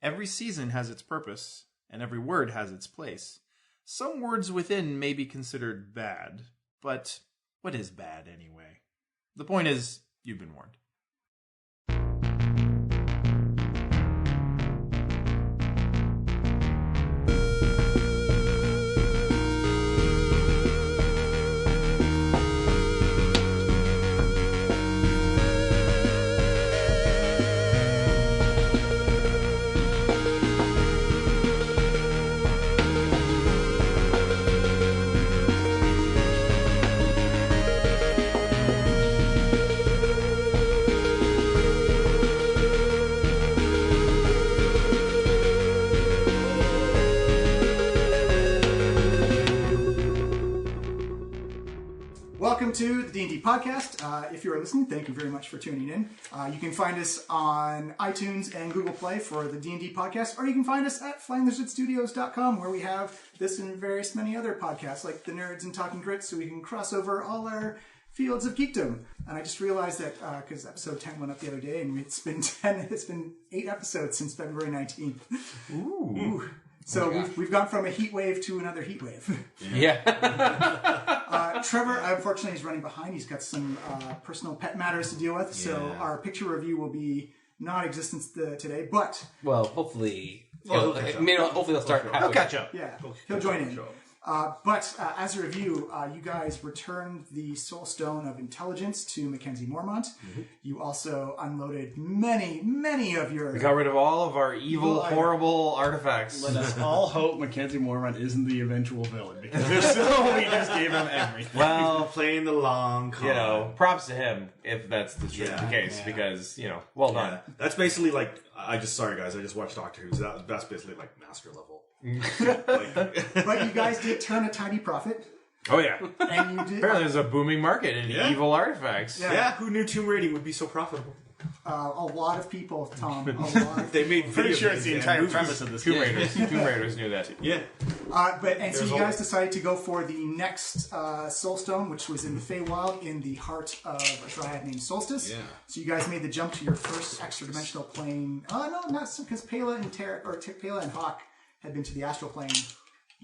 Every season has its purpose, and every word has its place. Some words within may be considered bad, but what is bad anyway? The point is, you've been warned. Welcome to the D&D podcast. If you are listening, thank you very much for tuning in. You can find us on iTunes and Google Play for the D&D podcast, or you can find us at flyinglizardstudios.com, where we have this and various many other podcasts like The Nerds and Talking Grits, so we can cross over all our fields of geekdom. And I just realized that because episode 10 went up the other day, and it's been 8 episodes since February 19th. Ooh. So we've gone from a heat wave to another heat wave. Yeah. Trevor, unfortunately, is running behind. He's got some personal pet matters to deal with, so our picture review will be non-existent today. But hopefully, hopefully they'll start. He'll catch up. Yeah, he'll join in. But as a review, you guys returned the Soul Stone of Intelligence to Mackenzie Mormont. Mm-hmm. You also unloaded many of your... We got rid of all of our evil, horrible artifacts. Let us all hope Mackenzie Mormont isn't the eventual villain, because if so, we just gave him everything. Well, playing the long con. Props to him if that's the case, because, well done. That's basically like, sorry guys, I just watched Doctor Who, so that's basically like master level. But you guys did turn a tidy profit. Oh yeah. And you did, apparently there's a booming market in evil artifacts. Yeah, who knew Tomb Raiding would be so profitable? A lot of people, Tom. They made pretty sure it's the entire premise of this Tomb Raiders. Tomb Raiders knew that. Yeah. So you guys decided to go for the next Soul Stone, which was in the Feywild, in the heart of a dryad named Solstice. Yeah. So you guys made the jump to your first extra-dimensional plane. Oh no, not so, because Pela and Hawk had been to the astral plane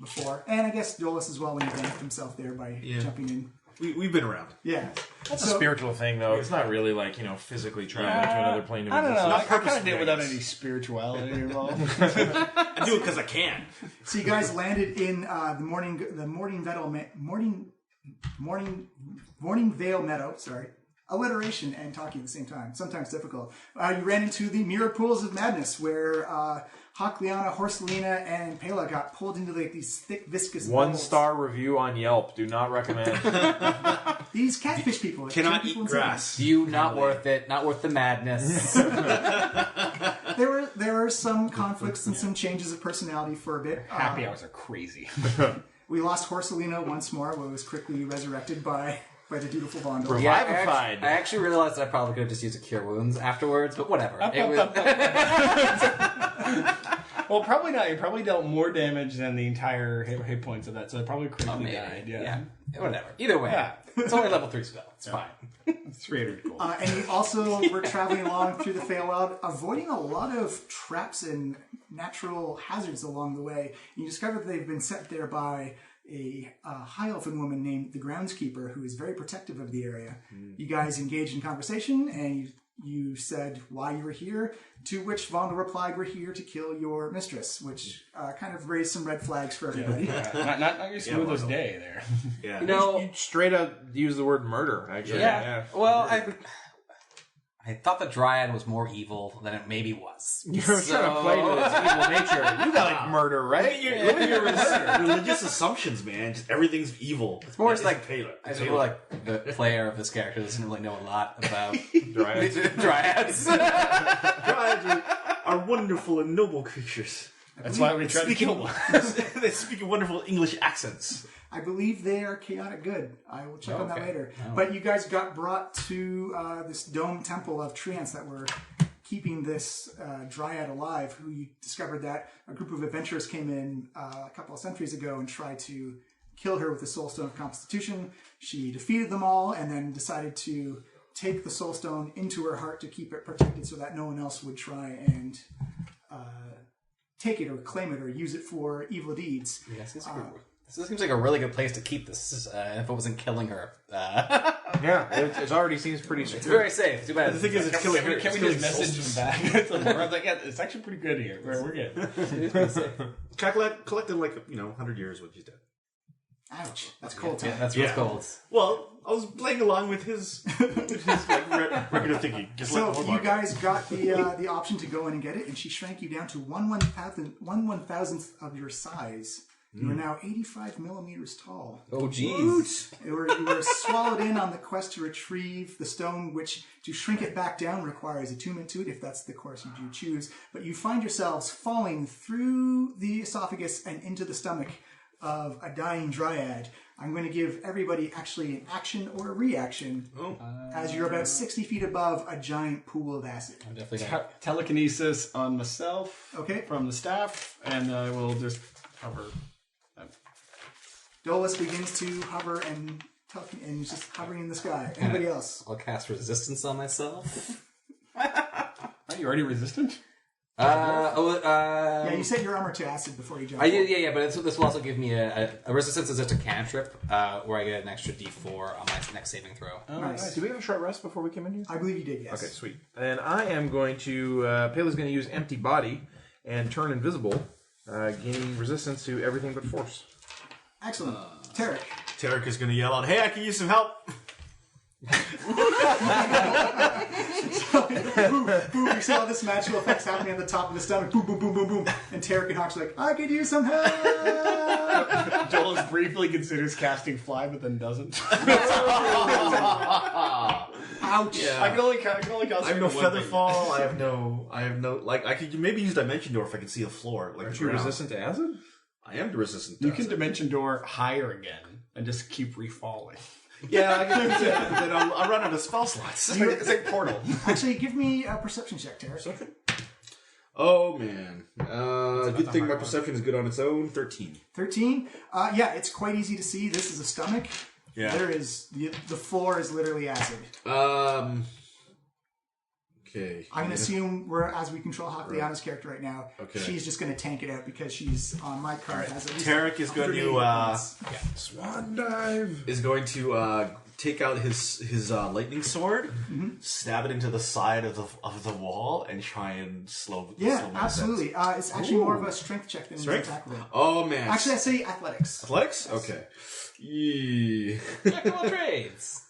before, and I guess Dolus as well when he banked himself there by jumping in. We've been around. Yeah, that's a spiritual thing, though. It's not really like physically traveling to another plane. I don't know. I kind of did it without any spirituality involved. I do it because I can. So you guys landed in the Morning Vale Meadow. Sorry. Alliteration and talking at the same time. Sometimes difficult. You ran into the Mirror Pools of Madness, where Hawk, Liana, Horselina, and Pela got pulled into these thick, viscous bubbles. 1-star review on Yelp. Do not recommend. These catfish people cannot eat grass. Not worth it. Not worth the madness. There were some conflicts and some changes of personality for a bit. Happy hours are crazy. We lost Horselina once more, but was quickly resurrected by the dutiful Vondel. Revivified. I actually realized that I probably could have just used a cure wounds afterwards, but whatever. Well, probably not. You probably dealt more damage than the entire hit points of that, so it probably critically died. Yeah. Whatever. Either way, it's only level 3 spell. It's fine. It's 300 gold. And you also were traveling along through the Feywild, avoiding a lot of traps and natural hazards along the way. You discovered that they've been set there by a high elfin woman named the Groundskeeper, who is very protective of the area. You guys engaged in conversation, and you said why you were here, to which Vondel replied, "We're here to kill your mistress," which kind of raised some red flags for everybody. Not your smoothest day there. Yeah. You straight up use the word murder, actually. Yeah. Well, I thought the Dryad was more evil than it maybe was. You're trying to play to its evil nature. You got like murder, right? Look at your religious assumptions, man. Just everything's evil. It's more like the player of this character doesn't really know a lot about Dryads. Dryads. Dryads are wonderful and noble creatures. That's why we try to kill one. They speak wonderful English accents. I believe they are chaotic good. I will check on that later. Oh. But you guys got brought to this dome temple of treants that were keeping this dryad alive, who you discovered that a group of adventurers came in a couple of centuries ago and tried to kill her with the Soul Stone of Constitution. She defeated them all and then decided to take the Soul Stone into her heart to keep it protected so that no one else would try and take it or claim it or use it for evil deeds. Yes, this seems like a really good place to keep this if it wasn't killing her. Yeah, it already seems pretty It's secure. very safe. Too bad. The thing is, it's killing her. Can we just message him back? It's actually pretty good here. We're good. Collected like 100 years what she's dead. Ouch. That's cold time. Yeah, that's what's called. Well, I was playing along with his record of thinking. Just So like you guys got the option to go in and get it, and she shrank you down to 1/1000th of your size. You are now 85 millimeters tall. Oh, jeez. You were swallowed in on the quest to retrieve the stone, which to shrink it back down requires attunement to it, if that's the course you do choose. But you find yourselves falling through the esophagus and into the stomach of a dying dryad. I'm going to give everybody actually an action or a reaction as you're about 60 feet above a giant pool of acid. I'm definitely gonna... Telekinesis on myself. Okay. From the staff, and I will just hover. Dolus begins to hover and just hovering in the sky. Anybody else? I'll cast resistance on myself. Are you already resistant? Yeah, you set your armor to acid before you jump. I did, yeah, but this will also give me a resistance is just a cantrip, where I get an extra D4 on my next saving throw. Oh, Nice. Did we have a short rest before we came in here? I believe you did, yes. Okay, sweet. And I am going to... Pele's going to use Empty Body and turn invisible, gaining resistance to everything but force. Excellent. Tarek. Tarek is going to yell out, "Hey, I can use some help!" Boom, you see all this magical effects happening at the top of the stomach. Boom, boom, boom, boom, boom. And Tarek and Hawk's like, I could use some help! Joel briefly considers casting fly, but then doesn't. Ouch. Yeah. I can only cast. I have no feather fall. I have no. Like I could maybe use Dimension Door if I can see the floor. Like Aren't you resistant to acid? I am resistant. To You can acid. Dimension Door higher again and just keep refalling. Yeah, I can use that. Then I'll run out of spell slots. It's like Portal. Actually, give me a perception check, Tarek. Oh man. Good thing my perception is good on its own. 13. 13? Yeah, it's quite easy to see. This is a stomach. Yeah. There is... The floor is literally acid. Okay. I'm going to assume as we control Hakliana's character right now, she's just going to tank it out because she's on my card. Has at least Tarek is going to Swan dive. is going to take out his lightning sword, stab it into the side of the wall, and try and slow. Yeah, slow my absolutely. It's actually more of a strength check than an Strength? attack roll. Oh man. Actually, I say athletics. Athletics? Okay. Yeah. Jack of all trades.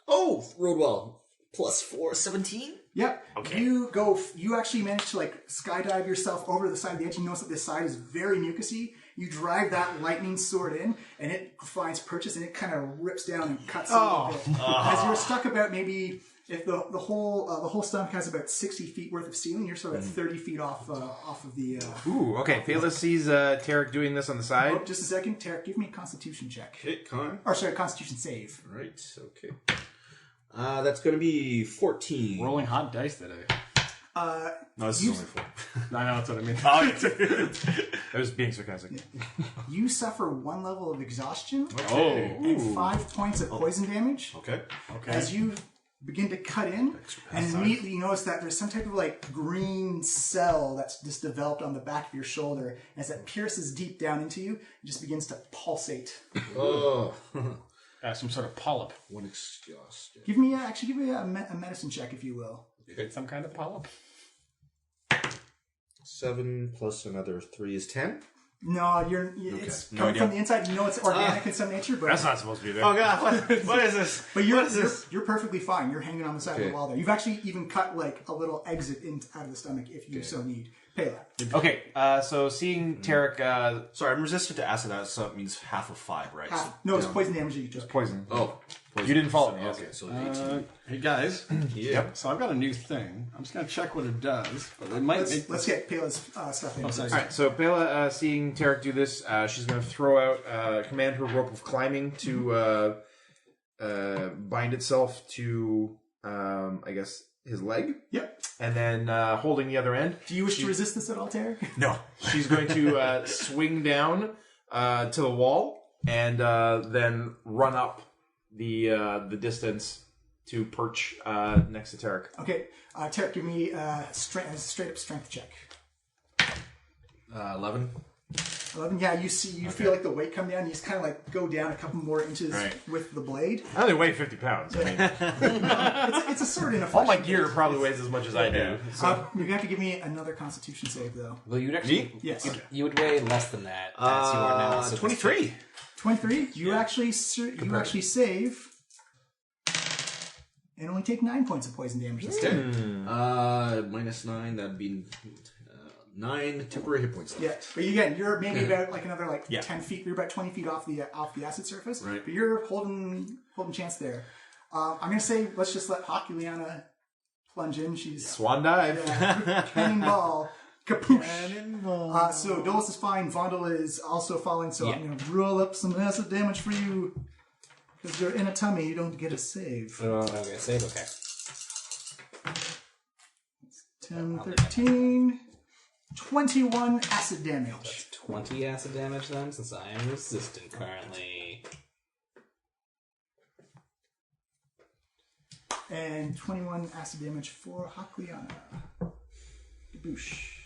Oh, rolled well. +4, 17. Yep. Okay. You actually manage to skydive yourself over the side of the edge. You notice that this side is very mucusy. You drive that lightning sword in, and it finds purchase, and it kind of rips down and cuts a little bit. As you're stuck about maybe, if the whole stomach has about 60 feet worth of ceiling, you're sort of 30 feet off of the. Ooh, okay. Pele sees Tarek doing this on the side. Oh, just a second, Tarek. Give me a Constitution check. Hit con. Or sorry, Constitution save. Right. Okay. That's going to be 14. Rolling hot dice today. No, this is only 4. I know, that's what I mean. I was being sarcastic. You suffer 1 level of exhaustion Okay. and 5 points of poison damage. Okay. As you begin to cut in, and immediately you notice that there's some type of green cell that's just developed on the back of your shoulder. As that pierces deep down into you, it just begins to pulsate. Oh. Some sort of polyp. One exhaustion. Give me a medicine check, if you will. Some kind of polyp. 7 plus another 3 is 10. No, it's No coming idea. from the inside. You know it's organic in some nature, but That's not supposed to be there. Oh god, what is this? but you're perfectly fine. You're hanging on the side of the wall there. You've actually even cut a little exit out of the stomach if you so need. Pela. Okay, so seeing Tarek Sorry, I'm resistant to acid, so it means half of 5, right? No, it's poison damage that you took. poison. Oh. You didn't follow me. Okay, so 18. Hey guys. Yep. So I've got a new thing. I'm just going to check what it does. But it might make Let's get Pela's stuff in. sorry. All right, so Pela, seeing Tarek do this, she's going to throw out, command her rope of climbing to bind itself to, I guess, his leg. Yep. And then holding the other end. Do you wish to resist this at all, Tarek? No. She's going to swing down to the wall and then run up the distance to perch next to Tarek. Okay, Tarek, give me a straight up strength check. 11. 11. Yeah, you feel like the weight come down. You just kind of like go down a couple more inches with the blade. I only weigh 50 pounds. I mean, It's a sword in a all my flesh. gear probably weighs as much as I do. So. You're gonna have to give me another Constitution save though. Well, you'd actually... Yes. You would weigh less than that as you are now. So 23. 23. You actually save and only take 9 points of poison damage instead. Minus 9, that'd be 9 temporary hit points. Yeah, but you're maybe about like another 10 feet. You're about 20 feet off the acid surface. Right. But you're holding chance there. I'm gonna say let's just let Hakuliana plunge in. She's Swan dive. cannonball. Kapoosh. So Dolus is fine. Vondel is also falling. So I'm gonna roll up some acid damage for you because you're in a tummy. You don't get a save. Okay, save, okay. 10, 13, 21 acid damage. That's 20 acid damage then, since I am resistant currently. And 21 acid damage for Hakuliana. Boosh.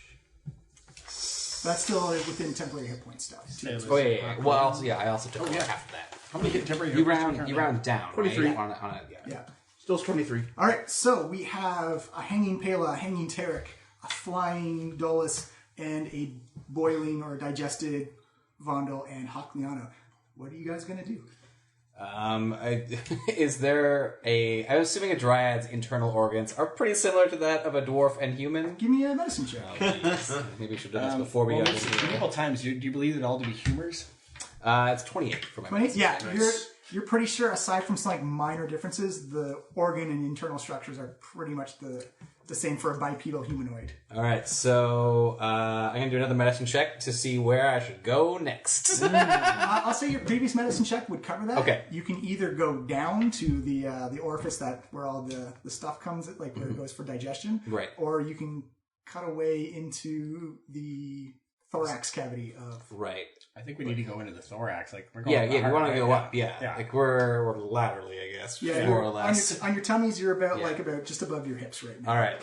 That's still within temporary hit point stuff. Oh, yeah. Well, I also took half of that. How many hit temporary? You round down, 23. right? On a, Yeah. Still's 23. All right, so we have a hanging Pela, a hanging Tarek, a flying Dolus, and a boiling or digested Vondel and Hakuliana. What are you guys going to do? Is there I'm assuming a dryad's internal organs are pretty similar to that of a dwarf and human. Give me a medicine check. Oh, jeez. Maybe we should have done this before we got into A couple times, do you believe it all to be humors? It's 28 for my 20? medicine. Yeah, Nice. you're pretty sure, aside from some minor differences, the organ and internal structures are pretty much the same for a bipedal humanoid. All right, so I'm going to do another medicine check to see where I should go next. I'll say your previous medicine check would cover that. Okay. You can either go down to the orifice where all the stuff comes, where it goes for digestion. Right. Or you can cut away into the thorax cavity of... Right. I think we need to go into the thorax. We're going Yeah, we want to go up. Yeah. We're laterally, I guess, more or less. On your tummies, you're about just above your hips right now. All right.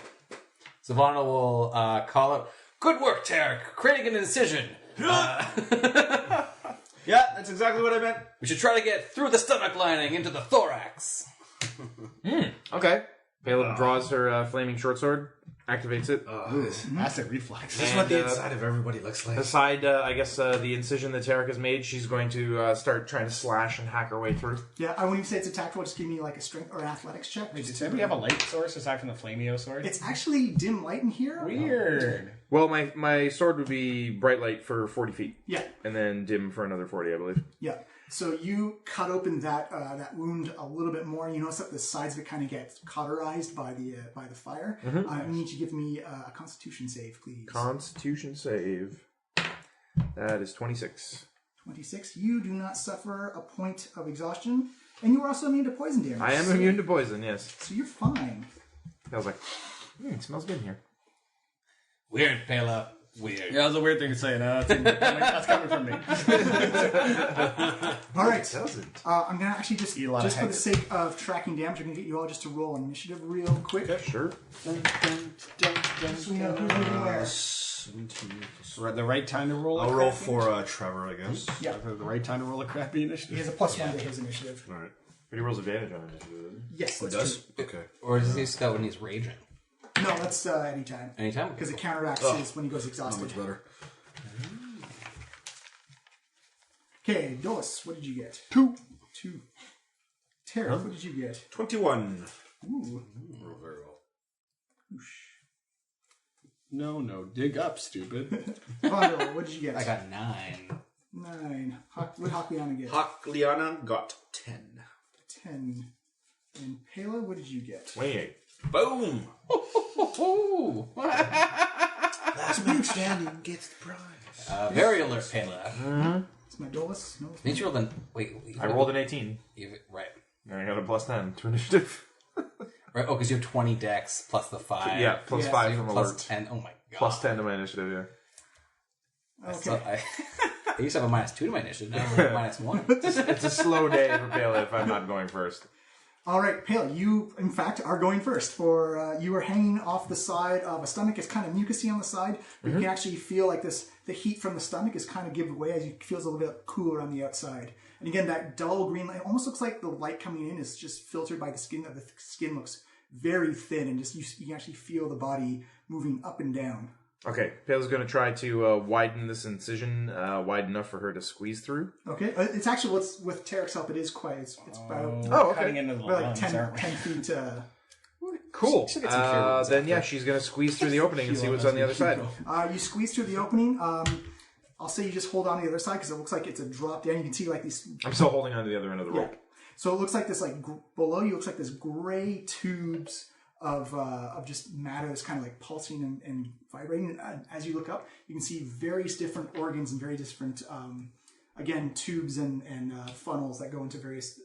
So Vonna will call out, "Good work, Tarek, creating an incision. Yeah, that's exactly what I meant. We should try to get through the stomach lining into the thorax." Okay. Caleb draws her flaming short sword, activates it. Acid reflux. This is what the inside of everybody looks like. Aside, I guess, the incision that Tarek has made, she's going to start trying to slash and hack her way through. Yeah, I wouldn't even say it's attack roll. Just give me a strength or athletics check. Wait, does anybody have a light source aside from the Flameo sword? It's actually dim light in here. Weird. Well, my sword would be bright light for 40 feet. Yeah. And then dim for another 40, I believe. Yeah. So you cut open that wound a little bit more, and you notice that the sides of it kind of get cauterized by the fire. I need you to give me a Constitution save, please. Constitution save. That is 26. 26. You do not suffer a point of exhaustion, and you are also immune to poison damage. I am immune to poison, yes. So you're fine. I was like, it smells good in here. Weird, Pela. Weird. Yeah, that was a weird thing to say. No, that's coming from me. All right. Doesn't. I'm gonna actually just Eat a lot of for the heads. sake of tracking damage, I'm gonna get you all just to roll initiative real quick. Yeah, sure. So we know who's moving where. 17. The right time to roll. I'll roll for Trevor, I guess. Yeah. The right time to roll a crappy He initiative. has a +1 to his initiative. All right. But he rolls advantage on initiative, doesn't he? Yes, It that's does? Okay. Or does he scout when he's raging? true. No, that's anytime. Anytime? Because it counteracts his when he goes Not exhausted. much better. Okay, Dolus, what did you get? 2. Tara, what did you get? 21. Ooh. Roll very well. No, dig up, stupid. Vondel, what did you get? I got 9. 9. What did Hakuliana get? Liana got 10. 10. And Pela, what did you get? 28. Boom! Ooh. Last man standing gets the prize. Very alert, Pela. It's my Dolus. No, it's Didn't you roll the... Wait. I rolled an 18. Right. And I got a +10 to initiative. Right. Oh, because you have 20 dex plus the 5. Yeah, plus Yeah, 5 So from plus alert. 10. Oh my god. Plus 10 to my initiative, yeah. Okay. So I used to have a -2 to my initiative. Now I'm -1. It's a slow day for Pele if I'm not going first. All right, Pale, you, in fact, are going first. For you are hanging off the side of a stomach. It's kind of mucousy on the side, but you can actually feel like the heat from the stomach is kind of give away as it feels a little bit cooler on the outside. And again, that dull green light, it almost looks like the light coming in is just filtered by the skin. That the skin looks very thin, and just you can actually feel the body moving up and down. Okay, Pale's going to try to widen this incision wide enough for her to squeeze through. Okay, it's actually with Tarek's help. It is quite. It's about Cutting into the about like lungs, 10 aren't we? feet. Cool. Should get some cure wounds Then after. yeah, she's going to squeeze through the opening and see what's on the other side. You squeeze through the opening. I'll say you just hold on to the other side because it looks like it's a drop down. You can see like these. I'm still holding on to the other end of the Yeah. rope. So it looks like this, like below you, looks like this gray tubes of just matter that's kind of like pulsing and vibrating. And as you look up, you can see various different organs and very different, again, tubes and funnels that go into various.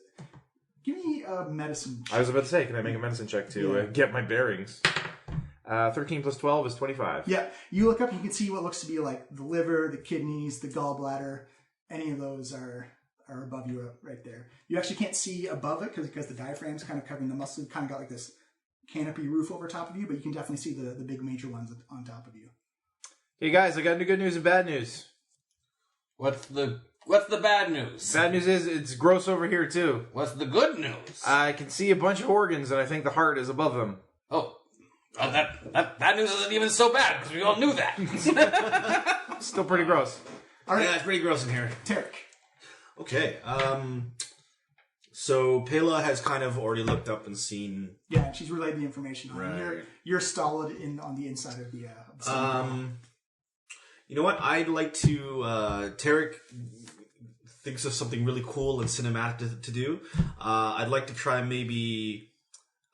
Give me a medicine check. I was about to say, can I make a medicine check to get my bearings? 13 plus 12 is 25. Yeah, you look up, you can see what looks to be like the liver, the kidneys, the gallbladder. Any of those are above you right there. You actually can't see above it because the diaphragm's kind of covering the muscle. You kind of got like this canopy roof over top of you, but you can definitely see the big major ones on top of you. Hey guys, I got good news and bad news. What's the bad news? Bad news is it's gross over here too. What's the good news? I can see a bunch of organs and I think the heart is above them. Oh, well, that bad news isn't even so bad because we all knew that. Still pretty gross. All right, Yeah, it's pretty gross in here. Tarek. Okay. So Pela has kind of already looked up and seen. Yeah, and she's relayed the information. Right. You're stolid on the inside of the stomach. You know what? I'd like to. Tarek thinks of something really cool and cinematic to do. I'd like to try maybe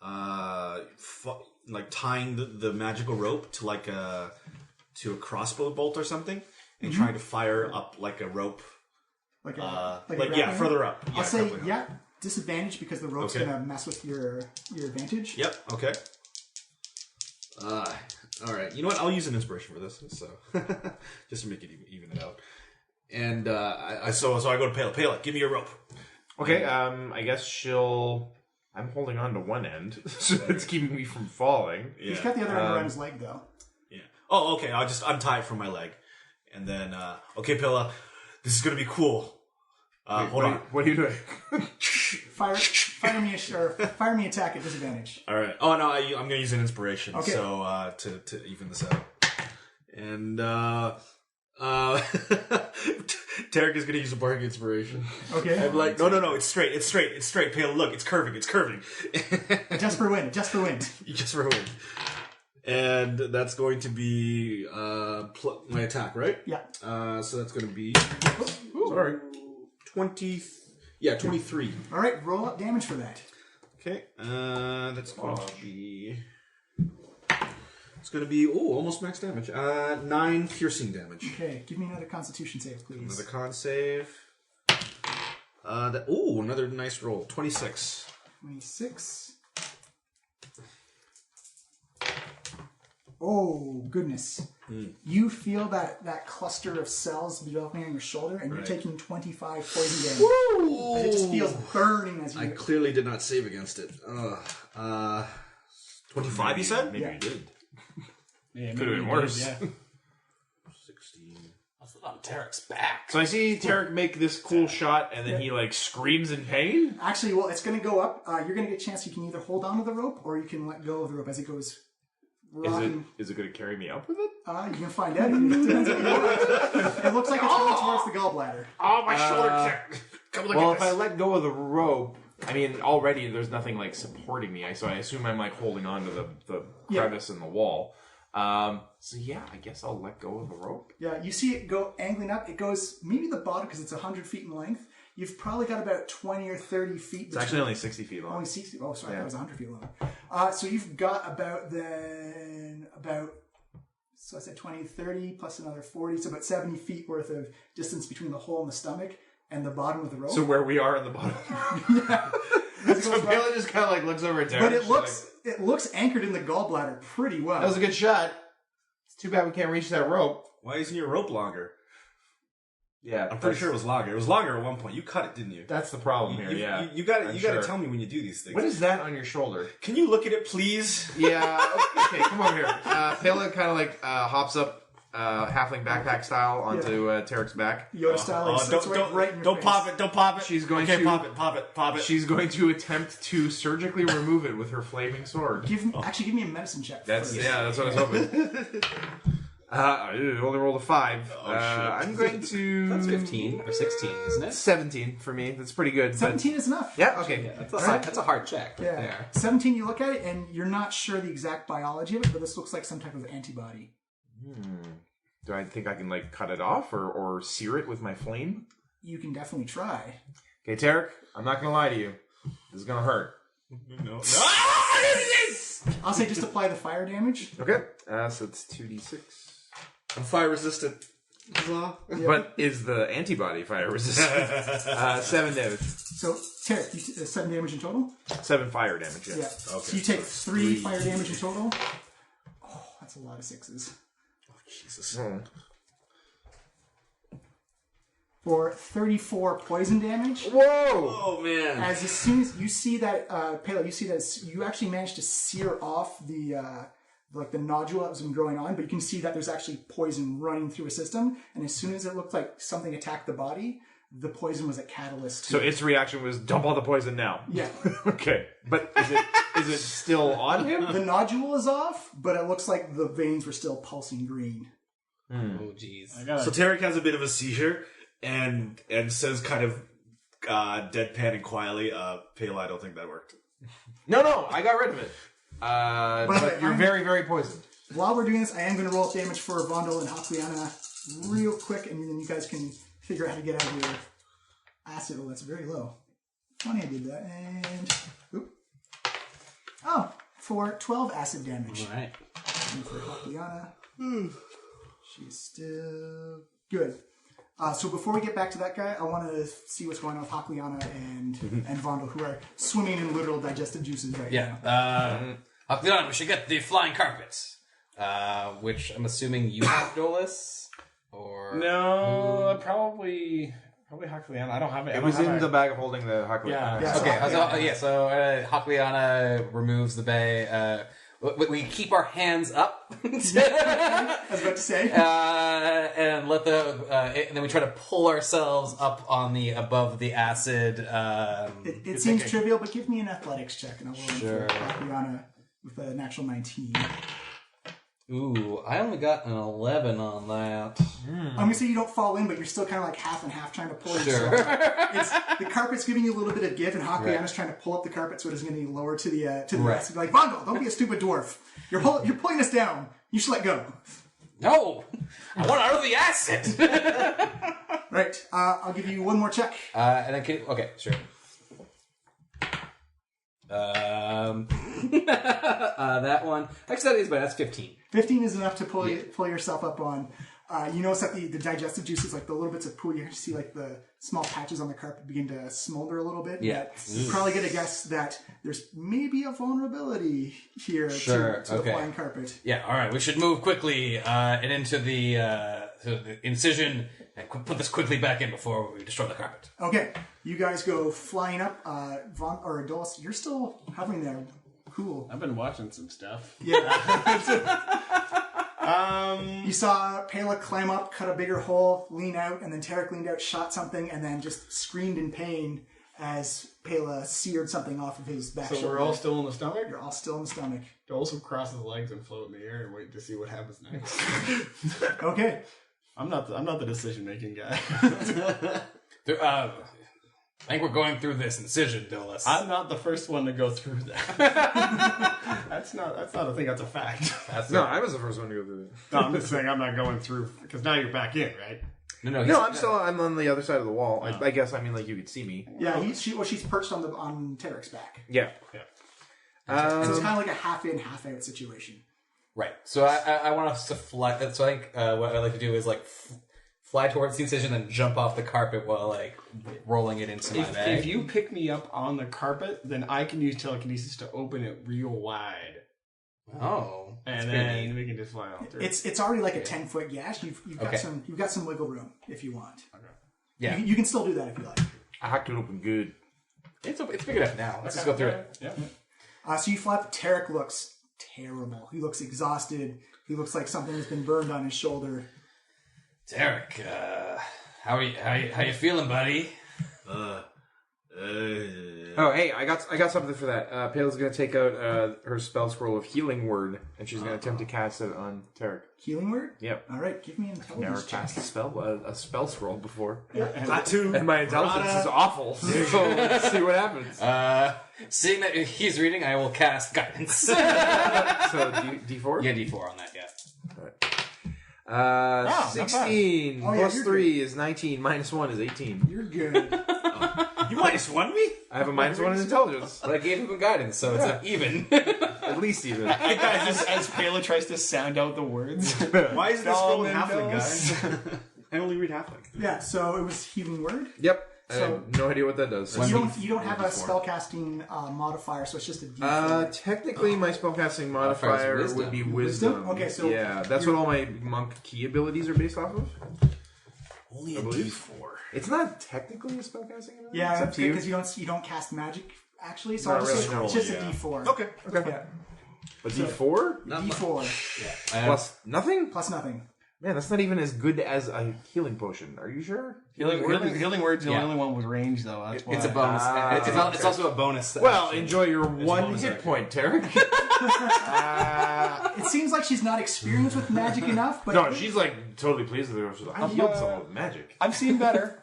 like tying the magical rope to like a crossbow bolt or something, and trying to fire up like a rope. Like further up. I'll say disadvantage because the rope's Okay. gonna mess with your advantage. Yep. Okay. All right. You know what? I'll use an inspiration for this, so just to make it even it out. And so I go to Pela. Pela, give me your rope. Okay, I guess I'm holding on to one end, so it's keeping me from falling. He's got the other end around his leg though. Yeah. Oh, okay. I'll just untie it from my leg, and then okay, Pela, this is gonna be cool. Hold on. What are you doing? Fire me attack at disadvantage. All right. Oh no, I'm gonna use an inspiration. Okay. So to even this out, and Tarek is gonna use a bardic inspiration. Okay. I'm like, no, it's straight. Pale, look, it's curving. Just for wind. You just for a win. And that's going to be my attack, right? Yeah. So that's going to be sorry, 23. All right, roll up damage for that. Okay. That's going to be. It's going to be almost max damage. 9 piercing damage. Okay, give me another Constitution save, please. Another con save. Another nice roll. 26. 26. Oh, goodness. You feel that cluster of cells developing on your shoulder, and you're taking 25 poison damage. As it just feels burning as you... I clearly did not save against it. 25, you said? Maybe you did. Yeah, Could have been worse. Yeah. 16. What's on Tarek's back? So I see Tarek make this cool shot, and then he like screams in pain. Actually, well, it's going to go up. You're going to get a chance. You can either hold on to the rope, or you can let go of the rope as it goes... Is it going to carry me up with it? You can find out. It depends on it looks like it's going towards the gallbladder. Oh, my shoulder! Well, if I let go of the rope, I mean, already there's nothing like supporting me, so I assume I'm like holding on to the crevice in the wall. So yeah, I guess I'll let go of the rope. Yeah, you see it go angling up. It goes maybe the bottom because it's 100 feet in length. You've probably got about 20 or 30 feet. It's actually only 60 feet long. Only 60. Oh, sorry, that was 100 feet long. So you've got about so I said 20, 30 plus another 40. So about 70 feet worth of distance between the hole in the stomach and the bottom of the rope. So where we are in the bottom. yeah. So Pela just kind of like looks over at Tarek. But it looks anchored in the gallbladder pretty well. That was a good shot. It's too bad we can't reach that rope. Why isn't your rope longer? Yeah, I'm pretty sure it was longer. It was longer at one point. You cut it, didn't you? That's the problem here. Yeah, You got to tell me when you do these things. What is that on your shoulder? Can you look at it, please? Yeah. Okay, come over here. Pela kind of like hops up, halfling backpack style onto Tarek's back. Yoda style. Like, sits right in your don't face. pop it. Don't pop it. She's going to pop it. She's going to attempt to surgically remove it with her flaming sword. Actually, give me a medicine check. That's what I was hoping. I only rolled a 5. I'm going to. That's 15 or 16, isn't it? 17 for me. That's pretty good. 17 is enough. Yeah. Okay. That's a hard check. Yeah. There. 17, you look at it, and you're not sure the exact biology of it, but this looks like some type of antibody. Do I think I can like cut it off or sear it with my flame? You can definitely try. Okay, Tarek, I'm not gonna lie to you. This is gonna hurt. No. I'll say just apply the fire damage. Okay. So it's 2d6. I'm fire resistant. But is the antibody fire resistant? 7 damage. So, Tarek, 7 damage in total? 7 fire damage. Yeah. Yeah. So you take 3 fire damage in total. Oh, that's a lot of 6s. Jesus. For 34 poison damage. Whoa! Oh man! As soon as you see that, Pela, you see that you actually managed to sear off the the nodule that was been growing on, but you can see that there's actually poison running through a system. And as soon as it looked like something attacked the body, the poison was a catalyst. So its reaction was dump all the poison now. Yeah. Okay, but is it still on him? The nodule is off, but it looks like the veins were still pulsing green. Oh, jeez. So Tarek has a bit of a seizure and says kind of deadpan and quietly, Pela, I don't think that worked. No, I got rid of it. But you're very, very poisoned. While we're doing this, I am going to roll up damage for Vondel and Hakliana real quick, and then you guys can figure out how to get out of your acid. Oh, that's very low. Funny I did that. And... Oop. Oh, for 12 acid damage. All right. And for Hakliana, she's still good. So before we get back to that guy, I want to see what's going on with Hakliana and Vondel, who are swimming in literal digestive juices right now. Hakliana, we should get the flying carpets. Which I'm assuming you have, Dolus? Or No, probably Hakliana. I don't have it. It was in the bag of holding the Hakliana. Yeah. So Hakliana removes the bay. We keep our hands up. I was about to say. And let and then we try to pull ourselves up on the above the acid. It seems trivial, but give me an athletics check, and I'll roll Sure. for Hakliana with a natural 19. Ooh, I only got an 11 on that. I'm gonna say you don't fall in, but you're still kind of like half and half trying to pull yourself. The carpet's giving you a little bit of give, and Hakliana's trying to pull up the carpet so it doesn't get any lower to the acid. Like, Vondel, don't be a stupid dwarf. You're pulling us down. You should let go. No, I want out of the acid. Right. I'll give you one more check. And then okay, sure. That one. Actually, that is, but that's 15. 15 is enough to pull yourself up on. You notice that the digestive juices, like the little bits of poo, you see like the small patches on the carpet begin to smolder a little bit. Yeah. You're probably going to guess that there's maybe a vulnerability here to the flying carpet. Yeah, all right. We should move quickly and into the incision and put this quickly back in before we destroy the carpet. Okay. You guys go flying up. Adolis, you're still hovering there. Cool. I've been watching some stuff. Yeah. You saw Pela climb up, cut a bigger hole, lean out, and then Tarek leaned out, shot something, and then just screamed in pain as Pela seared something off of his back So shoulder. we're all still in the stomach? You're all still in the stomach. Doles will cross his legs and float in the air and wait to see what happens next. Okay. I'm not the decision-making guy. I think we're going through this incision, Dolus. I'm not the first one to go through that. That's not a thing. That's a fact. I was the first one to go through it. No, I'm just saying I'm not going through because now you're back in, right? No, I'm on the other side of the wall. I guess like you could see me. Yeah, she's perched on Tarek's back. Yeah. So it's kind of like a half in, half out situation. Right. So I want us to fly. So I think what I like to do is like fly towards the incision and jump off the carpet while like rolling it into my bag. If you pick me up on the carpet, then I can use telekinesis to open it real wide. Oh. And then we can just fly on through. It's already like a 10-foot gash. You've Okay. got some wiggle room if you want. Okay. Yeah. You can still do that if you like. I hacked it open good. It's big enough now. Let's just go through it. Yeah. So you fly up. Tarek looks terrible. He looks exhausted. He looks like something has been burned on his shoulder. Derek, how you feeling, buddy? Oh, hey, I got something for that. Pale's gonna take out her spell scroll of Healing Word, and she's gonna attempt to cast it on Tarek. Healing word? Yep. All right, give me an Never intelligence check. cast a spell scroll before, Tattoo. and my intelligence is awful. So let's see what happens. Seeing that he's reading, I will cast guidance. So D4. Yeah, D4 on that. Yeah. 16 Oh, yeah, plus you're 3 is 19. Minus 1 is 18. You're good. You -1 me? I have a minus 1 in intelligence. But I gave him guidance, so it's even. At least even. Hey guys, as Pela tries to sound out the words. Why isn't this scroll in halfling, Dominoes. guys? I only read halfling. Yeah, so it was healing word. Yep. I So- have no idea what that does. You don't have a spellcasting modifier, so it's just a D4. Technically, my spellcasting modifier Wisdom. would be wisdom. Okay, so yeah, that's what all my monk key abilities are based off of. Only a believe. D4. It's not technically a spellcasting ability. yeah, it's up to you. because you don't cast magic actually, so Not I'll just really, say no. it's just Yeah. a D4. Okay. Yeah, A D4 D4 plus nothing. plus nothing. Man, that's not even as good as a healing potion. Are you sure? Healing word's the Yeah. only one with range, though. That's why. It's a bonus. It's also a bonus. Well, action. enjoy your one bonus hit action. point, Tarek. It seems like she's not experienced with magic enough, but No, she's like totally pleased with her. She's like, I healed someone with magic. I've seen better.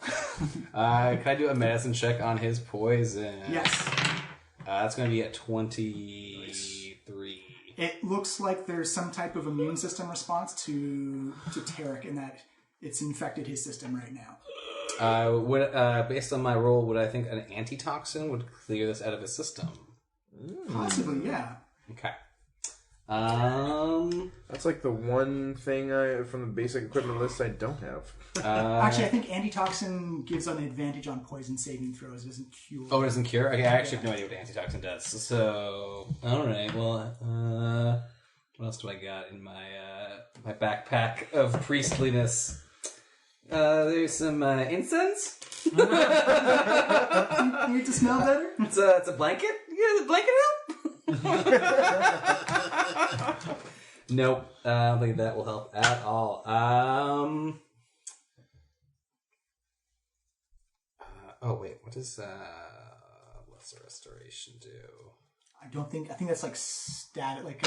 Can I do a medicine check on his poison? yes, That's going to be at 23. it looks like there's some type of immune system response to Tarek, in that it's infected his system right now. Based on my roll, would I think an antitoxin would clear this out of his system? Possibly, yeah. Okay. That's like the one thing from the basic equipment list I don't have. Actually, I think antitoxin gives an advantage on poison saving throws. It doesn't cure. Oh, it doesn't cure? Okay, I actually have no idea what antitoxin does. So, alright, well, what else do I got in my my backpack of priestliness? There's some incense. You need to smell better? It's a blanket. Yeah, the blanket help? Nope. I don't think that will help at all. Oh wait, what does lesser restoration do? I think that's like static, like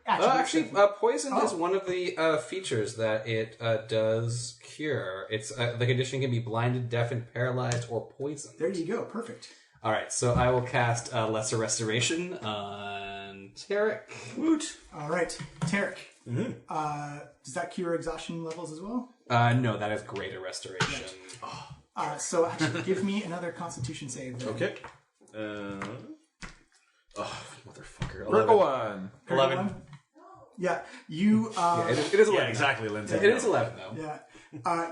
Actually, poison is one of the features that it does cure. It's the condition can be blinded, deafened, paralyzed, or poisoned. there you go, perfect. All right, so I will cast lesser restoration on Tarek. Woot. All right, Tarek. Does that cure exhaustion levels as well? No, that is greater restoration. So actually, give me another Constitution save. Then. Okay. Motherfucker. Critical one. 11. Yeah, you. It is 11. Yeah, exactly, Lindsay. It is 11 though. Yeah.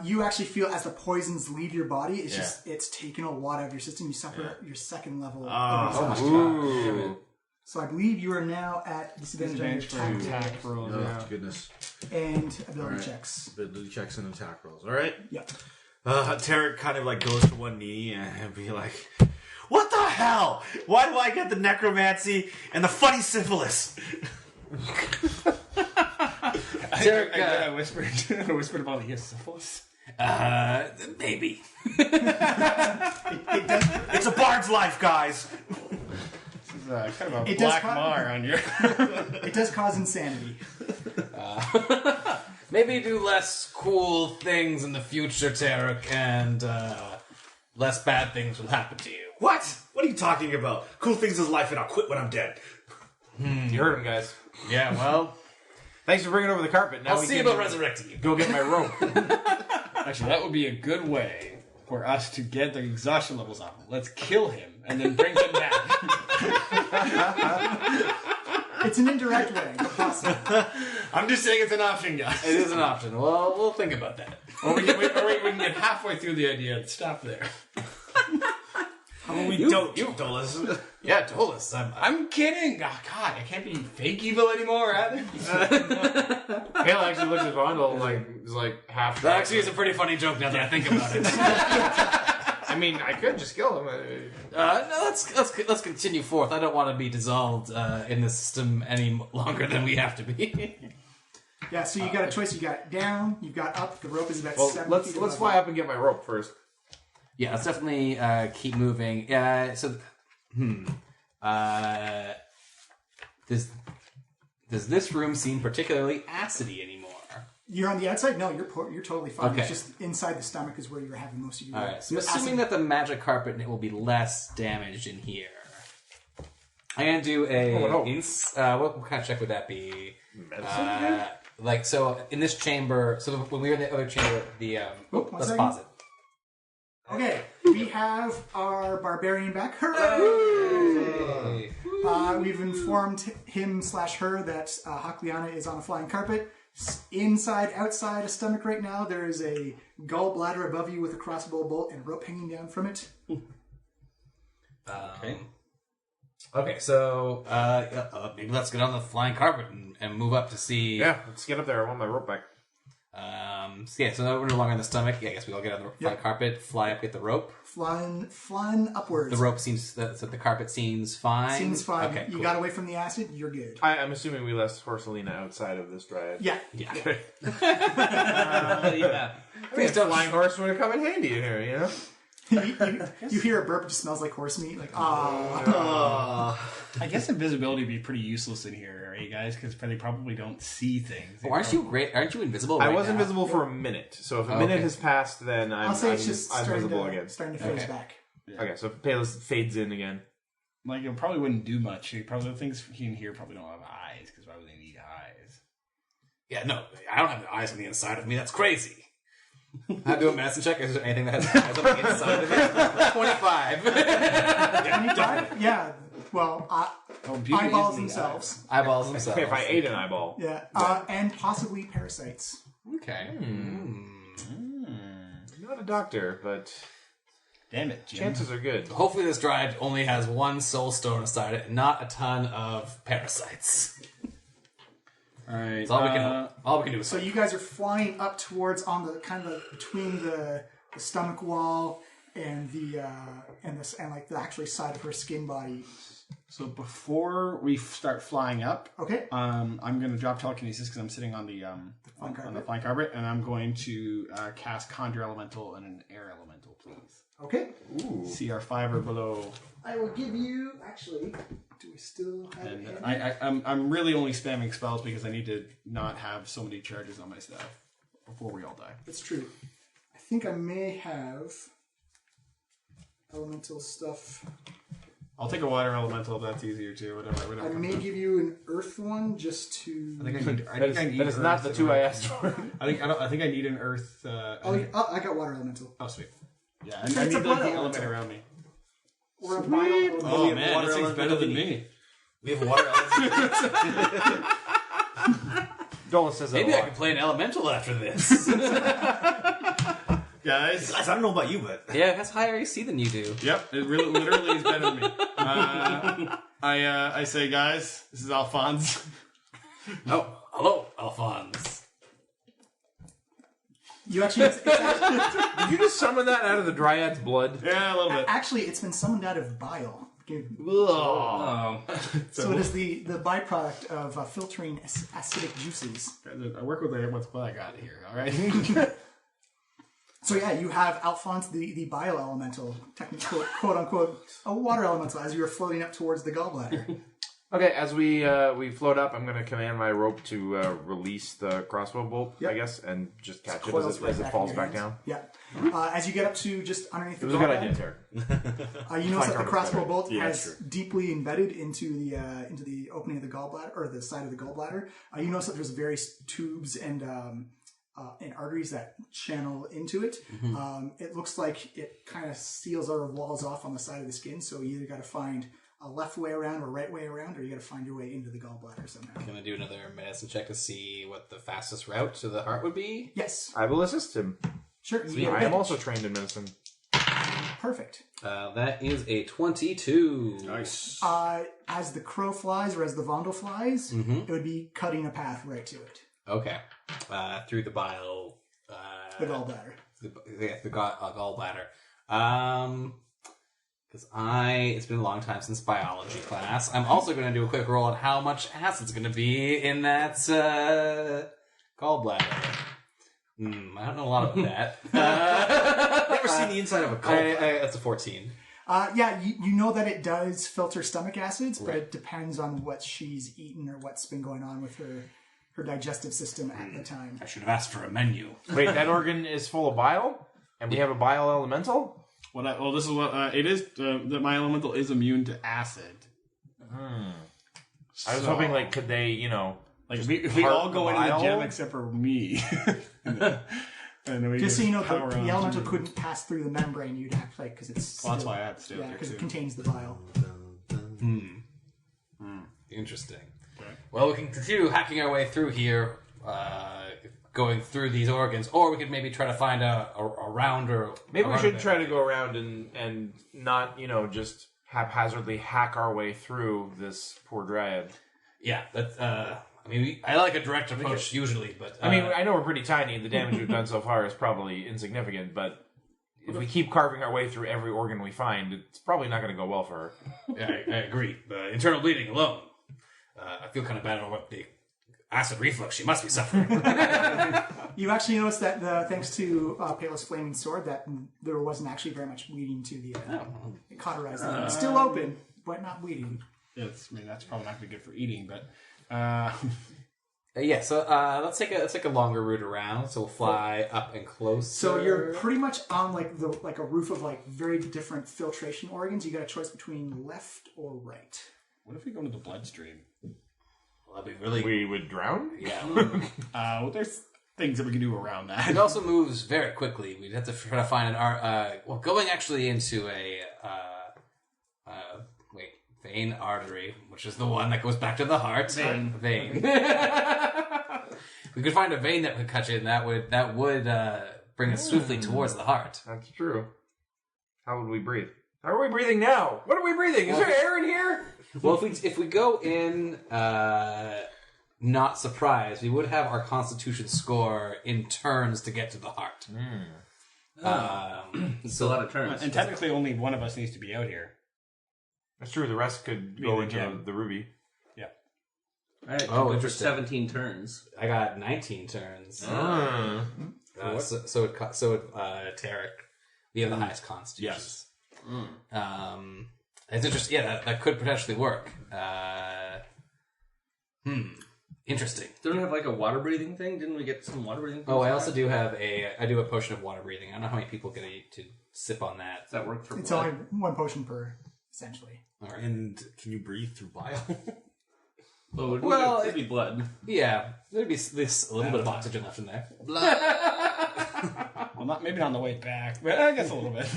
You actually feel as the poisons leave your body, it's taken a lot out of your system. You suffer your second level of exhaustion. Ooh. So I believe you are now at disadvantage on your Disadvantage for attack roll attack rolls. Oh, Yeah. goodness. and ability Alright. checks. Ability checks and attack rolls. All right. Yeah. Tarek kind of like goes to one knee and be like, "What the hell? Why do I get the necromancy and the funny syphilis?" Tarek, I whispered about the syphilis. maybe. It's a bard's life, guys. This is kind of a It does black cut- mar on your. It does cause insanity. Maybe do less cool things in the future, Tarek, and less bad things will happen to you. What? What are you talking about? Cool things is life, and I'll quit when I'm dead. You heard him, guys. Yeah, well, Thanks for bringing over the carpet. Now I'll we see can about resurrecting you. go get my rope. Actually, that would be a good way for us to get the exhaustion levels up. Let's kill him and then bring him back. It's an indirect way, but possible. I'm just saying it's an option, guys. It is an option. Well, we'll think about that. Or we can get halfway through the idea and stop there. How about we You- don't, you- Dolus? Yeah, Dolus. I'm kidding. Oh, God, I can't be fake evil anymore, either. Hale actually looks at Vondel like is like half. That actually is a pretty funny joke now that I think about it. I mean, I could just kill him. No, let's continue forth. I don't want to be dissolved in the system any longer than we have to be. Yeah, so you got a choice. You got down, you got up. The rope is about Well, 7 let's feet above fly you. up and get my rope first. Yeah, let's definitely keep moving. Does this room seem particularly acidy anymore? You're on the outside? No, you're totally fine. Okay. It's just inside the stomach is where you're having most of your... All right, so your assuming acid- that the magic carpet will be less damaged in here, I'm gonna do a. no. What kind of check would that be? Medicine? Like so, in this chamber. So when we were in the other chamber, one let's second. pause it. Okay, we have our barbarian back. Hooray! We've informed him/her that Hakliana is on a flying carpet. Inside, outside a stomach right now, there is a gallbladder above you with a crossbow bolt and rope hanging down from it. Okay, so maybe let's get on the flying carpet and move up to see. Yeah, let's get up there. I want my rope back. So we're no longer in the stomach. Yeah, I guess we all get on the flying carpet, fly up, get the rope. Flying upwards. The rope seems, so the carpet seems fine. Seems fine. Okay, You cool. got away from the acid, you're good. I'm assuming we left Horselina outside of this dryad. Yeah. Yeah. Yeah. I mean, a flying horse would have come in handy in here, you know? you hear a burp, it just smells like horse meat. Like, I guess invisibility would be pretty useless in here, right, guys? Because they probably don't see things. Oh, aren't you invisible? I right was now? invisible for a minute, so if a minute has passed, then I'll say it's just I'm starting visible to, again. starting to phase back. Okay, so Palis fades in again. Like, it probably wouldn't do much. The things in here probably don't have eyes, because why would they need eyes? Yeah, no, I don't have the eyes on the inside of me. That's crazy. I do a medicine check. Is there anything that has eyes on the inside of it? 25. 25? Yeah. Well, beauty eyeballs is in the themselves. Eyeballs themselves. Okay, if I ate an eyeball. Yeah. And possibly parasites. Okay. Not a doctor, but Damn it, Jim. chances are good. Hopefully this dryad only has one soul stone inside it, and not a ton of parasites. All right. That's all we can do is So you guys are flying up towards on the kind of between the stomach wall and the like the actually side of her skin body. So before we start flying up, Okay. I'm going to drop telekinesis because I'm sitting on the flying carpet. on the flying carpet, and I'm going to cast Conjure Elemental and an Air Elemental, please. Okay. CR5 or below. I will give you actually. Do we still have And it? I'm really only spamming spells because I need to not have so many charges on my staff before we all die. That's true. I think I may have elemental stuff. I'll take a water elemental if that's easier too. Whatever I may give you an earth one just to. I think I need. That is not the two I asked for. I think I need an earth. I got water elemental. Oh sweet. Yeah, It's I a need like water the elemental. element around me. Or a vital. Oh have man, water this thing's elemental better than ability. me. We have water elemental. Dolan says that Maybe a I lot. can play an elemental after this. Guys. I don't know about you, but Yeah, it has higher AC than you do. Yep, it really, literally is better than me. I say, guys, this is Alphonse. Oh, hello, Alphonse. You actually. It's actually Did you just summon that out of the dryad's blood? Yeah, a little bit. actually, it's been summoned out of bile. So it is the byproduct of filtering acidic juices. I work with what I got here. All right. So yeah, you have Alphonse, the bile elemental, technically, quote unquote, a water elemental, as you are floating up towards the gallbladder. Okay, as we float up, I'm going to command my rope to release the crossbow bolt, Yep. I guess, and just catch it Coils as right it in falls your back hands. down. Yeah. As you get up to just underneath It the was a good gallbladder, idea, Tarek. you notice that the carpet's crossbow better. bolt Yeah, has true. deeply embedded into the opening of the gallbladder, or the side of the gallbladder. You notice that there's various tubes and arteries that channel into it. It looks like it kind of seals our walls off on the side of the skin, so you either got to find a left way around or right way around, or you got to find your way into the gallbladder somehow. I'm gonna do another medicine check to see what the fastest route to the heart would be. Yes, I will assist him. sure. I am also trained in medicine. Perfect. That is a 22. Nice. As the crow flies, or as the Vondel flies, Mhm. it would be cutting a path right to it. Okay. Through the bile. The gallbladder. The gallbladder. Because it's been a long time since biology class. I'm also going to do a quick roll on how much acid's going to be in that gallbladder. I don't know a lot about that. Never seen the inside of a gallbladder. That's a 14. You know that it does filter stomach acids, but Right. it depends on what she's eaten or what's been going on with her digestive system at the time. I should have asked for a menu. Wait, that organ is full of bile, and we have a bile elemental. This is what it is. That my elemental is immune to acid. I was hoping, like, could they, like we all go into the bile? gym except for me. and then we Just so you know, power the on. elemental couldn't pass through the membrane. You'd have to, because it's Well, that's why I had to stay up there because too. it contains the bile. Interesting. Well, we can continue hacking our way through here, going through these organs, or we could maybe try to find a rounder. Maybe we should try to go around and not, just haphazardly hack our way through this poor dryad. Yeah, that's. I like a direct approach usually, but I know we're pretty tiny. The damage we've done so far is probably insignificant, but if we keep carving our way through every organ we find, it's probably not going to go well for her. I agree. Internal bleeding alone. I feel kind of bad about the acid reflux she must be suffering. You actually notice that thanks to Palus Flaming Sword, that there wasn't actually very much bleeding to the cauterized. It's still open, but not bleeding. That's probably not going to be good for eating, but So let's take a longer route around. So we'll fly up and closer. So you're pretty much on like a roof of like very different filtration organs. You got a choice between left or right. what if we go into the bloodstream? Well, that'd be really. We would drown? Yeah. There's things that we can do around that. It also moves very quickly. We'd have to try to find going actually into a vein artery, which is the one that goes back to the heart. Vein. We could find a vein that would cut you, and that would bring us swiftly towards the heart. That's true. How would we breathe? How are we breathing now? What are we breathing? Is there air in here? Well, if we go in not surprised, we would have our Constitution score in turns to get to the heart. It's a lot of turns. And technically, only one of us needs to be out here. That's true. The rest could go into the ruby. Yeah. All right. Oh, for interesting. 17 turns. I got 19 turns. Tarek, you have the highest Constitution. Yes. It's interesting. Yeah, that could potentially work. Interesting. Don't we have like a water breathing thing? Didn't we get some water breathing? Oh, I also do have a potion of water breathing. I don't know how many people get to sip on that. Does that work for It's blood? only one potion per, essentially. All right. And can you breathe through bile? It'd be blood. Yeah, there'd be this a little bit of oxygen left in there. Well, maybe not on the way back, but I guess a little bit.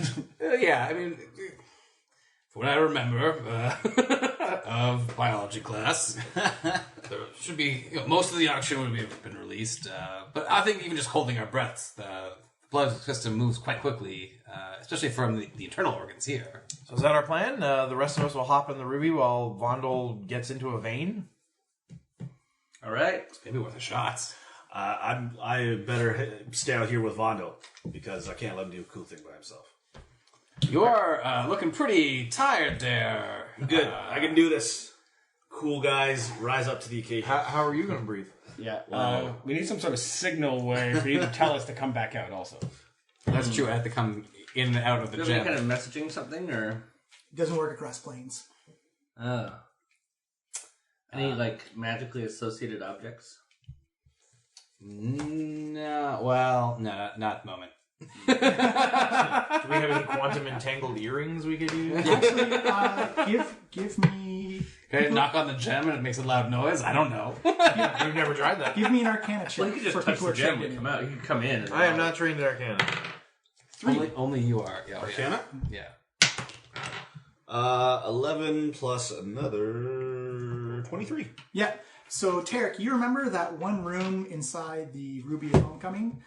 Yeah, I mean, from what I remember of biology class, there should be most of the oxygen would have been released. But I think even just holding our breaths, the blood system moves quite quickly, especially from the internal organs here. So is that our plan? The rest of us will hop in the ruby while Vondel gets into a vein? All right. It's maybe worth a shot. I better stay out here with Vondel because I can't let him do a cool thing by himself. You are looking pretty tired there. Good, I can do this. Cool guys, rise up to the occasion. How are you going to breathe? Yeah. We need some sort of signal way for you to tell us to come back out also. That's true. I have to come in and out of the Is there gym. any kind of messaging something or? It doesn't work across planes. Any like magically associated objects? No, well, no, not at the moment. Do we have any quantum entangled earrings we could use? Actually, give me Can I knock on the gem and it makes a loud noise? I don't know. We've never tried that. give me an Arcana check Well, you could just for touch people the who are gem trained and in come out. You could come in. And I am not trained in Arcana. Only you are. Yeah, Arcana? Yeah. 11 plus another 23. Yeah. So, Tarek, you remember that one room inside the Ruby of Homecoming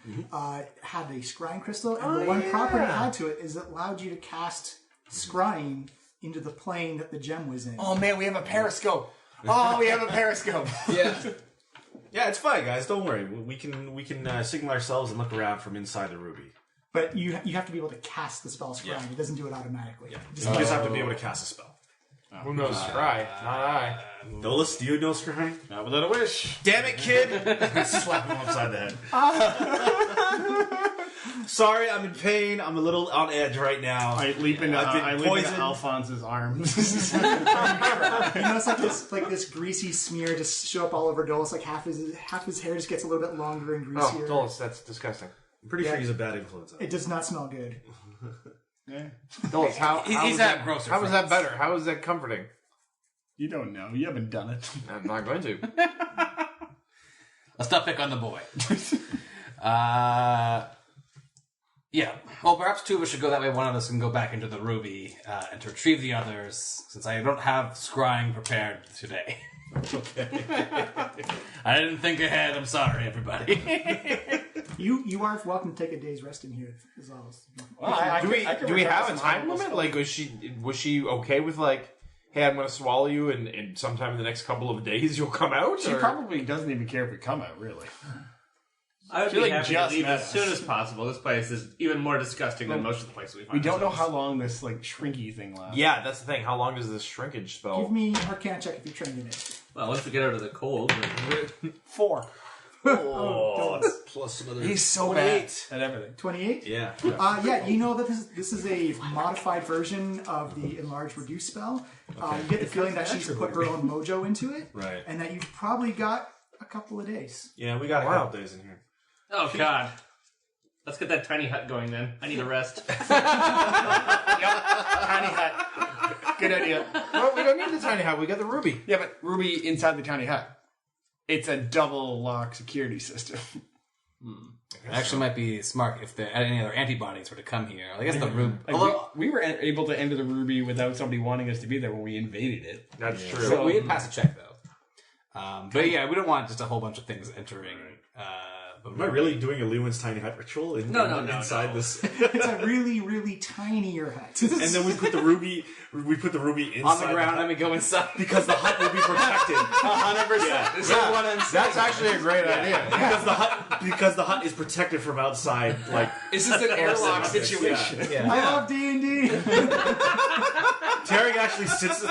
had a scrying crystal, and the one property it had to it is it allowed you to cast scrying into the plane that the gem was in. Oh man, we have a periscope. Oh, we have a periscope. Yeah. Yeah, it's fine, guys. Don't worry. We can signal ourselves and look around from inside the ruby. But you have to be able to cast the spell scrying. It doesn't do it automatically. Yeah. You just have to be able to cast a spell. Who knows scry? Not I. Dolus, do you know scrying? Not without a wish. Damn it, kid! Slap him upside the head. Sorry, I'm in pain. I'm a little on edge right now. I leap into Alphonse's arms. You notice like this greasy smear just show up all over Dolus. Like half his hair just gets a little bit longer and greasier. Oh, Dulles, that's disgusting. I'm pretty sure he's a bad influence. It does not smell good. Yeah. Dulles, He's at grosser. How is that better? How is that comforting? You don't know. You haven't done it. I'm not going to. Let's not pick on the boy. Yeah. Well, perhaps two of us should go that way. One of us can go back into the ruby and to retrieve the others, since I don't have scrying prepared today. Okay. I didn't think ahead. I'm sorry, everybody. You are welcome to take a day's rest in here as well. Well, Do we have a time limit? Like, was she okay with like, hey, I'm going to swallow you, and sometime in the next couple of days you'll come out? She probably doesn't even care if we come out, really. I would She, be like, happy to just leave met as us. soon as possible. This place is even more disgusting than most of the places we find. We don't know how ourselves. long this like shrinky thing lasts. Yeah, that's the thing. How long does this shrinkage spell? Give me Arcana check if you're trained in it. Well, once we get out of the cold, 4. Oh, plus another. He's so bad at everything. 28? Yeah. Yeah, you know that this is a modified version of the enlarged reduce spell. You get the feeling that she's put her own mojo into it, Right. and that you've probably got a couple of days. Yeah, we got a couple days in here. oh god, let's get that tiny hut going. Then I need a rest. Yep. Tiny hut. Good idea. Well, we don't need the tiny hut. We got the ruby. Yeah, but Ruby inside the tiny hut. It's a double lock security system. It actually might be smart if any other antibodies were to come here. I guess the ruby. Like we were able to enter the Ruby without somebody wanting us to be there when we invaded it. That's true. So we did pass a check though. But yeah, we don't want just a whole bunch of things entering. Am I really doing a Lewin's tiny hut ritual? No, inside this. It's a really, really tinier hut. And then we put the ruby. We put the ruby inside on the ground, and we go inside because the hut will be protected. 100%. That's actually a great idea. Because the hut is protected from outside. Like This is an airlock situation. I love D&D. Tarek actually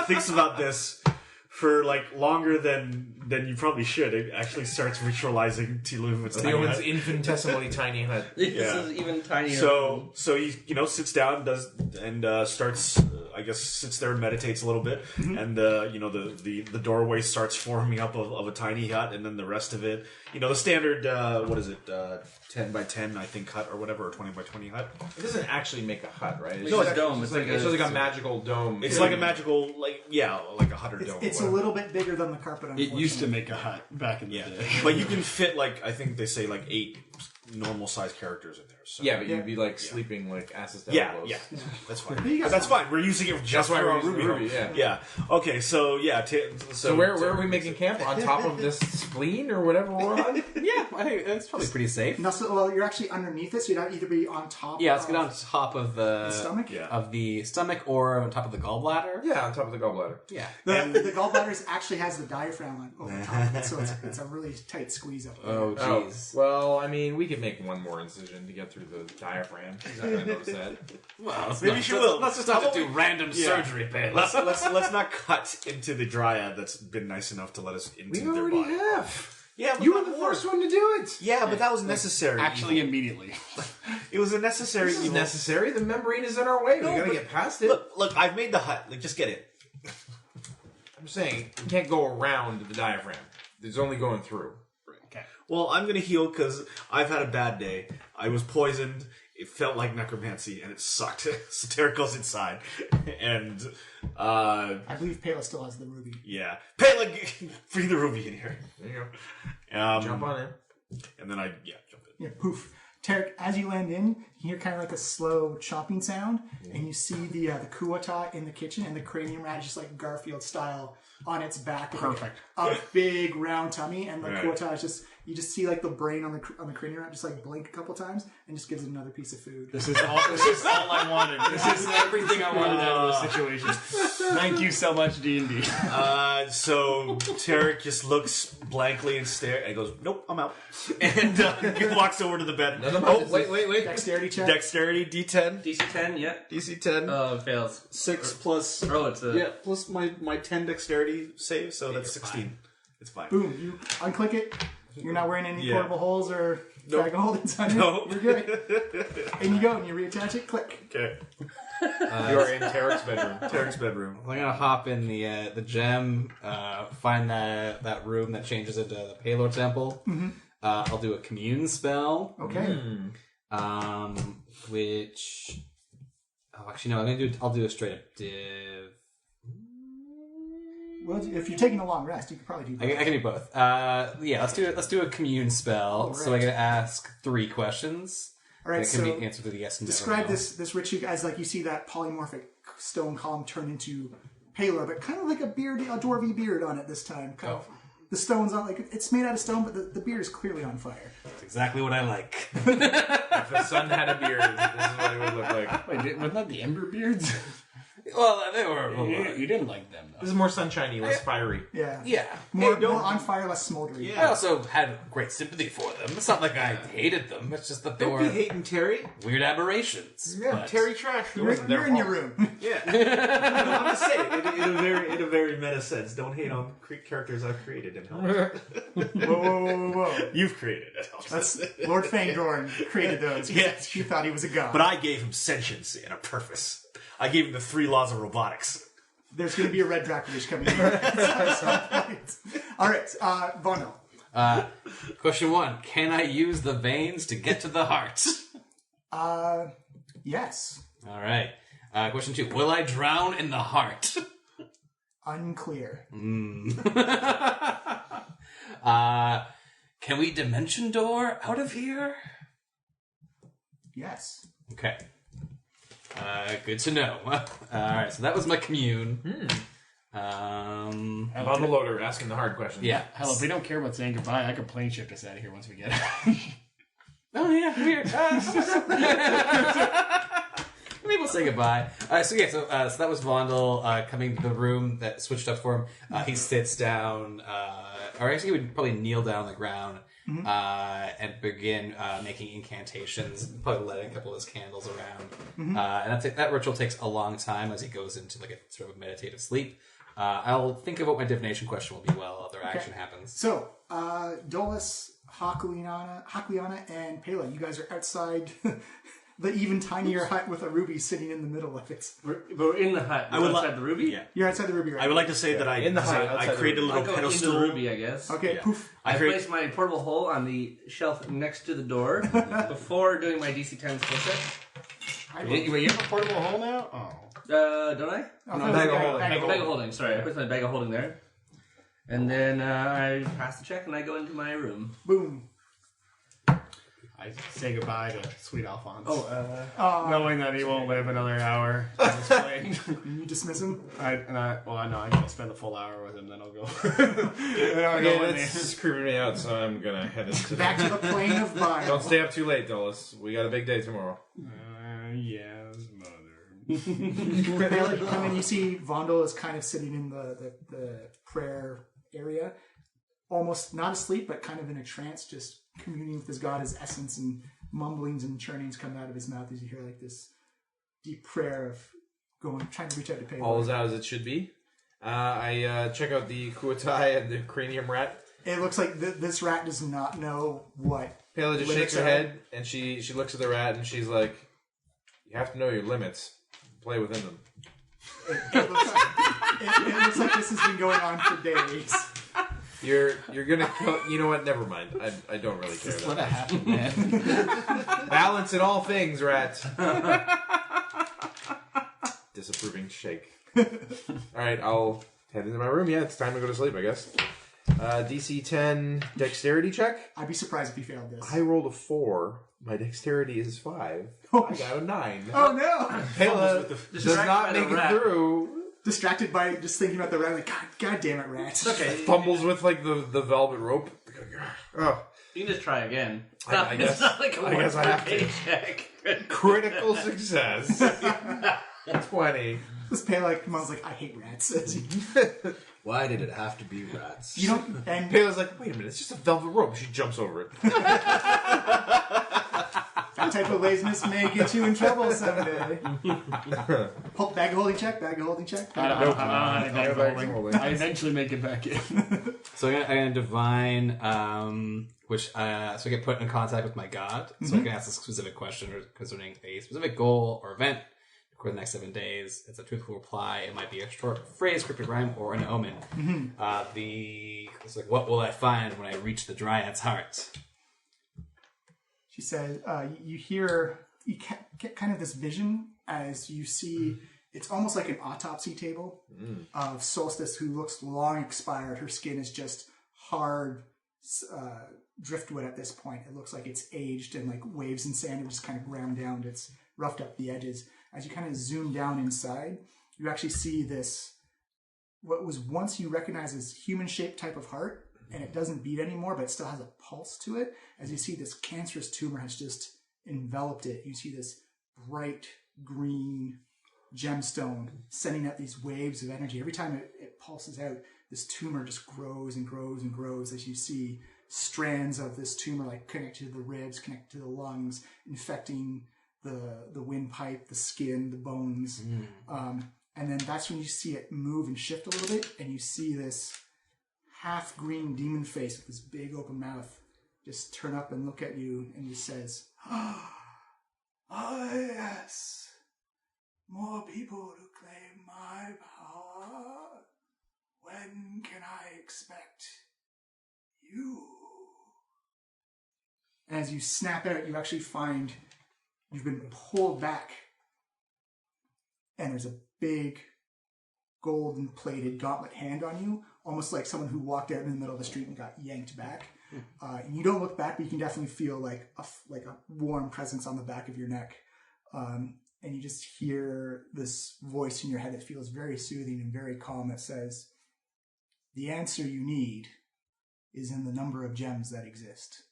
thinks about this for like longer than you probably should. It actually starts ritualizing T-Lumen's tiny Lewin's hut. infinitesimally tiny hut. This Yeah. is even tinier. So he sits down starts I guess sits there and meditates a little bit, and the doorway starts forming up of a tiny hut, and then the rest of it, the standard 10 by 10 I think hut or whatever, or 20 by 20 hut. It doesn't actually make a hut, right? No, it's a dome. It's like a magical dome. It's like a magical like a hut or dome. It's a little bit bigger than the carpet. It used to make a hut back in the Yeah, day. but you can fit like I think they say like 8 normal sized characters in there. So. Yeah, but you'd be like sleeping like asses down. Yeah, close. yeah, that's fine. You guys That's fine. We're using it just why for we're our using Ruby. the Ruby, home. yeah. Okay, so yeah. So where are we making camp? On top of this spleen or whatever we're on? Yeah, I think that's probably pretty safe. No, well, you're actually underneath it, so you'd either be on top. Yeah, let's of get on top of the stomach. Yeah. of the stomach or on top of the gallbladder. Yeah, on top of the gallbladder. Yeah. The gallbladder actually has the diaphragm on over top of it, so it's a really tight squeeze up there. Oh, Oh, jeez. well, I mean, we could make one more incision to get through the diaphragm. She's not going to notice that. Well, Maybe she will. Let's just not do random surgery, babe. Let's not cut into the dryad that's been nice enough to let us into We their already body. have. Yeah, but You were not the more. first one to do it. Yeah, but that was necessary. Actually, immediately. it was a necessary This is evil. necessary. The membrane is in our way. No, we got to but- get past it. Look, I've made the hut. Like, just get it. I'm saying you can't go around the diaphragm. It's only going through. Okay. Well, I'm gonna heal because I've had a bad day. I was poisoned. It felt like necromancy, and it sucked. So Tarek goes inside, and I believe Pela still has the ruby. yeah, Pela, bring the ruby in here. There you go. Jump on in. and then I jump in. Yeah, poof. Tarek, as you land in, you hear kind of like a slow chopping sound, and you see the kuata in the kitchen, and the cranium rat just like Garfield style on its back. Perfect. Like, a big round tummy, and like Kuota is just you just see like the brain on the cranium just like blink a couple times and just gives it another piece of food. This is all I wanted. This is everything I wanted out of this situation. Thank you so much, D&D. So Tarek just looks blankly and stares and goes, "Nope, I'm out." And he walks over to the bed. Wait. Dexterity check. Dexterity D10. DC 10, yeah. DC 10. Oh, it fails. 6 plus It's a... plus my 10 dexterity save, so that's 16. It's fine. Boom! You unclick it. You're not wearing any portable holes or Nope. bag of holdings on you. Nope. You're good. And you go and you reattach it. Click. Okay. You are in Tarek's bedroom. Tarek's bedroom. I'm gonna hop in the gem, find that room that changes into the Palor Temple. Mm-hmm. I'll do a commune spell. Okay. Which actually no, I'll do a straight up div. Well, if you're taking a long rest, you could probably do that. I can do both. Let's do a commune spell. All right. So I'm gonna ask 3 questions. All right, That can so be answered with a yes and no. describe this ritual as like you see that polymorphic stone column turn into Palor, but kind of like a dwarvy beard on it this time. Kind of, the stone's on like it's made out of stone, but the beard is clearly on fire. That's exactly what I like. If the sun had a beard, this is what it would look like. Wait, wasn't that the Ember Beards? Well, they were. You didn't like them, though. This is more sunshiny, less fiery. Yeah. Yeah. More on fire, less smoldering. I also had great sympathy for them. It's not like I hated them. It's just that they were hating Terry. weird aberrations. Yeah, but- Terry trash. You're in your room. Yeah. I'm just saying, in a very meta sense, don't hate on characters I've created in Helm. Whoa. You've created it. That's Lord Fangorn created those. Yes. He thought he was a god. But I gave him sentience and a purpose. I gave him the 3 laws of robotics. There's going to be a red Dracovish coming in. All right, Vondel. Question 1. Can I use the veins to get to the heart? Yes. All right. Question 2. Will I drown in the heart? Unclear. Can we dimension door out of here? Yes. Okay. Good to know. All right, so that was my commune. On the loader, asking the hard questions. Yeah. Hell, if we don't care about saying goodbye, I can plane shift us out of here once we get out. Oh yeah, weird. Maybe we'll say goodbye. So that was Vondel coming to the room that switched up for him. He sits down, or actually he would probably kneel down on the ground and begin making incantations, probably lighting a couple of his candles around. And that ritual takes a long time as he goes into like a sort of meditative sleep. I'll think of what my divination question will be while other action happens. So, Dolus, Hakliana, and Pela, you guys are outside the even tinier hut with a ruby sitting in the middle of it. We're in the hut. I would outside the ruby? Yeah. You're outside the ruby right I would like to say that I In the hut, I outside created a the I'll little go into pedestal. the ruby, I guess. Okay, Yeah. poof. I create- placed my portable hole on the shelf next to the door before doing my DC 10 skill set. Wait, you have a portable hole now? Oh. Don't I? Oh, bag of holding. bag of Bag of holding. holding, sorry. I put my bag of holding there. And then I pass the check and I go into my room. Boom. I say goodbye to Sweet Alphonse. Oh, Knowing that he won't live another hour on this plane. you dismiss him? I know I'm going to spend the full hour with him, then I'll go. Then I'll go in This is creeping me out, so I'm gonna head into Back to the plane of bile. Don't stay up too late, Dulles. We got a big day tomorrow. Yes, mother. Pela, you come in, you see Vondel is kind of sitting in the prayer area. Almost not asleep, but kind of in a trance, just communing with his god, his essence, and mumblings and churnings come out of his mouth as you hear like this deep prayer of trying to reach out to Pela. All is out as it should be. I check out the Kuotai and the cranium rat. It looks like this rat does not know what. Pela just limits shakes her are. head, and she looks at the rat, and she's like, "You have to know your limits. Play within them." It looks like this has been going on for days. You're gonna kill. You know what? Never mind. I don't really care. What That happened, man? balance in all things, rat. Disapproving shake. All right, I'll head into my room. Yeah, it's time to go to sleep, I guess. DC 10 dexterity check. I'd be surprised if you failed this. I rolled a 4. My dexterity is 5. I got a 9. Oh no! Pela does Distracted not by the make it rat. through. distracted by just thinking about the rat. Like, God damn it, rats. Okay. Fumbles with like the velvet rope. Oh, You can just try again. I guess- It's not like a I guess I have to. check. critical success. 20. This Pele comes like, I hate rats. Why did it have to be rats? You don't. And Pele's like, wait a minute, it's just a velvet rope. She jumps over it. that type of laziness may get you in trouble someday. Bag of holding check. I eventually make it back in. So I'm gonna divine, so I get put in contact with my god. So I can ask a specific question concerning a specific goal or event for the next 7 days. It's a truthful reply. It might be a short phrase, cryptic rhyme, or an omen. It's like, what will I find when I reach the dryad's heart? She said, you get kind of this vision as you see, it's almost like an autopsy table of Solstice, who looks long expired. Her skin is just hard driftwood at this point. It looks like it's aged and like waves and sand have just kind of ground down. It's roughed up the edges. As you kind of zoom down inside, you actually see this, what was once you recognize as human-shaped type of heart, and it doesn't beat anymore, but it still has a pulse to it. As you see, this cancerous tumor has just enveloped it. You see this bright green gemstone sending out these waves of energy. Every time it pulses out, this tumor just grows and grows and grows as you see strands of this tumor like connected to the ribs, connected to the lungs, infecting the windpipe, the skin, the bones. And then that's when you see it move and shift a little bit, and you see this half-green demon face with this big open mouth just turn up and look at you, and he says, "Oh, yes. More people to claim my power. When can I expect you?" And as you snap out, you actually find you've been pulled back, and there's a big golden plated gauntlet hand on you, almost like someone who walked out in the middle of the street and got yanked back. And you don't look back, but you can definitely feel like a warm presence on the back of your neck. And you just hear this voice in your head that feels very soothing and very calm that says, "The answer you need is in the number of gems that exist."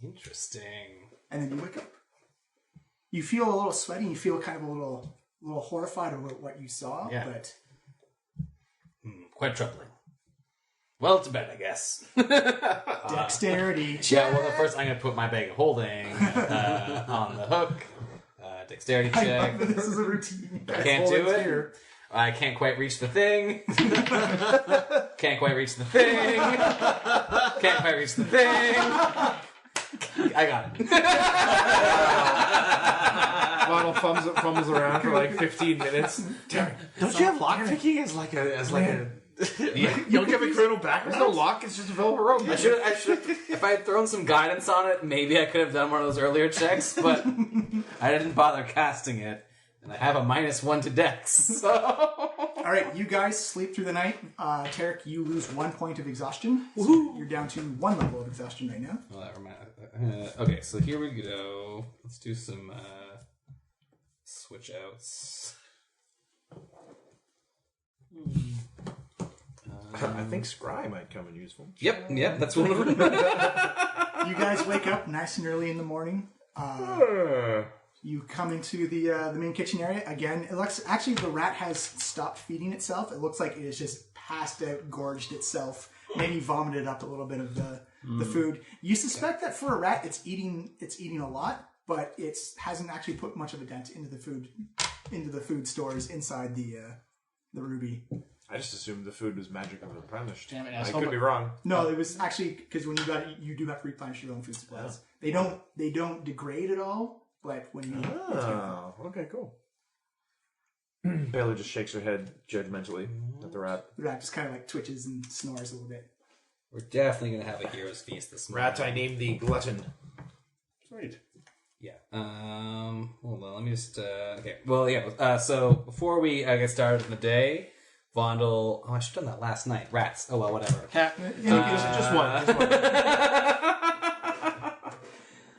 Interesting. And then you wake up. You feel a little sweaty. You feel kind of a little horrified about what you saw. Yeah. But Quite troubling. Well, to bed, I guess. dexterity. Yeah, well, first I'm going to put my bag of holding on the hook. Dexterity I check. love that this is a routine. Can't do it. Here. I can't quite reach the thing. Can't quite reach the thing. Can't quite reach the thing. I got it. Lionel fumbles around for like 15 minutes. Don't you have lockpicking as like a you don't get the criminal back? There's no lock, it's just a velvet rope. I should if I had thrown some guidance on it, maybe I could have done one of those earlier checks, but I didn't bother casting it. And I have a -1 to dex, so... All right, you guys sleep through the night. Tarek, you lose 1 point of exhaustion. So you're down to 1 level of exhaustion right now. Well, that reminds... okay, so here we go. Let's do some switch outs. I think Scry might come in useful. Yep, that's one of them. You guys wake up nice and early in the morning. You come into the main kitchen area. Again, it looks... Actually, the rat has stopped feeding itself. It looks like it has just passed out, gorged itself, maybe vomited up a little bit of the food. You suspect that for a rat, it's eating a lot, but it hasn't actually put much of a dent into the food stores inside the ruby. I just assumed the food was magically replenished. Damn it, I asshole. could be wrong. No, it was actually because when you got it, you do have to replenish your own food supplies. Yeah. They don't degrade at all, but when you Oh, okay, cool. Baylor just shakes her head judgmentally at the rat. the rat just kind of like twitches and snores a little bit. We're definitely going to have a hero's feast this morning. Rat I named thee Glutton. Sweet. Yeah. Hold on, let me just... okay. Well, yeah, so before we get started in the day... Vondel... Oh, I should have done that last night. Rats. Oh, well, whatever. Just one.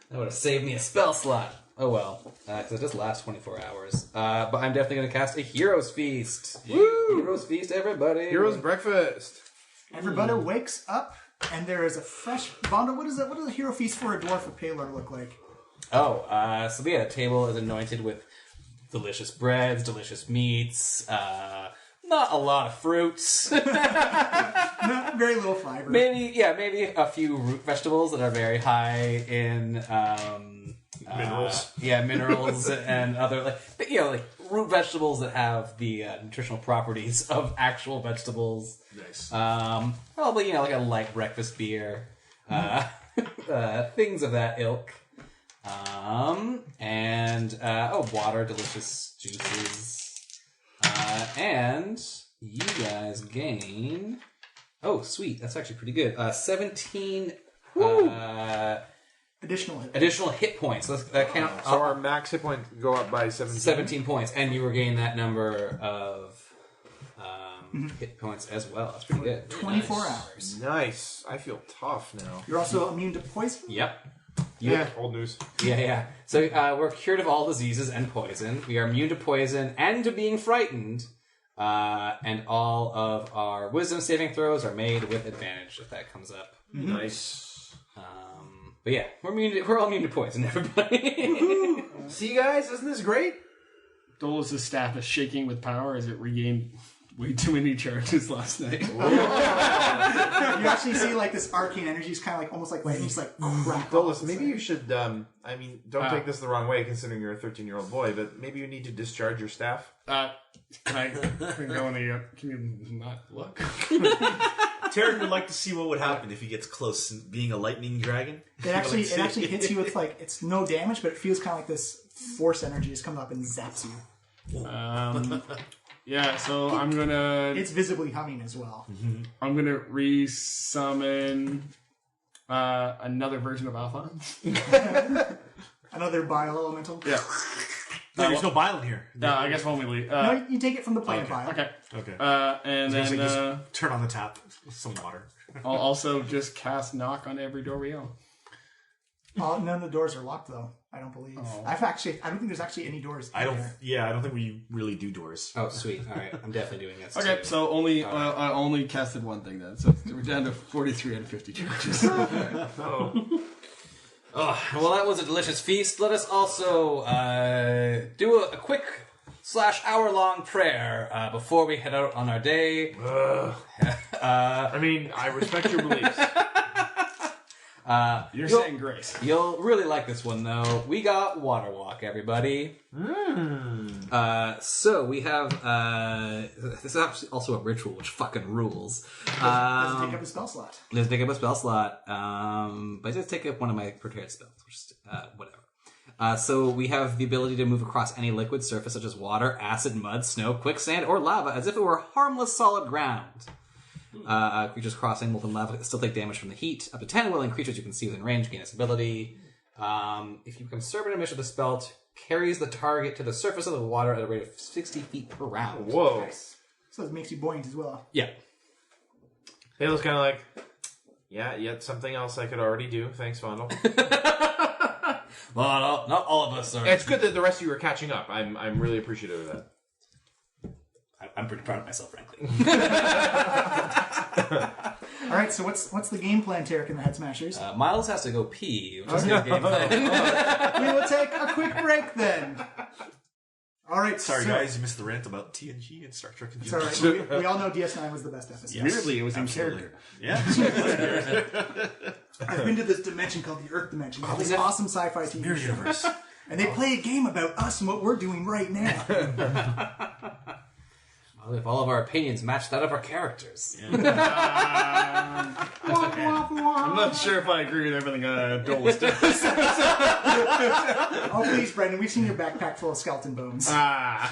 That would have saved me a spell slot. Oh, well. because it does last 24 hours. But I'm definitely going to cast a Hero's Feast. Woo! Hero's Feast, everybody. Hero's breakfast. Everybody wakes up, and there is a fresh... Vonda, what does a hero feast for a dwarf or paler look like? Oh, so the table is anointed with delicious breads, delicious meats, not a lot of fruits. Very little fiber. Maybe a few root vegetables that are very high in Minerals. Minerals and other like root vegetables that have the nutritional properties of actual vegetables. Nice. Probably like a light breakfast beer, things of that ilk. Water, delicious juices. And you guys gain... Oh, sweet. That's actually pretty good. 17 additional hit points. That count. So our max hit points go up by 17. 17 points. And you regain that number of hit points as well. That's pretty good. 24 hours. Nice. I feel tough now. You're also immune to poison? Yep. Yeah, old news. Yeah. So we're cured of all diseases and poison. We are immune to poison and to being frightened. And all of our wisdom saving throws are made with advantage if that comes up. Nice. But yeah, we're all immune to poison, everybody. See, guys, isn't this great? Dolus' staff is shaking with power as it regained way too many charges last night. You actually see like this arcane energy is kind of like almost like lightning, just like crack. Dolus, maybe you should, don't take this the wrong way considering you're a 13-year-old boy, but maybe you need to discharge your staff. Can I go in the... Can you not look? Tarek would like to see what would happen if he gets close, being a lightning dragon. It actually hits you with like, it's no damage, but it feels kind of like this force energy just comes up and zaps you. Yeah, so I'm gonna... It's visibly humming as well. Mm-hmm. I'm gonna re-summon another version of Alphonse. Another bile elemental. Yeah. No, there's no bile in here. I guess when we leave. No, you take it from the plane of bile. Okay. And Just then turn on the tap with some water. I'll also just cast knock on every door we own. None of the doors are locked though. I don't believe. I don't think there's actually any doors. I don't think we really do doors. Oh, sweet. All right, I'm definitely doing this. Okay, too. so I only casted one thing then, so we're down to 43 out of 50 charges. Well, that was a delicious feast. Let us also do a quick / hour-long prayer before we head out on our day. I respect your beliefs. You're saying grace. You'll really like this one, though. We got Water Walk, everybody. So we have... this is actually also a ritual, which fucking rules. Doesn't take up a spell slot. Doesn't take up a spell slot. But it does take up one of my prepared spells, which is whatever. So we have the ability to move across any liquid surface, such as water, acid, mud, snow, quicksand, or lava, as if it were harmless solid ground. Creatures crossing molten lava still take damage from the heat. Up to 10 willing creatures you can see within range gain this ability. If you become servant mission, the spell carries the target to the surface of the water at a rate of 60 feet per round. Whoa. Nice. So it makes you buoyant as well. Yeah. Halo's kind of like, yet something else I could already do. Thanks, Vondel. Well, not all of us are. It's good that the rest of you are catching up. I'm really appreciative of that. I'm pretty proud of myself, frankly. All right, so what's the game plan, Tarek and the Head Smashers? Miles has to go pee, which is his game plan. We will take a quick break then. All right, Sorry, guys, you missed the rant about TNG and Star Trek. And It's all right. We all know DS9 was the best episode. Yes, Weirdly, it was absolutely. in character. Yeah. I've been to this dimension called the Earth Dimension. It's this awesome sci-fi TV show. Universe. And they play a game about us and what we're doing right now. Well, if all of our opinions match that of our characters. I'm not sure if I agree with everything Dolus does. Oh, please, Brendan, we've seen your backpack full of skeleton bones. High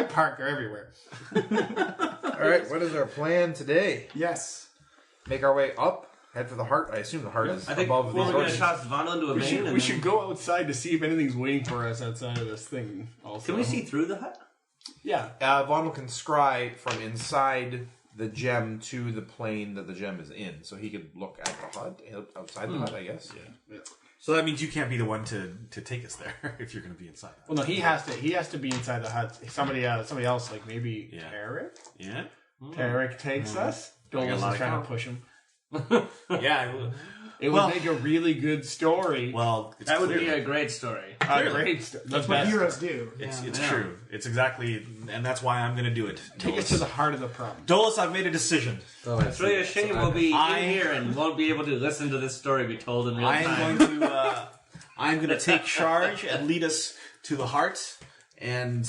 Park are everywhere. All right, what is our plan today? Yes. Make our way up, head for the heart. I assume the heart is I think above we're these going to horses. toss Vana into a vein. We should go outside to see if anything's waiting for us outside of this thing. Also, Can we see through the hut? Yeah. Vondel can scry from inside the gem to the plane that the gem is in, so he could look at the hut outside the hut, I guess. Yeah. So that means you can't be the one to take us there if you're going to be inside. Well, no, he has to be inside the hut. Somebody else, like maybe Tarek. Yeah. Tarek takes us. Dolus is trying to push him. Yeah. It would make a really good story. Well, that would be a great story. A great story. That's what heroes do. It's true. It's exactly, and that's why I'm going to do it. Take us to the heart of the problem. Dolus, I've made a decision. It's really a shame we'll be in here and won't be able to listen to this story be told in real time. I'm going to take charge and lead us to the heart, and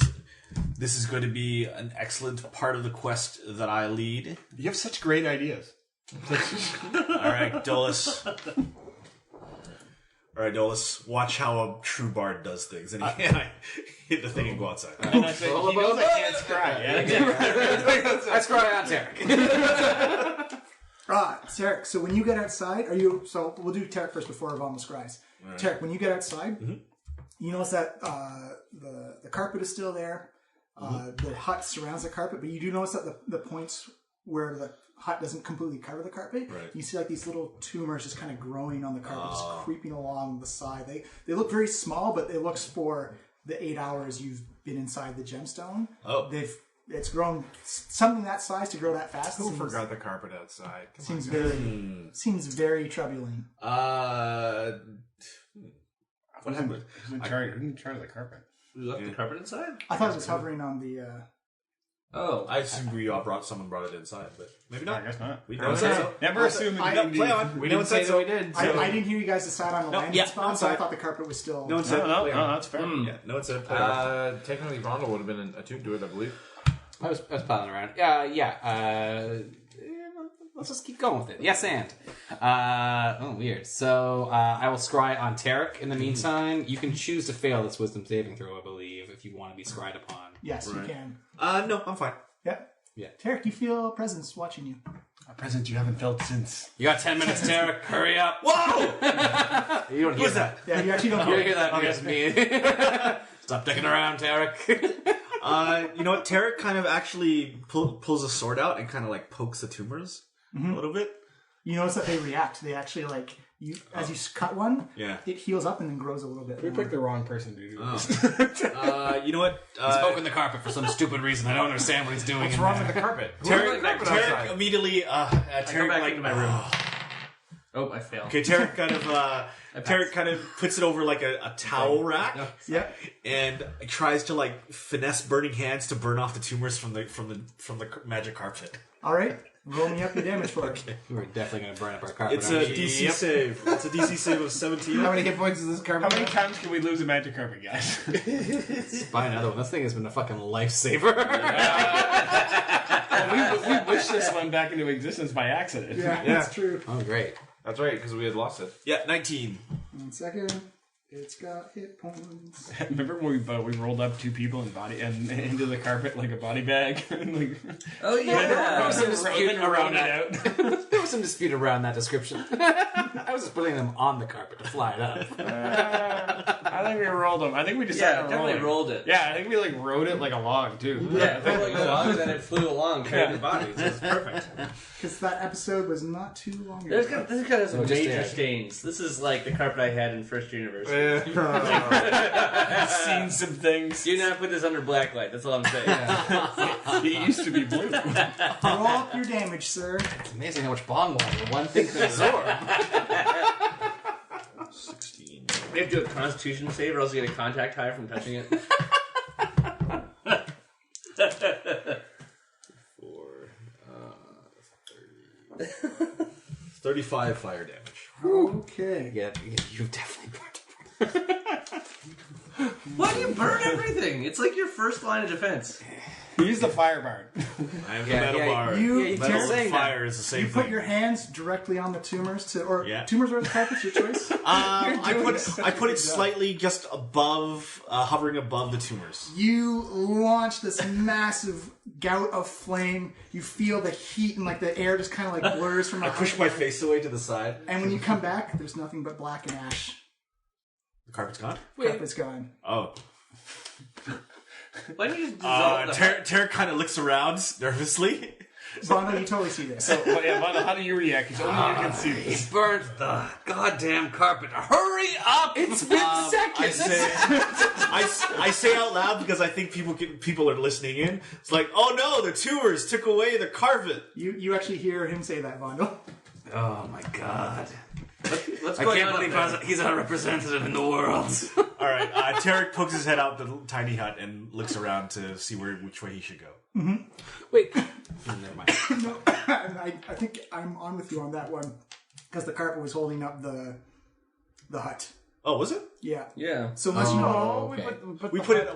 this is going to be an excellent part of the quest that I lead. You have such great ideas. All right, Dolus. Watch how a true bard does things. And I hit the thing and go outside. And I said, he knows I can't scry. I scry on Tarek. Tarek, so when you get outside, so we'll do Tarek first before Yvonne scries. Right. Tarek, when you get outside, you notice that the carpet is still there. The hut surrounds the carpet, but you do notice that the points where the hut doesn't completely cover the carpet. Right. You see like these little tumors just kind of growing on the carpet, just creeping along the side. They look very small, but it looks for the 8 hours you've been inside the gemstone. It's grown something that size to grow that fast. Who forgot the carpet outside? Seems very troubling. What happened? Who's in charge of the carpet? We left the carpet inside? I thought it was hovering on the... I assumed someone brought it inside, but maybe not. I guess not. We never said so. Never assume. Play on. We never said so. We did. I didn't hear you guys decide on the landing spot, so I thought the carpet was still... No one said. No, that's fair. Yeah, no one said. Play on. Technically, Ronald would have been attuned to it, I believe. I was piling around. Let's just keep going with it. Yes, and. Weird. So, I will scry on Tarek in the meantime. You can choose to fail this wisdom saving throw, I believe, if you want to be scryed upon. Yes, you can. No, I'm fine. Yeah. Tarek, you feel a presence watching you. A presence you haven't felt since. You got 10 minutes, Tarek. Hurry up. Whoa! You don't hear that. Yeah, you actually don't hear that. Okay. Yes, me. Stop dicking around, Tarek. You know what? Tarek kind of actually pulls a sword out and kind of like pokes the tumors a little bit. You notice that they react. They actually as you cut one, it heals up and then grows a little bit. We picked the wrong person to do this. You know what? He's poking the carpet for some stupid reason. I don't understand what he's doing. What's wrong with the carpet? Tarek immediately. Tarek back into my room. Oh, I failed. Okay, Tarek kind of puts it over like a towel rack. Yeah. And tries to like finesse burning hands to burn off the tumors from the magic carpet. All right. Roll me up your damage for it. We're definitely going to burn up our carpet. It's a DC save. It's a DC save of 17. How many hit points is this carpet? How many times can we lose a magic carpet, guys? Buy another one. This thing has been a fucking lifesaver. We wished this one back into existence by accident. Yeah, that's true. Oh, great. That's right, because we had lost it. Yeah, 19. 1 second. It's got hit points. Remember when we rolled up two people and into the carpet like a body bag? Oh yeah, There was some dispute around it that. out. There was some dispute around that description. I was just putting them on the carpet to fly it up. I think we rolled them. I think we decided definitely rolled it. Yeah, I think we like rode it like a log too. Yeah, it felt like a log, and then it flew along, carried your body. So it's perfect. Because that episode was not too long ago. This got some just major did. stains. This is like the carpet I had in first universe. I've seen some things. Do not put this under black light. That's all I'm saying. It used to be blue. Roll up your damage, sir. It's amazing how much bong water one thing can absorb. 16. We have to do a Constitution save, or else you get a contact high from touching it. 35 fire damage. Okay. Yeah, you've definitely burned it. Why do you burn everything? It's like your first line of defense. He's the fire bard. I am the metal bar. You metal and fire is the same You thing. put your hands directly on the tumors Yeah. tumors or the carpets, your choice. I put it slightly just above, hovering above the tumors. You launch this massive gout of flame. You feel the heat and like the air just kind of like blurs from. I push my face away to the side. And when you come back, there's nothing but black and ash. The carpet's gone? Carpet's gone. Oh. Why don't you just dissolve the Tarek kind of looks around nervously. Vondo, you totally see this. But yeah, Vando, how do you react? Because only you can see He this. burnt the goddamn carpet. Hurry up! It's been seconds. I say out loud because I think people are listening in. It's like, oh no, the tours took away the carpet. You actually hear him say that, Vondo. Oh my god. Let's I go can't down believe there. he's our representative in the world. All right, Tarek pokes his head out the tiny hut and looks around to see which way he should go. Wait. Never mind. No, I think I'm on with you on that one because the carpet was holding up the hut. Oh, was it? Yeah. Yeah. So unless you know, Okay.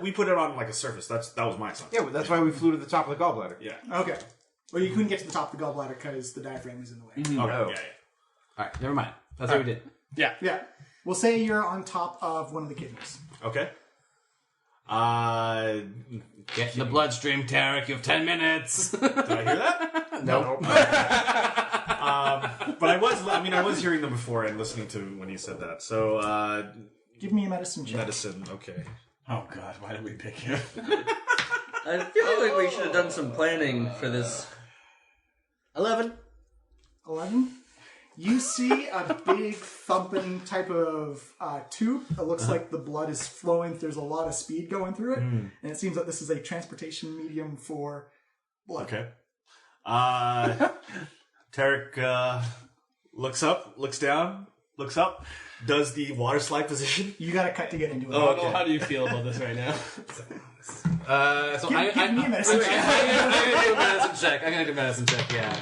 We put it on like a surface. That was my son. Yeah, but that's why we flew to the top of the gallbladder. Yeah. okay. Well, you couldn't get to the top of the gallbladder because the diaphragm was in the way. Okay. Oh. Yeah. Alright, never mind. That's what we did. Yeah. Yeah. We'll say you're on top of one of the kidneys. Okay. Get in the bloodstream, Tarek. You have 10 minutes. Did I hear that? Nope. But I was hearing them before and listening to when he said that. So Give me a medicine check. medicine. Okay. Oh god, why did we pick him? I feel like we should have done some planning for this. 11. 11. You see a big thumping type of tube. It looks like the blood is flowing. There's a lot of speed going through it. And it seems like this is a transportation medium for blood. Okay. Tarek looks up, looks down, looks up, does the water slide position. You got to cut to get into it. Oh, Vando, how do you feel about this right now? So Give me a medicine check. I'm gonna do a medicine check. I'm gonna do a medicine check, yeah.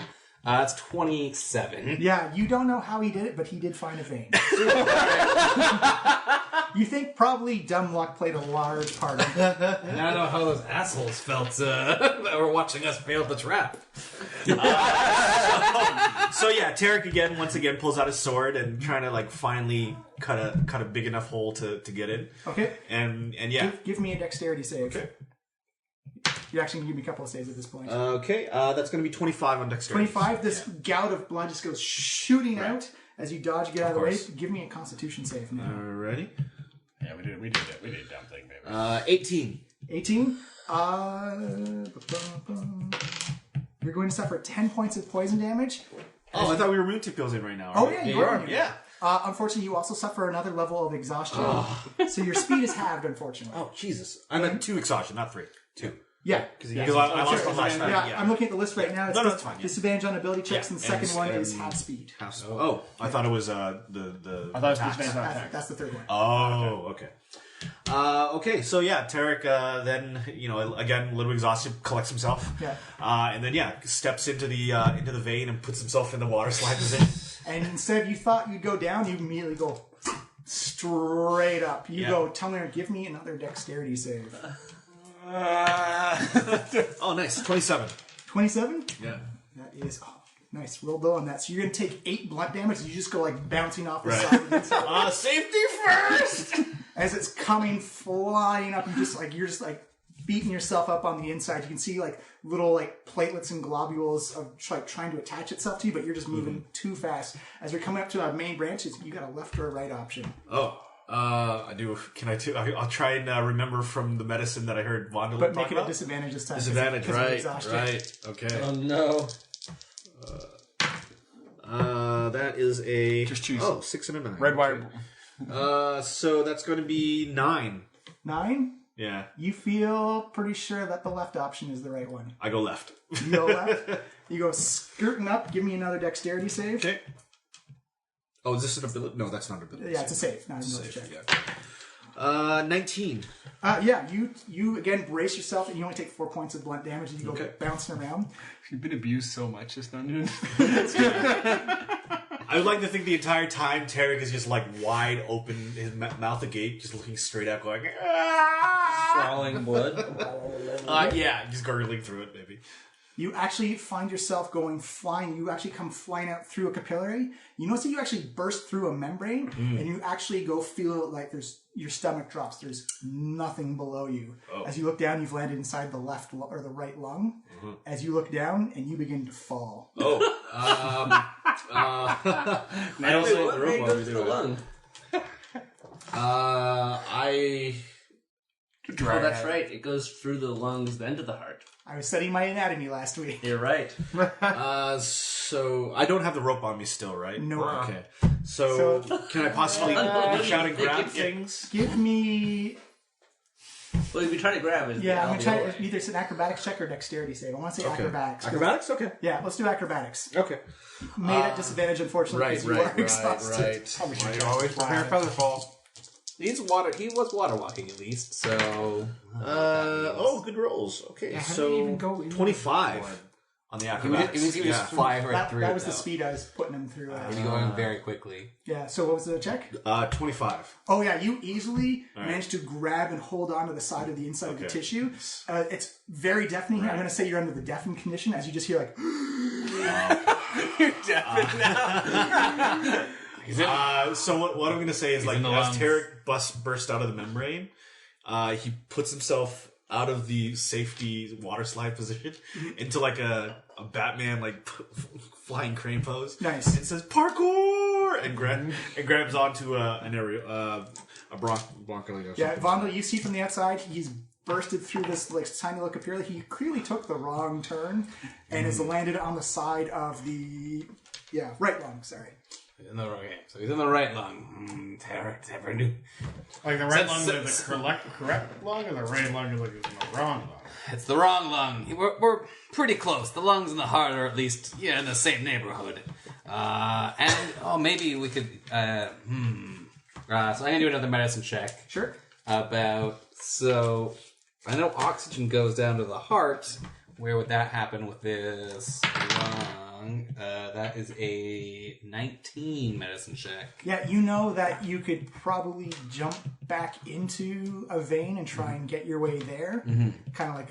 It's 27. Yeah, you don't know how he did it, but he did find a vein. You think probably dumb luck played a large part in it. And I don't know how those assholes felt that were watching us fail the trap. So yeah, Tarek once again pulls out his sword and trying to like finally cut a big enough hole to get in. Okay. And yeah. Give me a dexterity save. Okay. You actually can give me a couple of saves at this point. Okay, that's going to be 25 on dexterity. 25. This gout of blood just goes shooting out as you dodge, get out of the way. Give me a Constitution save now. Alrighty. Yeah, we did a dumb thing, baby. 18. 18. You're going to suffer 10 points of poison damage. Oh, I thought we were immune to pills in right now. Oh right? yeah, you are. Yeah. Unfortunately, you also suffer another level of exhaustion. So your speed is halved, unfortunately. Oh Jesus! I'm at 2 exhaustion, not 3. 2. Yeah. Because I lost one last night. Yeah, I'm looking at the list right now. It's No, it's fine. Yeah. disadvantage on ability checks, and the second one is and- half speed. Oh, I thought it was the. I thought it was tax. disadvantage on attack. That's the third one. Oh, okay. Okay, so yeah, Tarek then again a little exhausted, collects himself. Yeah. And then steps into the vein and puts himself in the water slide position. And instead of you thought you'd go down, you immediately go straight up. You go, Tumblr, give me another dexterity save. Oh, nice, 27. 27? Yeah. That is nice. Roll low on that. So you're going to take 8 blunt damage and you just go like bouncing off the Right. side against it. Safety first. As it's coming flying up, you're just like beating yourself up on the inside. You can see like little like platelets and globules of like trying to attach itself to you, but you're just moving too fast. As you're coming up to our main branches, you got a left or a right option. Oh. I do. Can I too? I'll try and remember from the medicine that I heard Wanda But talk make it about. a disadvantage this time. Disadvantage, 'cause of right? exhaustion. Right. Okay. Oh no. That is a Just choose. 6 and a 9. Red wire. So that's going to be 9. 9? Yeah, You feel pretty sure that the left option is the right one. I go left. You go left. You go skirting up. Give me another dexterity save. Okay. Oh, is this an ability? No, that's not an ability. Yeah, it's a save, not a ability check. Yeah. 19. Yeah, you again brace yourself, and you only take 4 points of blunt damage, and you go bouncing around. You've been abused so much this dungeon. I would like to think the entire time Tarek is just like wide open, his mouth agape, just looking straight out, going, Swallowing blood. yeah, just gurgling through it, maybe. You actually find yourself going flying. You actually come flying out through a capillary. You notice that you actually burst through a membrane, and you actually go feel like your stomach drops. There's nothing below you. As you look down, you've landed inside the left or the right lung. As you look down, and you begin to fall. Oh. I don't know what made it to the lung. I Oh, that's right. It goes through the lungs, then to the heart. I was studying my anatomy last week. You're right. So I don't have the rope on me still, right? No. Okay. So can I possibly reach out and grab things? Give me... Well, you'd be trying to grab it. Yeah, I'm going to try either it's an acrobatics check or dexterity save. I want to say acrobatics. Acrobatics? Okay. Yeah, let's do acrobatics. Okay. Made at disadvantage, unfortunately, because you are exhausted. Probably should always prepare Featherfall. He was water walking at least, so. Good rolls. Okay, Yeah, how do so you even go in 25 on the acrobatics. It means he was just fly right through That it, was the though. speed I was putting him through. He'd be going very quickly. Yeah, so what was the check? 25. Oh, yeah, you easily managed to grab and hold onto the side of the inside of the tissue. It's very deafening. I'm going to say you're under the deafening condition as you just hear like... You're deafened now. So what I'm going to say is, like, as Tarek burst out of the membrane, he puts himself out of the safety water slide position into like a Batman like flying crane pose. Nice. And says parkour and grabs onto an area a bronco. Yeah, Vondel, you see from the outside, he's bursted through this like tiny little capilla. He clearly took the wrong turn and has landed on the side of the right lung. Sorry. So he's in the right lung. Tarek never knew. Like the right lung is the correct lung, or the right lung is like the wrong lung? It's the wrong lung. We're pretty close. The lungs and the heart are at least in the same neighborhood. Maybe we could. So I'm gonna do another medicine check. Sure. So I know oxygen goes down to the heart. Where would that happen with this lung? That is a 19 medicine check. Yeah, you know that you could probably jump back into a vein and try and get your way there. Kind of like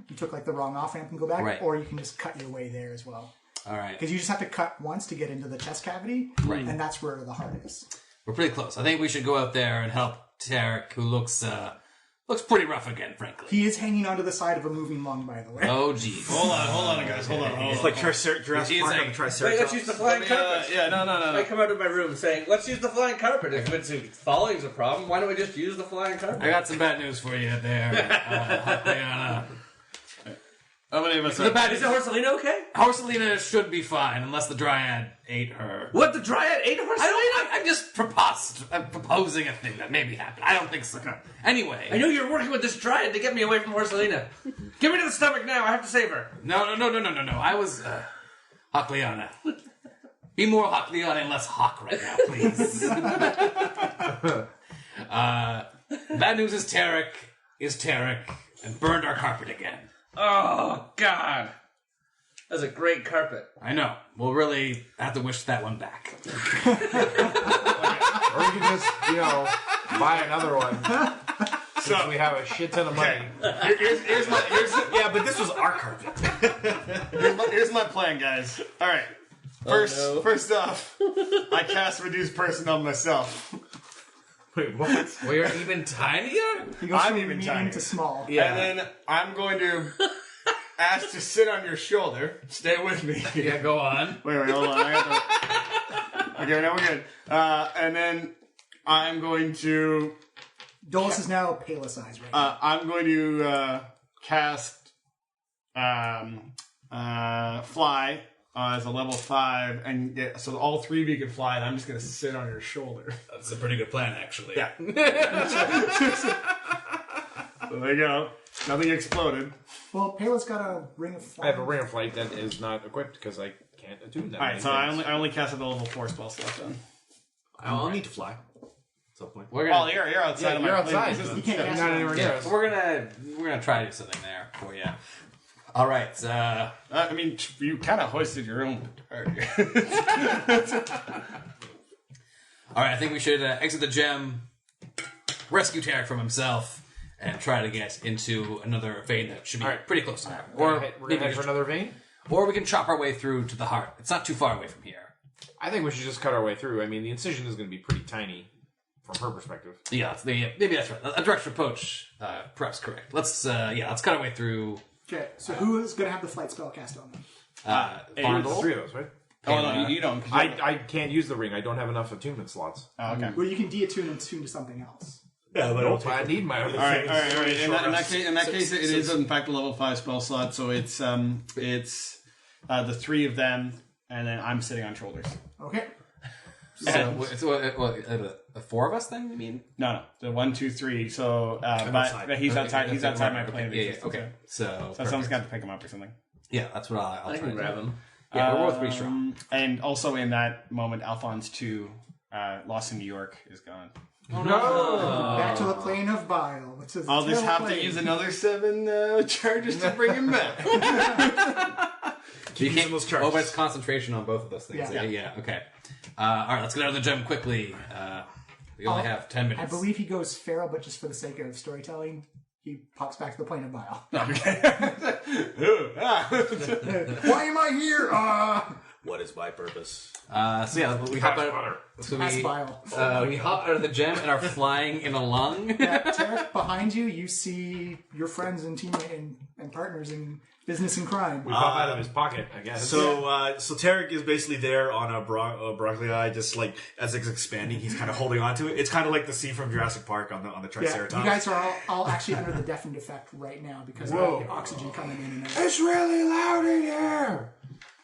you took like the wrong off ramp and go back, Right. or you can just cut your way there as well. All right. Because you just have to cut once to get into the chest cavity, Right. and that's where the heart is. We're pretty close. I think we should go out there and help Tarek, who looks pretty rough again, frankly. He is hanging onto the side of a moving lung, by the way. Oh, geez. Hold on, guys. Hold on. It's like Jurassic Park on the Wait, let's Triceratops. use the flying carpet. I come out of my room saying, let's use the flying carpet. If following's a problem, why don't we just use the flying carpet? I got some bad news for you there. How many of us Is it Horsalina okay? Horsalina should be fine, unless the dryad ate her. What, the dryad ate Horsalina? I'm just proposing a thing that maybe happened. I don't think so. Anyway. I know you're working with this dryad to get me away from Horsalina. Get me to the stomach now. I have to save her. No. I was, Hakliana. Be more Hakliana and less Hawk right now, please. Bad news is Tarek and burned our carpet again. Oh, God. That's a great carpet. I know. We'll really have to wish that one back. Or we could just, buy another one. Since we have a shit ton of money. But this was our carpet. Here's my plan, guys. All right. First off, I cast Reduce Person on myself. Wait, what? Well, you're even tinier? He goes I'm from even medium tinier. to small. Yeah. And then I'm going to ask to sit on your shoulder. Stay with me. Yeah, go on. Wait, hold on. Okay, now we're good. And then I'm going to... Dolus is now Palicized right now. I'm going to cast Fly as a level 5, and so all three of you can fly, and I'm just going to sit on your shoulder. That's a pretty good plan, actually. Yeah. So there you go. Nothing exploded. Well, Pala's got a ring of flight. I have a ring of flight that is not equipped because I can't attune that. Alright, so I only casted the level 4 spell stuff then. I'll need to fly. At some point. We're Well, gonna, you're outside of my you're plane outside. of existence. You can't You're cast not it. anywhere near us. we're gonna try to do something there for you. All right. I mean, you kind of hoisted your own. All right. I think we should exit the gem, rescue Tarek from himself, and try to get into another vein that should be pretty close to that. We're gonna maybe head for another vein? or we can chop our way through to the heart. It's not too far away from here. I think we should just cut our way through. I mean, the incision is going to be pretty tiny from her perspective. Yeah, maybe that's right. A direct approach, perhaps correct. Let's cut our way through. Okay, so who is going to have the flight spell cast on them? The three of us, right? Oh, no, you don't. 'cause you- I can't use the ring. I don't have enough attunement slots. Oh, okay. Well, you can deattune and tune to something else. Yeah, but Nope, I need my other All right. things. In that case, it is in fact a level 5 spell slot. So it's the 3 of them, and then I'm sitting on shoulders. Okay. So, the 4 of us then, you mean? No, the 1, 2, 3. So, but he's outside. He's outside my plane of existence. Okay. So someone's got to pick him up or something. yeah, that's what I'll I try can to grab do. him. Yeah, we're both pretty strong. And also in that moment, Alphonse 2, Lost in New York, is gone. Back to the plane of bile. Which is I'll just have to plane. use another 7 charges to bring him back. So you can't those charges. Oh, but it's concentration on both of those things. Yeah. Okay. All right, let's get out of the gym quickly. We only have 10 minutes. I believe he goes feral, but just for the sake of storytelling, he pops back to the plane of bile. Why am I here? What is my purpose? So yeah, we hop out. So Pass bile. we hop out of the gym and are flying in a lung. Yeah, Tarek, behind you, you see your friends and teammates and partners in business and crime. We pop out of his pocket, I guess. So Tarek is basically there on a broccoli, just like as it's expanding, he's kind of holding on to it. It's kind of like the scene from Jurassic Park on the Yeah, Triceratops. you guys are all actually under the deafened effect right now because of the oxygen coming in and out. It's really loud in here.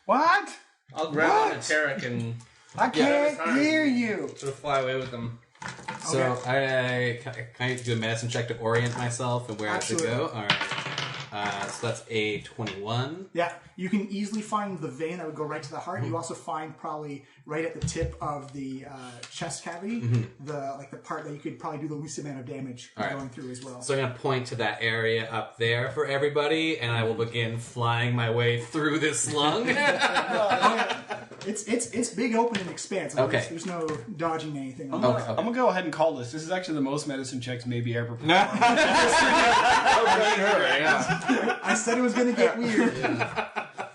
What? I'll grab onto Tarek and I can't hear you. sort of fly away with him. So I can do a medicine check to orient myself and where I should go. All right. So that's a 21. Yeah, you can easily find the vein that would go right to the heart. You also find probably right at the tip of the chest cavity, the part that you could probably do the least amount of damage going through as well. So I'm going to point to that area up there for everybody, and I will begin flying my way through this lung. It's big, open, and expansive. Okay. There's no dodging anything. I'm gonna go ahead and call this. This is actually the most medicine checks maybe ever performed. I said it was going to get weird.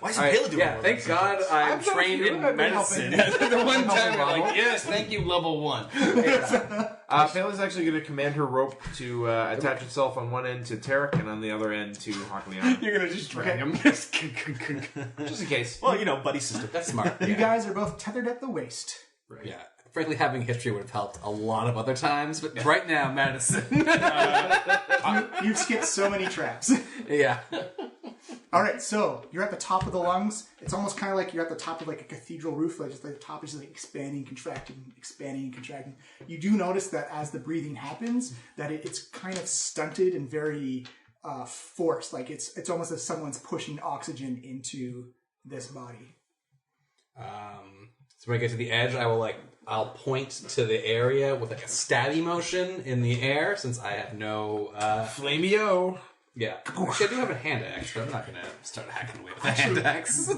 Why is Pele doing all Thank this? God I'm trained in medicine. The one time you're like, yes, thank you, level 1. Pele's actually going to command her rope to attach itself on one end to Tarek and on the other end to Haklian. You're gonna just drag him. Just in case. Well, buddy system. That's smart. You guys are both tethered at the waist. Yeah. Frankly, having history would have helped a lot of other times, but right now, medicine. You've skipped so many traps. Yeah. All right, so you're at the top of the lungs. It's almost kind of like you're at the top of like a cathedral roof. Like just the top is just like expanding, contracting, expanding, and contracting. You do notice that as the breathing happens, that it's kind of stunted and very forced. Like it's almost as someone's pushing oxygen into this body. So when I get to the edge, I'll point to the area with like a stabby motion in the air, since I have no Flameo. Yeah. Actually, I do have a hand axe, but I'm not gonna start hacking away with a hand axe.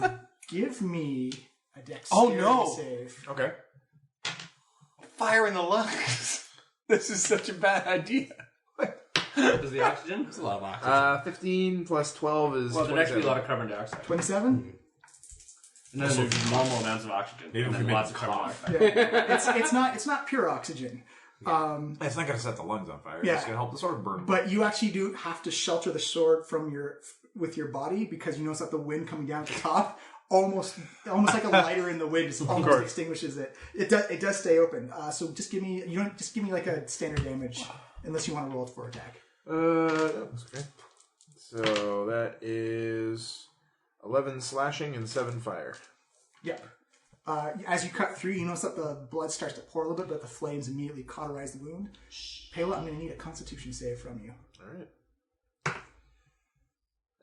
Give me a dexterity save. Okay. Fire in the lungs. This is such a bad idea. Is the oxygen? There's a lot of oxygen. 15 plus 12 is Well, there'd actually be a 27. lot of carbon dioxide. 27. And then there's normal amounts of oxygen. Maybe And if then we lots make of carbon cough. dioxide. Yeah. It's not pure oxygen. It's not going to set the lungs on fire. Yeah. It's going to help the sword burn. But you actually do have to shelter the sword from with your body because you notice that the wind coming down at the top almost like a lighter in the wind just almost extinguishes it. It does stay open. So just give me like a standard damage unless you want to roll it for attack. That's okay. So that is 11 slashing and 7 fire. Yep. As you cut through, you notice that the blood starts to pour a little bit, but the flames immediately cauterize the wound. Pela, I'm going to need a Constitution save from you. All right.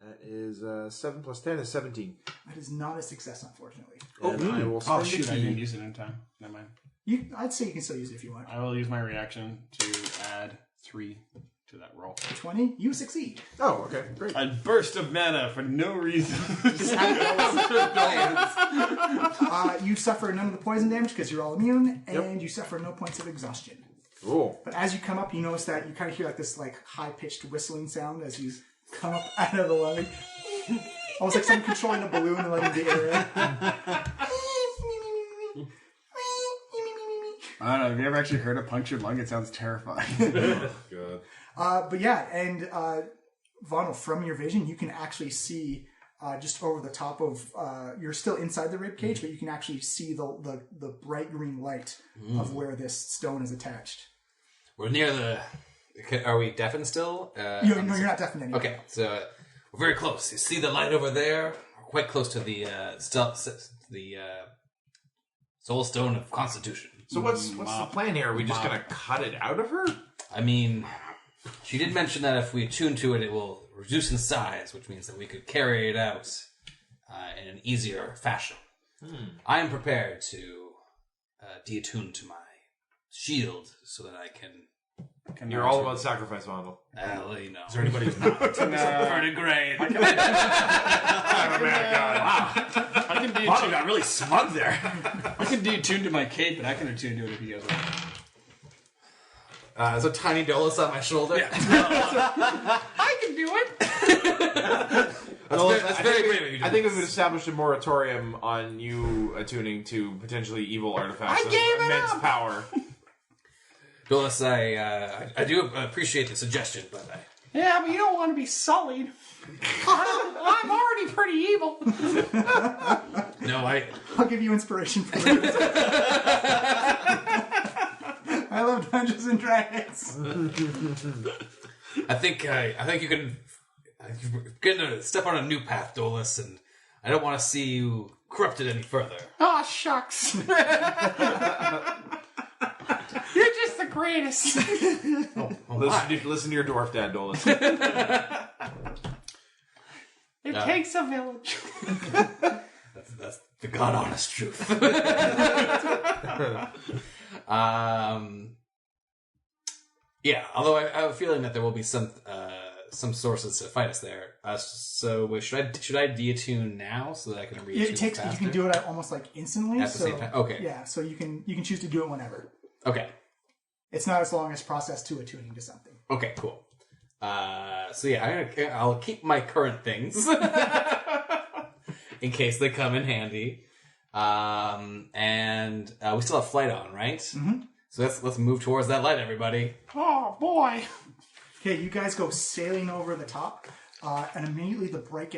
That is 7 plus 10 is 17. That is not a success, unfortunately. And I will spend Oh shoot! the I key. didn't use it in time. Never mind. I'd say you can still use it if you want. I will use my reaction to add 3 to that roll. 20, you succeed. Oh, okay. Great. A burst of mana for no reason. You suffer none of the poison damage because you're all immune, and you suffer no points of exhaustion. Cool. But as you come up, you notice that you kind of hear like this high-pitched whistling sound as you come up out of the lung. Almost like someone controlling a balloon and letting the air in. I don't know. Have you ever actually heard a punctured lung? It sounds terrifying. God. But yeah, and Vonal, from your vision, you can actually see just over the top of. You're still inside the rib cage, but you can actually see the bright green light of where this stone is attached. We're near the Are we deafened still? No, you're not deafened anymore. Okay, so we're very close. You see the light over there? We're quite close to the Soul Stone of Constitution. So what's the plan here? Are we just gonna cut it out of her? I mean, she did mention that if we attune to it, it will reduce in size, which means that we could carry it out in an easier fashion. I am prepared to deattune to my shield so that I can... You're all about sacrifice, Vandal. Well, you know. Is there anybody who's not? Pretty great. Wow. I can Bono got really smug there. I can detune to my cape, and I can attune to it if he doesn't. There's a tiny Dolus on my shoulder. I can do it. That's very brave of you. I think we would establish a moratorium on you attuning to potentially evil artifacts of immense power. Dolus, I do appreciate the suggestion, but Yeah, but you don't want to be sullied. I'm already pretty evil. I'll give you inspiration for it. I love Dungeons and Dragons. I think you can get to step on a new path, Dolus, and I don't want to see you corrupted any further. Oh, shucks. You're just the greatest. Listen to your dwarf dad, Dolus. It takes a village. That's the god honest truth. Yeah, although I have a feeling that there will be some sources to fight us there. So should I deattune now so that I can reattune faster? You can do it almost like instantly. At the same time? Okay. Yeah, so you can choose to do it whenever. Okay. It's not as long as process to attuning to something. Okay, cool. So yeah, I'll keep my current things in case they come in handy. And we still have flight on, right? Mm-hmm. So let's move towards that light, everybody. Oh boy! Okay, you guys go sailing over the top, and immediately the light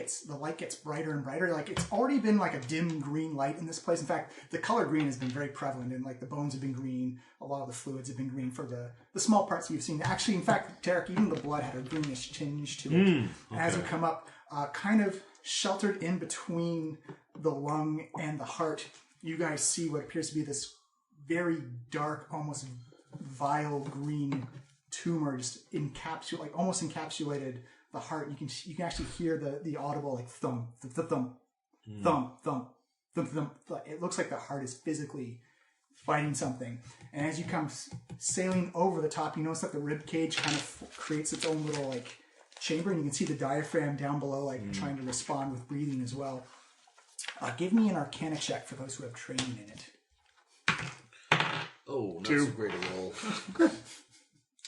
gets brighter and brighter. Like it's already been like a dim green light in this place. In fact, the color green has been very prevalent, and like the bones have been green. A lot of the fluids have been green for the small parts we've seen. Actually, in fact, Tarek, even the blood had a greenish tinge to it. Okay. As you come up, kind of sheltered in between the lung and the heart, you guys see what appears to be this very dark, almost vile green tumor just almost encapsulated the heart. You can actually hear the audible like thump, thump, thump, thump, thump, thump, thump. It looks like the heart is physically fighting something. And as you come sailing over the top, you notice that the rib cage kind of creates its own little like chamber, and you can see the diaphragm down below trying to respond with breathing as well. Give me an Arcana check for those who have training in it. Oh, not so great a roll.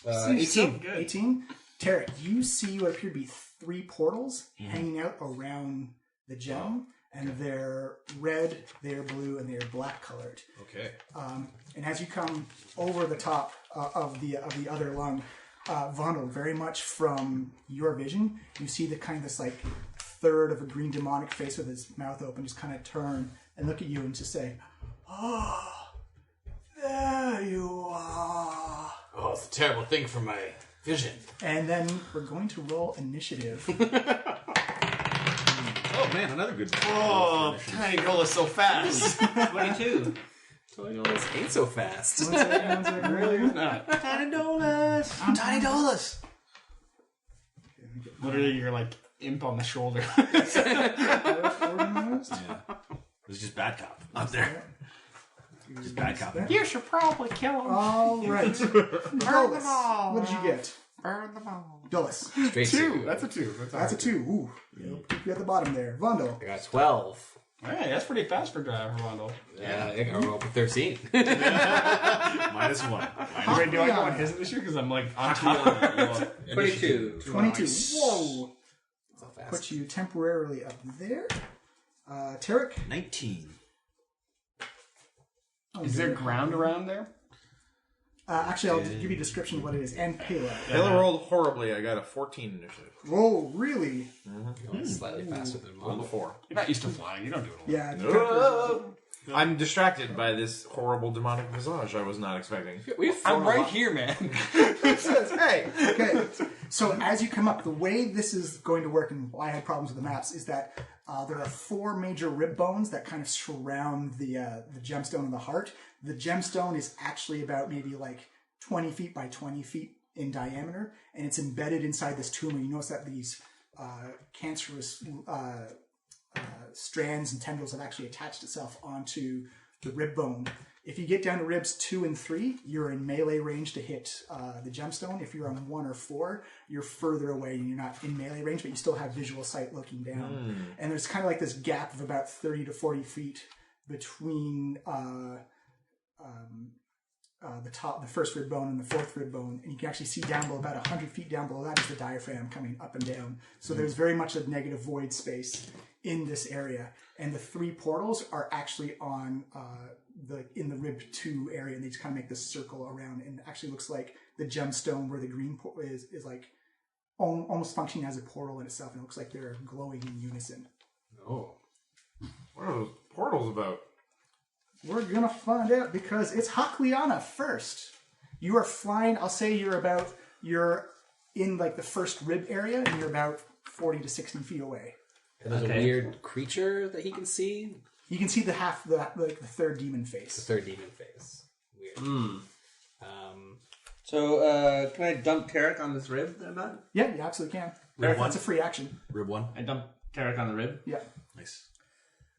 18. 18. Tarek, you see what appear to be 3 portals hanging out around the gem, and they're red, they're blue, and they're black colored. Okay. And as you come over the top of the other lung, Vondel, very much from your vision, you see the kind of this like third of a green demonic face with his mouth open just kind of turn and look at you and just say, "Oh, there you are." Oh, it's a terrible thing for my vision. And then we're going to roll initiative. Oh man, another good. Oh, Tiny Goal is so fast. 22. Tiny Dolus ain't so fast. Really? It's not. Tiny Dolus. I'm Tiny Dolus. Literally, you're like imp on the shoulder. Yeah. It was just bad cop up there. Just bad cop. You should probably kill him. All right. Dulles, what did you get? Burn them all. Dulles. Straight 2. to- That's a 2. That's a 2. Ooh. You're at the bottom there. Vondel. I got 12. Hey, that's pretty fast for Rondell. Yeah, I got roll for 13. -1. Wait, do I go on his initiative? Because I'm like on 2. 22. 22. Nice. Whoa. So fast. Put you temporarily up there. Tarek. 19. Is there ground around there? Actually, I'll give you a description of what it is. And Pela. Taylor rolled horribly. I got a 14 initiative. Whoa, really? Going slightly faster than Rolled a mine. 4. You're not used to flying. You don't do it a lot. Yeah. No. I'm distracted by this horrible demonic visage I was not expecting. I'm right here, man. Hey! Okay, so as you come up, the way this is going to work, and why I had problems with the maps, is that there are 4 major rib bones that kind of surround the gemstone in the heart. The gemstone is actually about maybe like 20 feet by 20 feet in diameter, and it's embedded inside this tumor. You notice that these cancerous strands and tendrils have actually attached itself onto the rib bone. If you get down to ribs 2 and 3, you're in melee range to hit the gemstone. If you're on 1 or 4, you're further away and you're not in melee range, but you still have visual sight looking down. And there's kind of like this gap of about 30 to 40 feet between the first rib bone and the 4th rib bone, and you can actually see down below, about 100 feet down below that is the diaphragm coming up and down. So there's very much a negative void space in this area, and the 3 portals are actually on in the rib 2 area, and they just kind of make this circle around, and it actually looks like the gemstone where the green is like almost functioning as a portal in itself, and it looks like they're glowing in unison. Oh. What are those portals about? We're gonna find out, because it's Hakliana first. You are flying. I'll say you're in like the first rib area, and you're about 40 to 60 feet away. And there's a weird creature that he can see. You can see the 3rd demon face. The 3rd demon face. Weird. So, can I dump Tarek on this rib that I'm on? Yeah, you absolutely can. That's a free action. Rib 1. I dump Tarek on the rib? Yeah. Nice.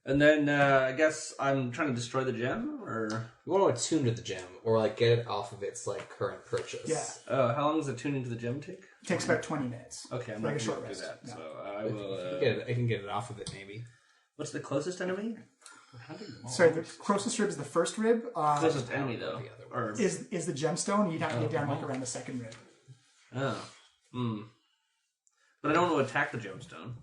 And then, I guess I'm trying to destroy the gem, or... You want to attune to the gem, or like get it off of its like current purchase. Yeah. How long does attuning to the gem take? It takes about 20 minutes. Okay, I'm like not a short going to do rest. that. Yeah. So I will... I can get it off of it, maybe. What's the closest enemy? Sorry, the closest rib is the first rib. Closest enemy, though. Or... Is the gemstone. You'd have to get down like around the 2nd rib. Oh. But I don't want to attack the gemstone.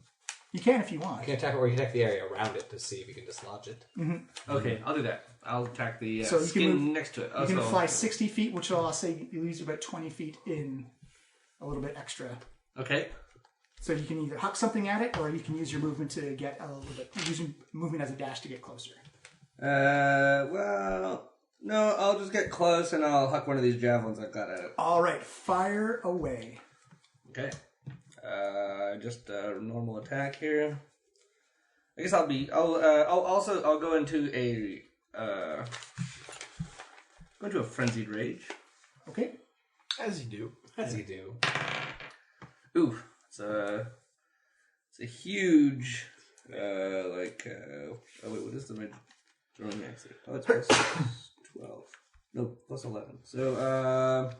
You can if you want. You can attack it, or you can attack the area around it to see if you can dislodge it. Okay, I'll do that. I'll attack the So you skin can move, next to it. You can fly 60 feet, which I'll say you lose about 20 feet in a little bit extra. Okay. So you can either huck something at it, or you can use your movement to get a little bit, using movement as a dash to get closer. Well, no, I'll just get close and I'll huck one of these javelins I've got at it. All right, fire away. Okay. Just a normal attack here. I guess I'll go into a frenzied rage. Okay. As you do. As you do. Ooh, it's a huge oh wait, what is the throwing axe? Oh, it's plus 12. No, plus 11. So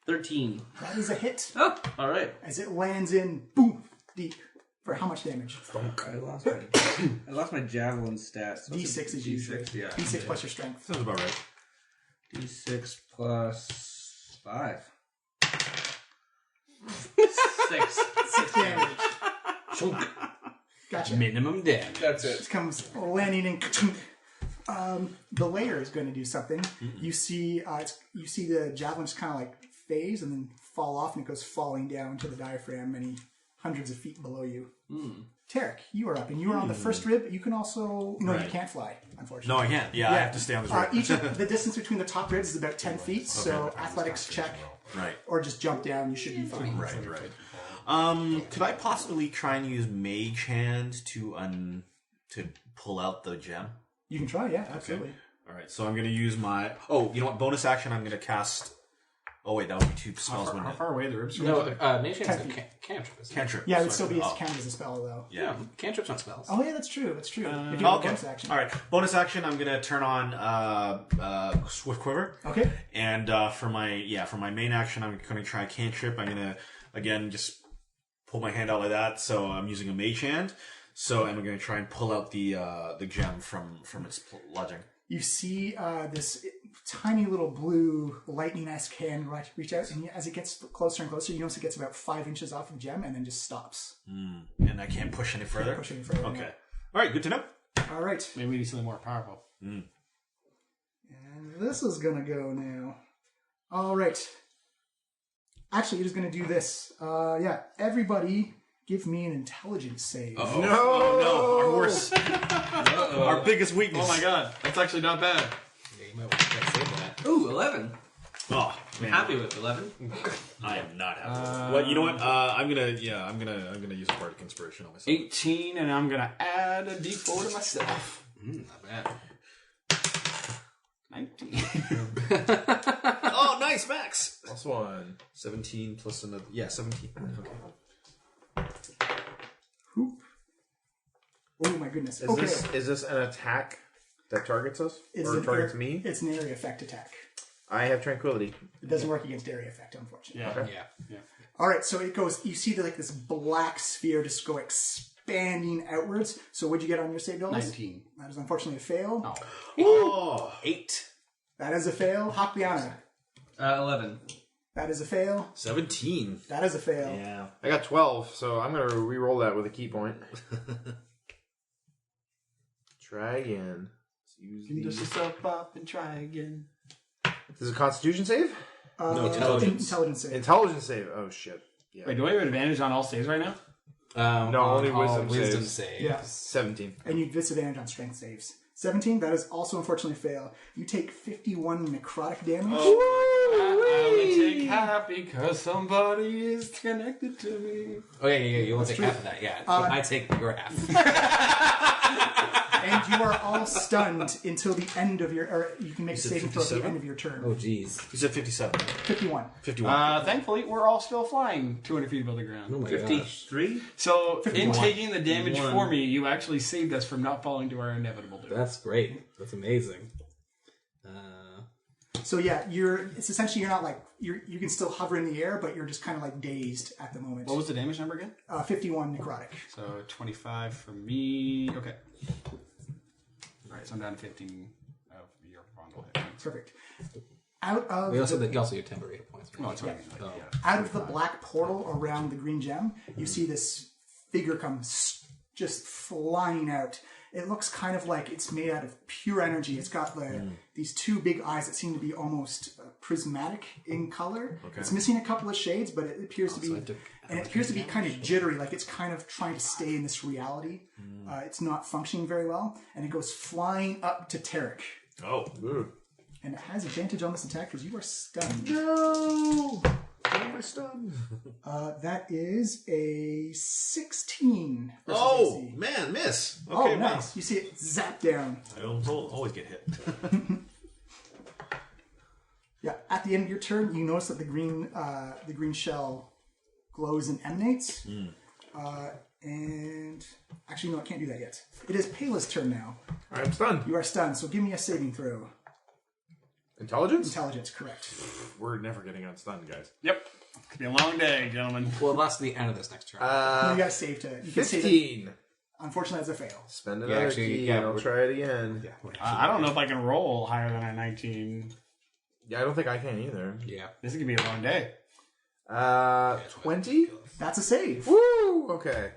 13. That is a hit. Oh, all right. As it lands in, boom, deep. For how much damage? I lost my javelin stats. So D6 is usually. D6, yeah. D6 plus your strength. Sounds about right. D6 plus 5. 6 damage. Chunk. Gotcha. Minimum damage. That's it. It comes landing in. The layer is going to do something. You see the javelin just kind of like phase and then fall off, and it goes falling down to the diaphragm many hundreds of feet below you. Tarek, you are up, and you are on the first rib. You can also you can't fly, unfortunately. No, I can't. Yeah, I have to stay on this rib. Each of the distance between the top ribs is about 10 feet. So athletics check, Right. or just jump down. You should be fine. Right. Could I possibly try and use Mage Hand to pull out the gem? You can try. Yeah, absolutely. All right. So I'm going to use my. Oh, you know what? Bonus action. I'm going to cast. Oh wait, that would be 2 spells. How Wouldn't it? far away are the ribs? No, Mage Hand's a cantrip, isn't it? Cantrip. Yeah, it would So still be oh, counted as a spell though. Yeah. Cantrips not spells. Oh yeah, that's true. That's true. If you have a Okay. bonus action. All right. Bonus action. I'm gonna turn on Swift Quiver. Okay. And for my main action, I'm gonna try cantrip. I'm gonna again just pull my hand out like that. So I'm using a Mage Hand. So and I'm gonna try and pull out the gem from its lodging. You see this tiny little blue lightning-esque hand reach out, and as it gets closer and closer, you notice it gets about 5 inches off of gem and then just stops. And I can't push any further. Push any further. Okay. All right. Good to know. All right. Maybe we need something more powerful. And this is going to go now. All right. Actually, it is going to do this. Everybody give me an intelligence save. Oh no, our worst, Our biggest weakness. oh my god, that's actually not bad. Yeah, you might want to save that. Ooh, 11. Oh, I'm happy with 11. I am not happy. Well, you know what? I'm gonna use a bardic inspiration on myself. 18, and I'm gonna add a d4 to myself. Not bad. 19. Oh, nice, Max. Plus 1. 17 plus another. Yeah, 17. Okay. Hoop. Oh my goodness. Is this an attack that targets us It's or an targets area- me? It's an area effect attack. I have tranquility. It doesn't work against area effect, unfortunately. Yeah. Yeah. All right, so it goes. You see like this black sphere just go expanding outwards. So what'd you get on your save, Dollars? 19. That is unfortunately a fail. Oh, 8. That is a fail. Hakliana. 11. That is a fail. 17. That is a fail. Yeah. I got 12, so I'm going to re-roll that with a key point. Try again. Let's use Dust yourself up and try again. This is a Constitution save? No, intelligence. Intelligence save. Intelligence save. Oh, shit. Yeah. Wait, do I have advantage on all saves right now? No, only all wisdom wisdom saves. save. Yeah. 17. And you disadvantage on strength saves. 17, that is also unfortunately a fail. You take 51 necrotic damage. I only take half because somebody is connected to me. Oh, yeah. You won't take half of that, yeah. But I take your half. And you are all stunned until the end of your... Or you can make a saving throw at the 57? end of your turn. Oh, jeez. You said 57. 51. 51. Thankfully, we're all still flying 200 feet above the ground. Oh, my gosh. 53? So, in 51. taking the damage 51. for me, you actually saved us from not falling to our inevitable doom. That's great. That's amazing. So yeah, it's essentially you're not like... You can still hover in the air, but you're just kind of like dazed at the moment. What was the damage number again? 51 necrotic. So 25 for me. Okay. Alright, so I'm down to 15 of your bundle hit points. Perfect. Out of We also you also get temporary hit points. Oh, it's right. Oh. out of the black portal around the green gem, you see this figure come just flying out. It looks kind of like it's made out of pure energy. It's got these two big eyes that seem to be almost prismatic in color. Okay. It's missing a couple of shades, but it appears to be, and it appears to be kind of jittery, like it's kind of trying to stay in this reality. It's not functioning very well, and it goes flying up to Tarek. Oh. And it has advantage on this attack because you are stunned. No! Why am I stunned? That is a 16. versus Oh, AC. man, miss. Oh, Okay, wow. nice. You see it zap down. I always get hit. Yeah, at the end of your turn, you notice that the green shell glows and emanates. And actually, no, I can't do that yet. It is Pela's turn now. I'm stunned. You are stunned, so give me a saving throw. Intelligence? Intelligence, correct. We're never getting unstunned, guys. Yep. Could be a long day, gentlemen. Well, that's the end of this next turn. You got to save to. You can save it. 15. Unfortunately, that's a fail. Spend Yeah, another actually, key yeah, and I'll we're- try it again. I don't know if I can roll higher than a 19. Yeah, I don't think I can either. Yeah. This is going to be a long day. 20? That's a save. Woo! Okay.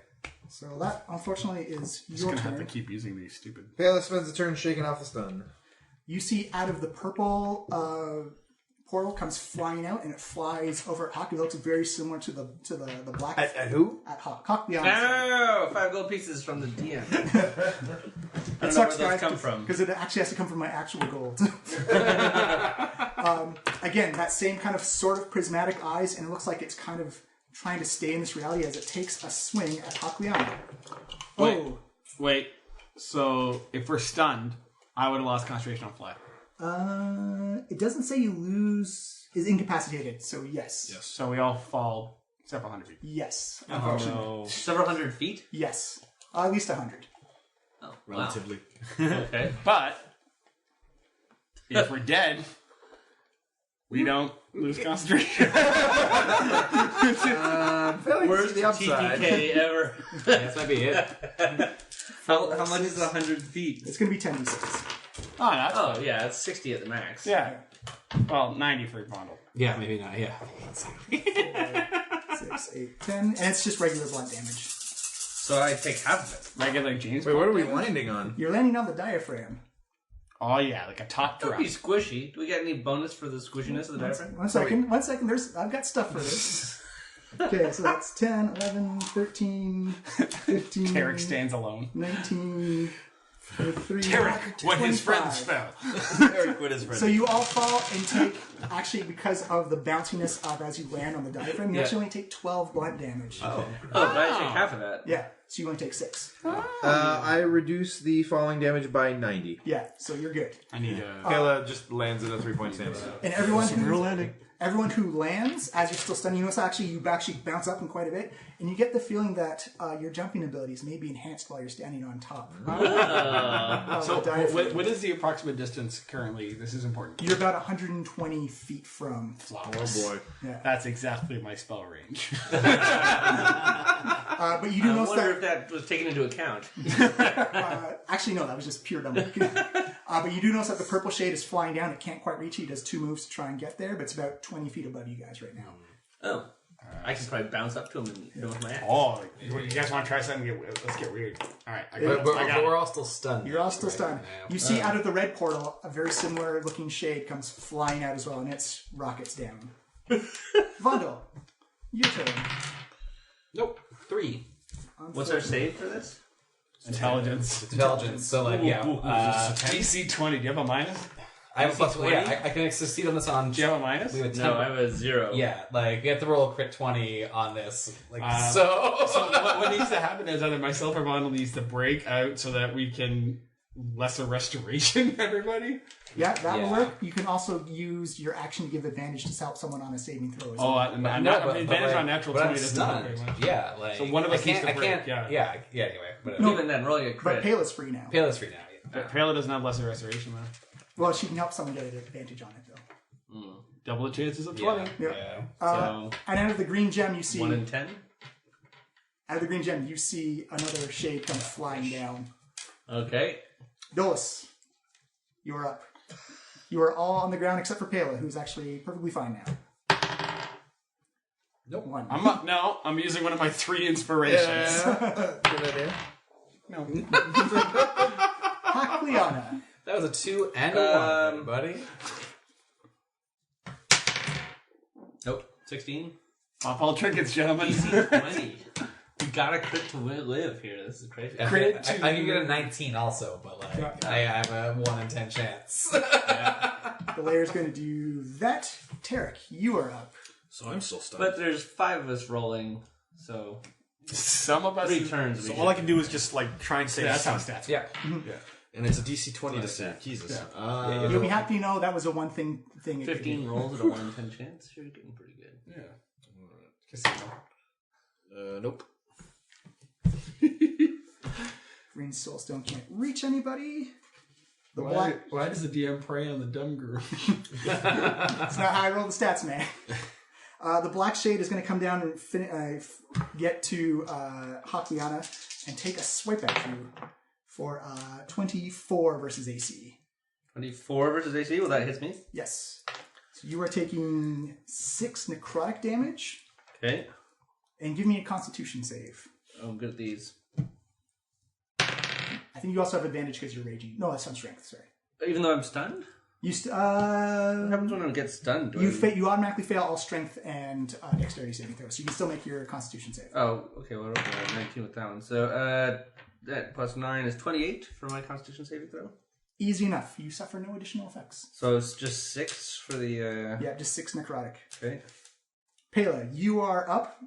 So that, unfortunately, is Just your going to have to turn. keep using these stupid... Pela spends a turn shaking off the stun. You see out of the purple portal comes flying out, and it flies over at Hawk. It looks very similar to the black At who? at Hawk. Hawk beyond. No! 5 gold pieces from the DM. I don't know where those come from. Because it actually has to come from my actual gold. Again, that same kind of sort of prismatic eyes, and it looks like it's kind of trying to stay in this reality as it takes a swing at Hakliana. Oh, Wait, so if we're stunned, I would have lost concentration on fly. it doesn't say you lose, is incapacitated, so yes. So we all fall several hundred feet. Yes. Oh, Unfortunately. Several hundred feet? Yes. At least 100. Oh, wow. Relatively. Okay. But if we're dead, we don't lose concentration. Worst the upside. TTK ever. That might be it. How much is 100 feet? It's going to be 10d6. Oh, that's Oh, yeah, it's 60 at the max. yeah. Well, 90 for a bundle. Yeah, maybe not. Yeah. 6, 8, 10. And it's just regular blunt damage. So I take half of it. Regular James. Wait, what are we landing on? You're landing on the diaphragm. Oh yeah, like a top Don't drop. be squishy. Do we get any bonus for the squishiness of the diaphragm? 1 second. 1 second. I've got stuff for this. Okay, so that's 10, 11, 13, 15, Eric stands alone. 19, 3, When his 25. friends fell. Eric quit his friend. So you all fall and take, actually, because of the bounciness of as you land on the diaphragm, you actually only take 12 blunt damage. Oh, but I take half of that. Yeah, so you only take 6. I reduce the falling damage by 90. Yeah, so you're good. I need Kayla just lands at a 3-point stance. And everyone who lands, as you're still stunned, you notice you actually bounce up in quite a bit, and you get the feeling that your jumping abilities may be enhanced while you're standing on top. So, what is the approximate distance currently? This is important. You're about 120 feet from. Flowers. Oh boy. Yeah. That's exactly my spell range. But you do I notice wonder that. if that was taken into account. Actually, no, that was just pure dumb luck. But you do notice that the purple shade is flying down. It can't quite reach you. It does 2 moves to try and get there, but it's about 20 feet above you guys right now. Oh. I can probably bounce up to him and hit him with my axe. Oh, you guys want to try something? Let's get weird. All right, I got But it. we're all still stunned. You're all still stunned. You see out of the red portal, a very similar looking shade comes flying out as well, and its rockets down. Vondel, your turn. Nope. 3. What's our save for this? Intelligence. Intelligence. So like DC 20. Do you have a minus? I have a plus 20? Yeah, I can succeed on this on. Do you have a minus? We have a No, I 10. have a 0. Yeah, like you have to roll a crit 20 on this. Like So what needs to happen is either myself or Vondel needs to break out so that we can lesser restoration everybody. Yeah, that will work. You can also use your action to give advantage to help someone on a saving throw. As Oh, well. advantage on natural 20 I'm doesn't do stunned. very much. Yeah, like So one of us I needs can't. to I break, can't. yeah. Yeah. Anyway, but Even then, rolling a But crit. Payla's free now. Payla's free now. Yeah. Payla doesn't have lesser restoration though. Well, she can help someone get an advantage on it, though. Double the chances of 20. Yeah. So And out of the green gem, you see. 1 in 10? Out of the green gem, you see another shade come flying down. Okay. Dolus, you are up. You are all on the ground except for Payla, who's actually perfectly fine now. Nope. 1. I'm up. No, I'm using one of my 3 inspirations. Good idea. No. Hakliana. That was a 2 and a 1, buddy. Nope. 16. Pop all trinkets, gentlemen. DC 20. You gotta crit to live here. This is crazy. Crit I can get a 19 also, but like I have a 1 in 10 chance. The layer's going to do that. Tarek, you are up. So I'm still stunned. But there's 5 of us rolling, so Some of us. 3 turns. So all I can do is just like try and save. Yeah, that's how some. stats. Yeah. And it's a DC 20 to save. Jesus. You'll be happy to know that was a one thing it could 15 be. rolls at a 1 in 10 chance. You're getting pretty good. Yeah. Nope. Green Soulstone can't reach anybody. The Why, black. why does the DM prey on the dumb group? That's not how I roll the stats, man. The black shade is going to come down and get to Hakliana and take a swipe at you for 24 versus AC. 24 versus AC? Well, that hits me. Yes. So you are taking 6 necrotic damage. Okay. And give me a Constitution save. Oh, I'm good at these. I think you also have advantage because you're raging. No, that's on strength. Sorry. Even though I'm stunned? You What happens when I get stunned? you automatically fail all strength and dexterity saving throws, so you can still make your Constitution save. Oh, okay. Well, okay, 19 with that one. So that plus 9 is 28 for my Constitution saving throw. Easy enough. You suffer no additional effects. So it's just 6 for the. Yeah, just 6 necrotic. Okay. Pela, you are up.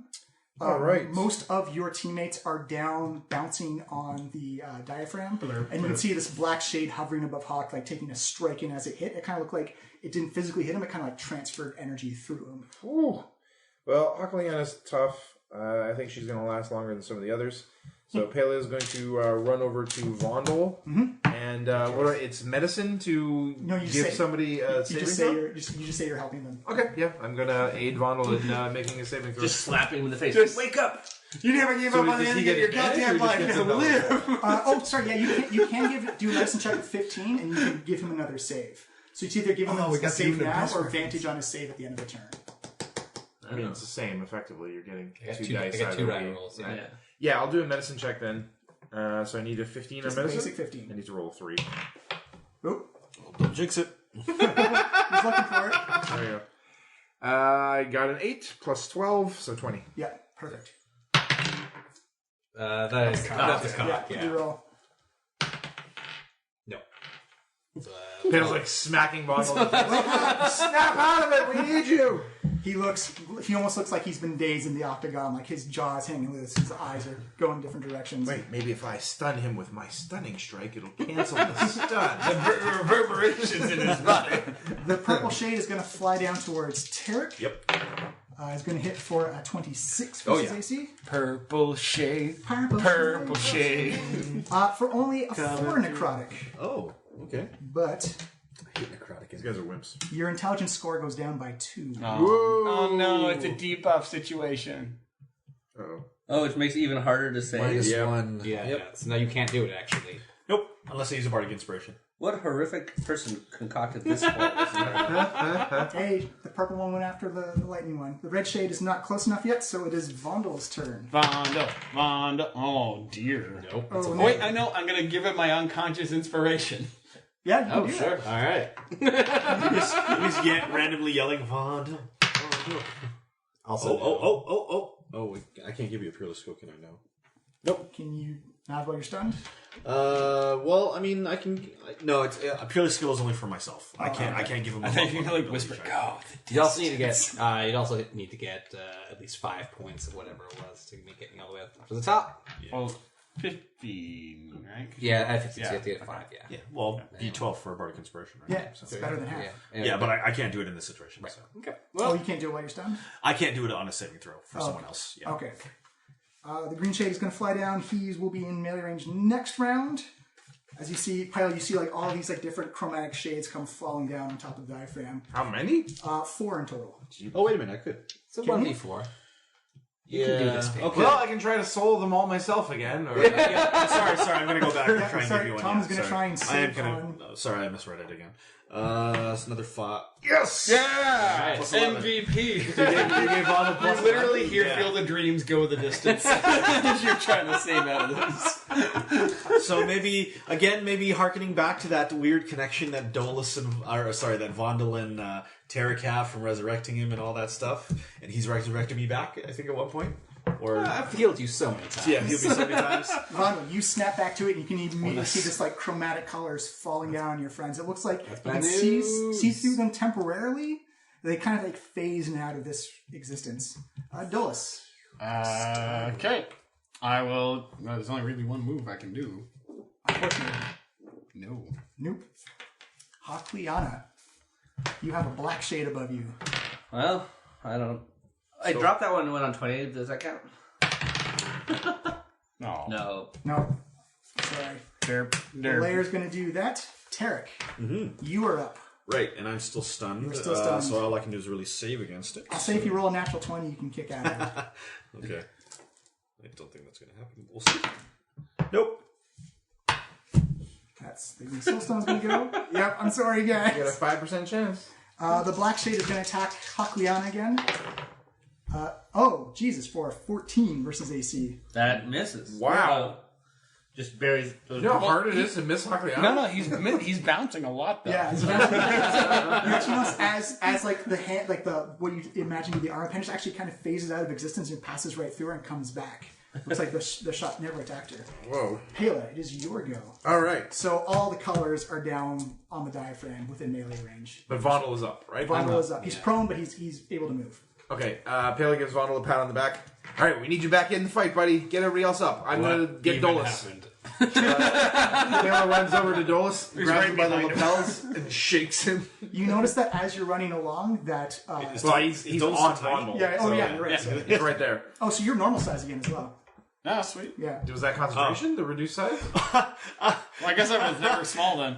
All right. Most of your teammates are down, bouncing on the diaphragm, and you can see this black shade hovering above Hawk, like taking a strike in as it hit. It kind of looked like it didn't physically hit him; it kind of like transferred energy through him. Ooh. Well, Hakliana's tough. I think she's going to last longer than some of the others. So Pele is going to run over to Vondel, and it's medicine to give somebody a saving throw? You just say you're helping them. Okay, yeah, I'm going to aid Vondel in making a saving throw. Just slapping him in the face. Wake up! You never gave So up on the does end he of get your advantage, goddamn or life. just gets Now a live. Sorry, yeah, you can do a medicine check at 15, and you can give him another save. So it's either give him a save now or advantage on his save at the end of the turn. I mean, it's the same, effectively. You're getting I got 2 two- dice. I got either 2 way. random rolls, yeah. Yeah, I'll do a medicine check then. So I need a 15 Just on medicine. basic 15. I need to roll a 3. Oh, Don't jinx it. he's looking for it. There you I got an 8 plus 12, so 20. Yeah, perfect. That is cock, You roll. No. Feels like smacking Vondel. Wake up! Snap out of it! We need you! He almost looks like he's been dazed in the octagon, like his jaw is hanging loose, his eyes are going different directions. Wait, maybe if I stun him with my stunning strike, it'll cancel the stun. The reverberations in his body. The purple shade is going to fly down towards Tarek. Yep. He's going to hit for a 26 versus AC. Purple shade. Purple shade. For only a 4 necrotic. Oh, okay. But I hate necrotic. These guys are wimps. your intelligence score goes down by 2. Oh no, it's a debuff situation. Uh-oh. Oh, which makes it even harder to say. -1. Yeah, so now you can't do it, actually. Nope. Unless I use a bardic inspiration. What horrific person concocted this for us? Hey, the purple one went after the lightning one. The red shade is not close enough yet, so it is Vondel's turn. Vonda. Oh dear. Nope. Oh, no. Wait, I know. I'm gonna give it my unconscious inspiration. Yeah, you can Oh, do sure. that. All right. He's randomly yelling, Vond. Also, Oh. wait, I can't give you a Peerless Skill, can I now? Can you not while you're stunned? Well, I mean, I can. No, it's a purely skill is only for myself. I can't give him. I think you can like whisper, check. go. You also need to get. You'd also need to get at least 5 points of whatever it was to make it all the way up to the top. Well, 15, right? Yeah, I think you Yeah. have to get 5. Yeah. Yeah, well, D12 for a bardic inspiration, right? Yeah, it's better than half. Yeah, but I can't do it in this situation. So. Okay. Oh, you can't do it while you're stunned? I can't do it on a saving throw for someone else. Yeah. Okay. The green shade is going to fly down. He will be in melee range next round. As you see, Pyle, you see like all these like different chromatic shades come falling down on top of the diaphragm. How many? 4 in total. Oh, wait a minute, I could. So Can you? 1d4. You can do this. Pig. Okay. Well, I can try to soul them all myself again. Or... Sorry, I'm gonna go back and try and Sorry, give you one. Tom's yeah, gonna sorry. try and I am save gonna. on- Sorry, I misread it again. It's another 5. Yes! Yeah! Plus 11. MVP! You gave Vondel plus You literally 11? hear Field of Dreams go the distance as you're trying to save out of this. So maybe harkening back to that weird connection that that Vondel and Tarek have from resurrecting him and all that stuff, and he's resurrected me back. I think at one point, or I've healed you so many times. yeah, he'll be so many times. Vondel, you snap back to it, and you can immediately see this like chromatic colors falling down on your friends. It looks like you can bad see news. through them temporarily. They kind of like phase out of this existence. Dulles. Okay. I will. Well, there's only really one move I can do. Unfortunately, No. nope. Hakliana, you have a black shade above you. Well, I don't. I dropped that one and went on 20. Does that count? No. No. No, sorry. The layer's going to do that. Tarek, you are up. Right, and I'm still stunned. You're still stunned. So all I can do is really save against it. I'll say if you roll a natural 20, you can kick out of it. Okay. I don't think that's going to happen. We'll see. Nope. That's the Soulstone's going to go. Yep, I'm sorry, You got a guys. 5% chance. The black shade is going to attack Hakliana again. Oh, Jesus, for a 14 versus AC. That misses. Wow. Just buries. You know how hard it is to miss Hakliana? No, he's bouncing a lot though. Yeah, it's you actually notice as like the hand, like the what you imagine to be the arm appendage actually kind of phases out of existence and passes right through her and comes back. Looks like the shot never attacked her. Whoa. Pela, it is your go. All right. So all the colors are down on the diaphragm within melee range. But Vondel is up, right? Vondel is up. He's prone, but he's able to move. Okay, Pele gives Vondel a pat on the back. All right, we need you back in the fight, buddy. Get everybody else up. I'm going to get Dolus. Pele runs over to Dolus, grabs him by the lapels, and shakes him. You notice that as you're running along, that Well, he's Dolus on is tiny. Vondel. yeah. Oh so yeah, you're right. Sorry. He's right there. Oh, so you're normal size again as well. Ah, sweet. Yeah. Was that concentration, the reduced size? Well, I guess I was never small then.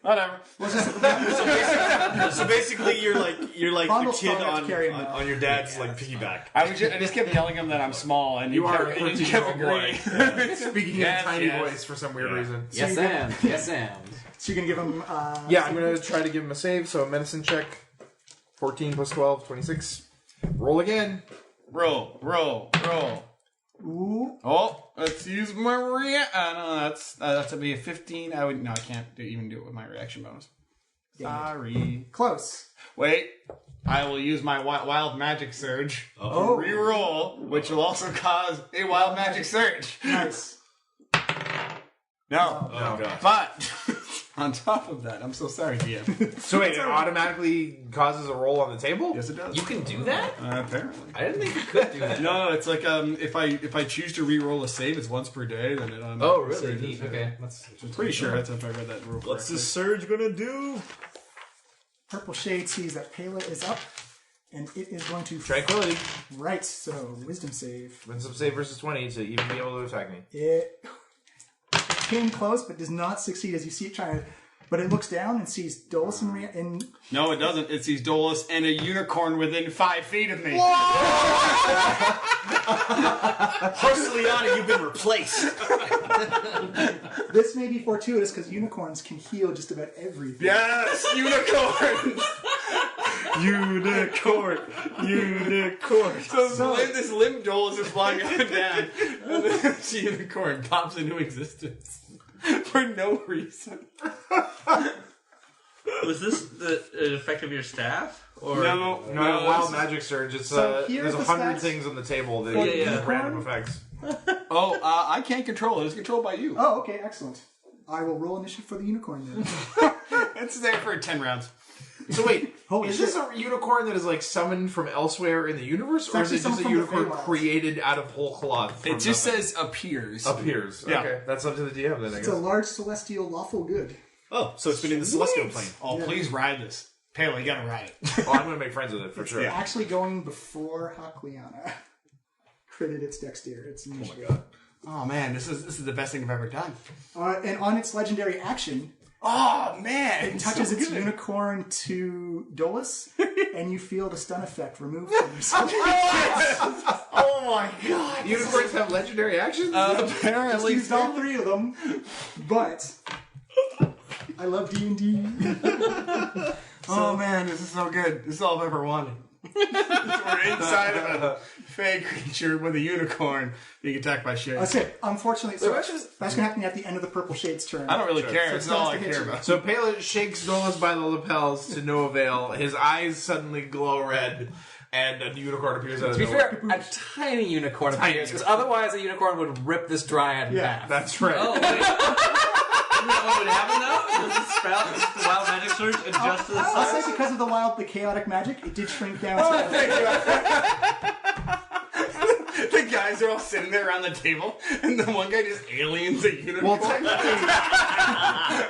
Whatever. So basically, you're like Vondel's the kid strong enough to carry him out. on your dad's like piggyback. I just kept yelling him that I'm small, and You are a and he kept 13-year-old agreeing. Speaking Yes, in a tiny yes. voice for some weird reason. Yes, and. Yes, and. So you're gonna give him. Yeah, I'm going to try to give him a save, so a medicine check. 14 plus 12, 26. Roll again. Roll. Ooh. Oh, let's use my that's to be a 15. I can't even do it with my reaction bonus. Sorry. Close. Wait. I will use my wild magic surge to reroll, which will also cause a wild magic surge. Nice. No. Oh, God. But on top of that, I'm so sorry, DM. So wait, it automatically causes a roll on the table? Yes, it does. You can do that? Apparently. I didn't think you could do that. No, it's like if I choose to re-roll a save, it's once per day. Then it Oh, really? surges. Neat. Okay. That's I'm pretty sure that's if I read that rule What's correctly. this surge gonna do? Purple Shade sees that Pela is up, and it is going to... Tranquility. Right, so wisdom save. Wisdom save versus 20 to even be able to attack me. It came close, but does not succeed as you see it trying to... But it looks down and sees Dolus in No, it doesn't. It sees Dolus and a unicorn within 5 feet of me. Horse Liana, you've been replaced. This may be fortuitous because unicorns can heal just about everything. Yes, unicorn. Unicorn. So this limp Dolus is flying up and down, and then this unicorn pops into existence for no reason. Was this the effect of your staff? Or No, No, wild magic surge. It's So here's there's the 100 stats things on the table that for give the unicorn. random effects. Oh, I can't control it. It's controlled by you. Oh, okay, excellent. I will roll initiative for the unicorn then. It's there for 10 rounds. So wait, Holy is shit. this a unicorn that is like summoned from elsewhere in the universe, or is actually it just summoned a from the unicorn Feywild. created out of whole cloth? It from just nothing? says appears. appears. Yeah. Okay, that's up to the DM then. I It's guess. a large celestial lawful good. Oh, so it's been in the celestial plane. Oh, please ride this. Pele, you gotta ride it. Well, I'm gonna make friends with it for sure. Actually going before Hakliana. Credit its dexterity. Its initiative. God. Oh man, this is the best thing I've ever done. And on its legendary action, Oh man, it touches its unicorn to Dolus, and you feel the stun effect removed from yourself. Oh my god. Unicorns have legendary actions. Just Apparently, used all 3 of them, but I love D&D. oh man, this is so good. This is all I've ever wanted. We're inside of a fey creature with a unicorn being attacked by shit. That's it. Unfortunately, so that's going to happen at the end of the Purple Shade's turn. I don't really care. So It's it not all starts I to hit care you. about. So Pela shakes Dolus by the lapels to no avail. His eyes suddenly glow red, and a unicorn appears out of To be nowhere. fair, a tiny unicorn appears, because otherwise a unicorn would rip this dryad in half. That's right. Oh, wait. You know what would happen though? Does the spell, the wild magic surge adjust to the I'll size? say because of the chaotic magic, it did shrink down. The guys are all sitting there around the table, and the one guy just aliens a unicorn. Well,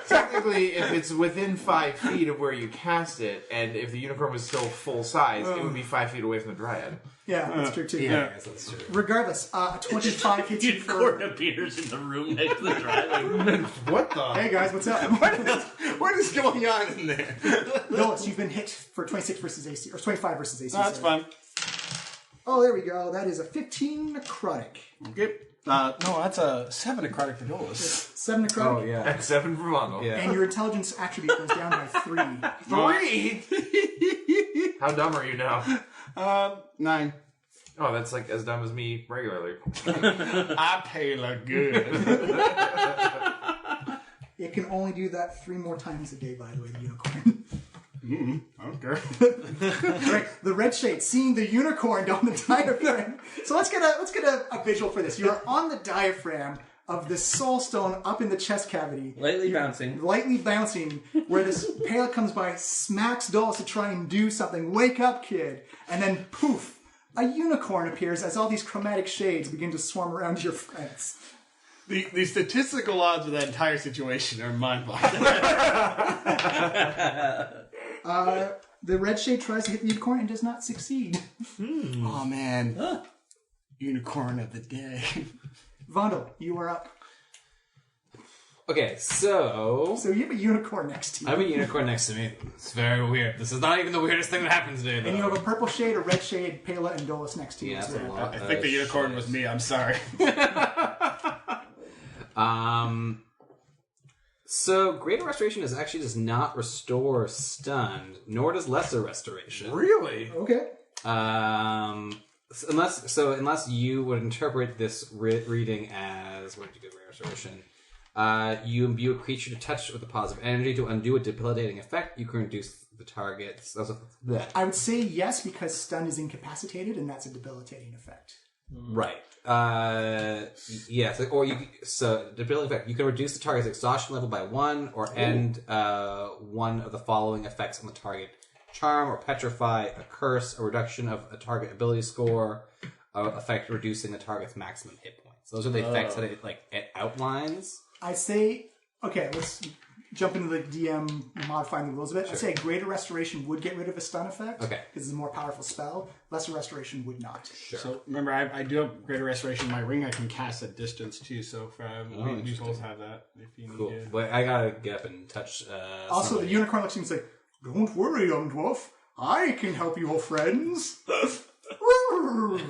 technically, if it's within 5 feet of where you cast it, and if the unicorn was still full size, it would be 5 feet away from the dryad. Yeah, that's true too. Yeah, I guess that's true. Regardless, a 25 hits you Unicorn for... appears in the room next to the driveway. What the? Hey guys, what's up? What is going on in there? Notice you've been hit for 26 versus AC, or 25 versus AC. That's sorry. fine. Oh, there we go. That is a 15 necrotic. Okay. No, that's a 7 necrotic for Dolus. 7 necrotic. Oh, yeah. At 7 for Mondo. Yeah. And your intelligence attribute goes down by 3. 3? How dumb are you now? 9. Oh, that's like as dumb as me regularly. I pay like good. It can only do that 3 more times a day, by the way, the unicorn. Okay. Right, the red shade, seeing the unicorn on the diaphragm. So let's get a visual for this. You're on the diaphragm of this soul stone up in the chest cavity. Lightly bouncing. Lightly bouncing, where this Pale comes by, smacks Dolus to try and do something. Wake up, kid. And then poof, a unicorn appears as all these chromatic shades begin to swarm around your friends. The statistical odds of that entire situation are mind-boggling. The red shade tries to hit the unicorn and does not succeed. Oh man. Unicorn of the day. Vondel, you are up. Okay, so So you have a unicorn next to you. I have a unicorn next to me. It's very weird. This is not even the weirdest thing that happens today, And you though. have a purple shade, a red shade, Pela, and Dolus next to you. Yeah, as that's a well. lot. I think the unicorn was me. I'm sorry. So Greater Restoration does not restore stunned, nor does Lesser Restoration. Really? Okay. Unless you would interpret this reading as, where did you go, Greater Restoration? You imbue a creature to touch with a positive energy to undo a debilitating effect. You can reduce the target's... I would say yes, because stun is incapacitated, and that's a debilitating effect. Right. Yes. So debilitating effect. You can reduce the target's exhaustion level by 1, or end one of the following effects on the target: charm or petrify, a curse, a reduction of a target ability score, effect reducing the target's maximum hit points. Those are the effects that it outlines. I'd say, okay, let's jump into the DM modifying the rules a bit. I'd say greater restoration would get rid of a stun effect. Okay. Because it's a more powerful spell. Lesser restoration would not. Sure. So remember, I do have greater restoration in my ring. I can cast at distance too. So if, we both have that. If you need Cool. to. But I gotta get up and touch. Also, somebody. the unicorn looks at me and says, "Don't worry, young dwarf. I can help you, friends."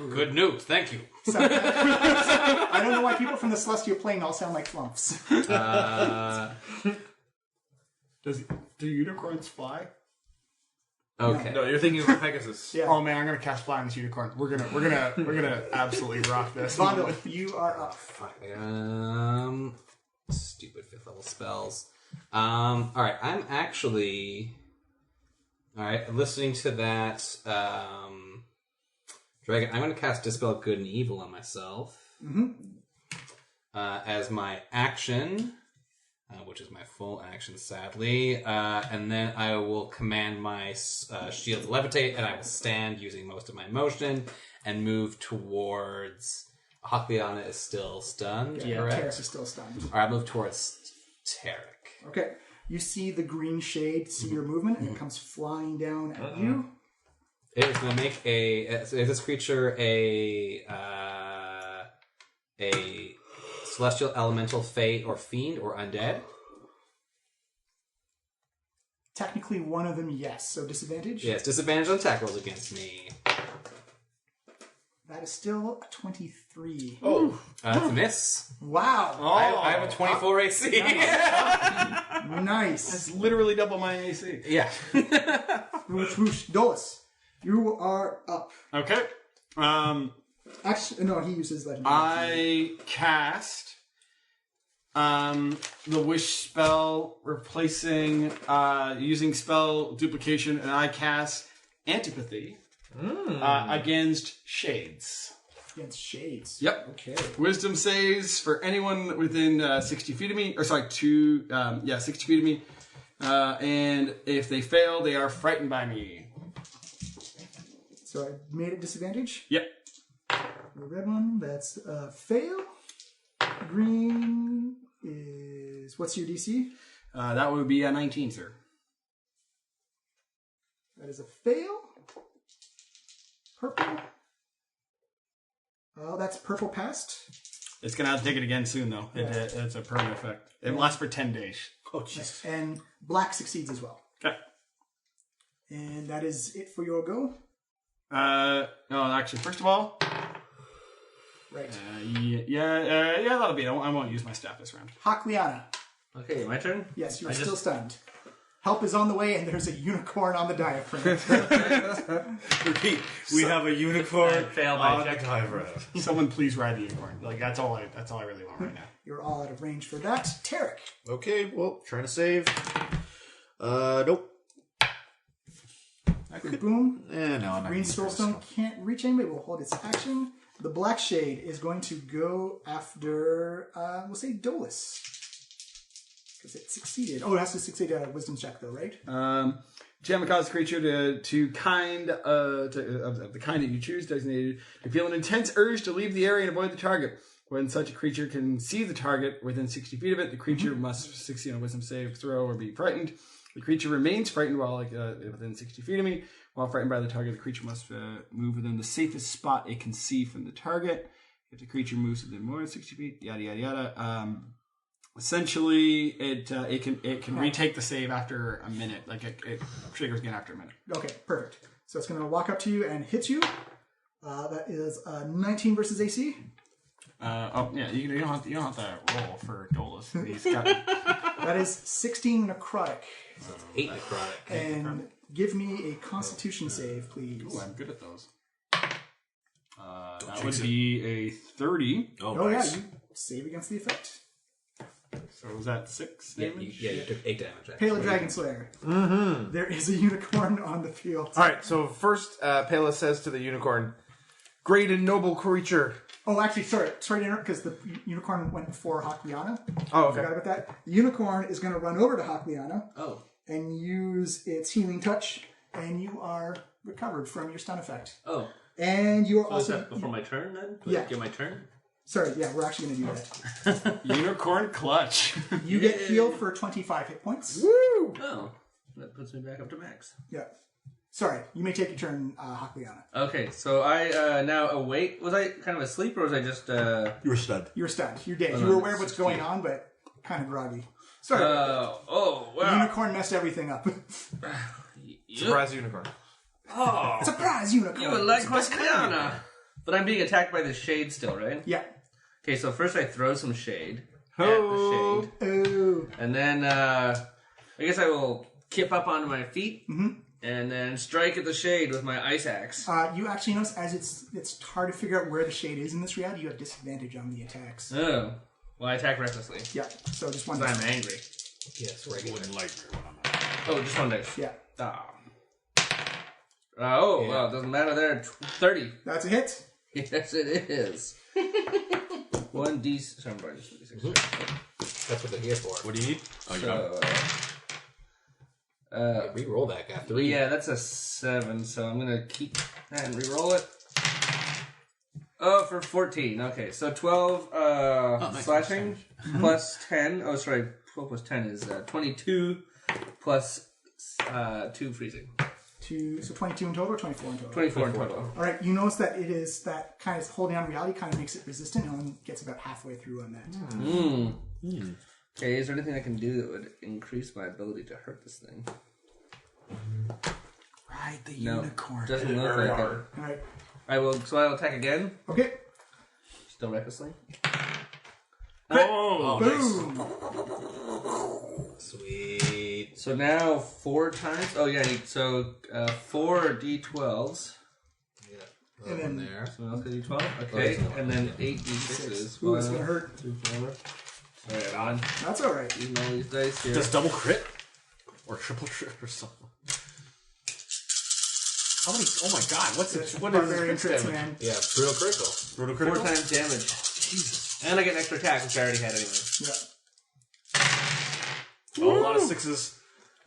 Good news. Thank you. I don't know why people from the Celestial Plane all sound like flumps. Do unicorns fly? Okay. No, you're thinking of Pegasus. Yeah. Oh man, I'm gonna cast fly on this unicorn. We're gonna absolutely rock this. Vondel, you are up. Fuck. Stupid 5th level spells. Alright, I'm actually... Alright, listening to that dragon, I'm going to cast Dispel Good and Evil on myself. As my action, which is my full action, sadly. And then I will command my shield to levitate, and I will stand using most of my motion and move towards... Hakliana is still stunned, correct? Terrace is still stunned. Or I move towards Tarek. Okay. You see the green shade, see your movement, and it comes flying down at you. It is going to make is this creature a celestial, elemental, fey, or fiend, or undead? Technically, one of them, yes. So disadvantage? Yes, disadvantage on attack rolls against me. That is still a 23. Oh, that's a miss. Wow. I have a 24 AC. Nice. That's literally double my AC. Yeah. Whoosh, whoosh. Dolus, you are up. Okay. Actually, no, he uses legendary. I cast the wish spell, replacing using spell duplication, and I cast antipathy against shades. Against shades. Yep. Okay. Wisdom saves for anyone within 60 feet of me, or sorry, 60 feet of me, and if they fail, they are frightened by me. So I made it disadvantage. Yep. The red one, that's a fail. Green is... What's your DC? That would be a 19, sir. That is a fail. Purple. Oh, that's purple passed. It's going to have to take it again soon, though. It's a permanent effect. It lasts for 10 days. Oh, jeez. And black succeeds as well. Okay. And that is it for your go. No, actually, first of all... Right. That'll be it. I won't use my staff this round. Hakliana. Okay, my turn? Yes, you are still stunned. Help is on the way, and there's a unicorn on the diaphragm. Repeat. We have a unicorn failed my on check. the diaphragm. Someone please ride the unicorn. Like that's all I really want right now. You're all out of range for that. Tarek. Okay, well, trying to save. Nope. Boom. No, I'm not. Green Soulstone can't reach anybody. Will hold its action. The Black Shade is going to go after, we'll say Dolus. Because it succeeded. Oh, it has to succeed a wisdom check, though, right? Jam causes creature to kind of the kind that you choose designated to feel an intense urge to leave the area and avoid the target. When such a creature can see the target within 60 feet of it, the creature must succeed on a wisdom save throw or be frightened. The creature remains frightened while within 60 feet of me. While frightened by the target, the creature must move within the safest spot it can see from the target. If the creature moves within more than 60 feet, yada yada yada. Essentially, it can retake the save after a minute. Like it triggers again after a minute. Okay, perfect. So it's going to walk up to you and hit you. That is 19 versus AC. You don't have to roll for Dolus. That is 16 necrotic. 8 necrotic. And give me a Constitution save, please. Ooh, I'm good at those. That would be a 30. Oh, nice. Yeah, you save against the effect. So was that 6 Yeah, damage? you took 8 damage. Pale Dragon Slayer. Mm-hmm. There is a unicorn on the field. All right, so first, Pela says to the unicorn, "Great and noble creature." Oh, actually, sorry to interrupt, because the unicorn went before Hakliana. Oh, I okay. forgot about that. The unicorn is going to run over to Hakliana Oh. and use its healing touch, and you are recovered from your stun effect. Oh. And you are So is also... that before my turn then? Yeah. Get my turn? Sorry, yeah, we're actually going to do that. Unicorn clutch. You get healed for 25 hit points. Woo! Oh. That puts me back up to max. Yeah. Sorry, you may take your turn, Hakliana. Okay, so I now awake. Was I kind of asleep or was I just... You were stunned. You were stunned. You're dead. Oh, You no, were aware of what's 16. going on, but kind of groggy. Sorry. oh, The wow. unicorn messed everything up. Surprise unicorn. Oh, Surprise, unicorn! you were like Hakliana. But I'm being attacked by the shade still, right? Yeah. Okay, so first I throw some shade Oh. at the shade. Oh. And then I guess I will kip up onto my feet and then strike at the shade with my ice axe. You actually notice as it's hard to figure out where the shade is in this reality, you have disadvantage on the attacks. Oh. Well, I attack recklessly. Yeah. So just one. Because I'm angry. Yes, regular. Wouldn't like me when I'm out. Oh, just one dice. Yeah. Ah. Well, it doesn't matter there. 30. That's a hit. Yes, it is. 1d... Sorry, I'm sorry, just 1d6. That's what they're here for. What do you need? Oh, you got it. So, Re-roll that guy. 3. yeah, that's a 7, so I'm gonna keep that and re-roll it. Oh, for 14. Okay, so 12 nice. slashing plus 10. Oh, sorry, 12 plus 10 is 22 plus 2 freezing. So 22 in total or 24 in total? 24 in total. All right. You notice that it is that kind of holding on reality kind of makes it resistant, and only gets about halfway through on that. Okay, is there anything I can do that would increase my ability to hurt this thing? Ride the No, unicorn. doesn't look like it. All right. I'll attack again. Okay. Still recklessly. Oh, Boom. Sweet. So now 4 times. Oh yeah, so 4 d12s. Yeah. And then- there. Someone else got d12. Okay, and then 8 d6s. Ooh, it's gonna hurt. 2, 4. Sorry, on. That's all right. Using all these dice here. Does double crit? Or triple crit or something? How many? Oh my god, what is Barbarian this tricks, damage? man. Yeah, real critical. Brutal 4 critical? times damage. Jesus. And I get an extra attack, which I already had anyway. Yeah. Oh, a lot of 6s.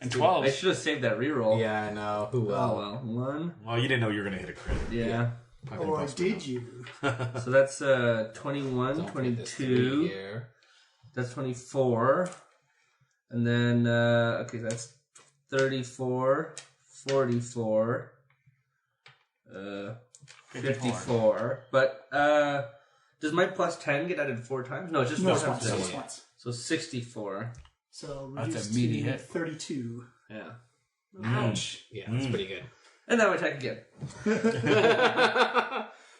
And 12. I should have saved that reroll. Yeah, I know. Who will? Oh well. 1. Well, you didn't know you were going to hit a crit. Yeah. Or did you? So that's 21, Don't forget this 22. 3 here. That's 24. And then, okay, that's 34, 44, 54. But, does my plus 10 get added 4 times? No, it's just No, 4 it's times. once. Just once. So 64. So That's a reduced meaty to hit. 32. Yeah. Ouch. Yeah, that's pretty good. And now I attack again.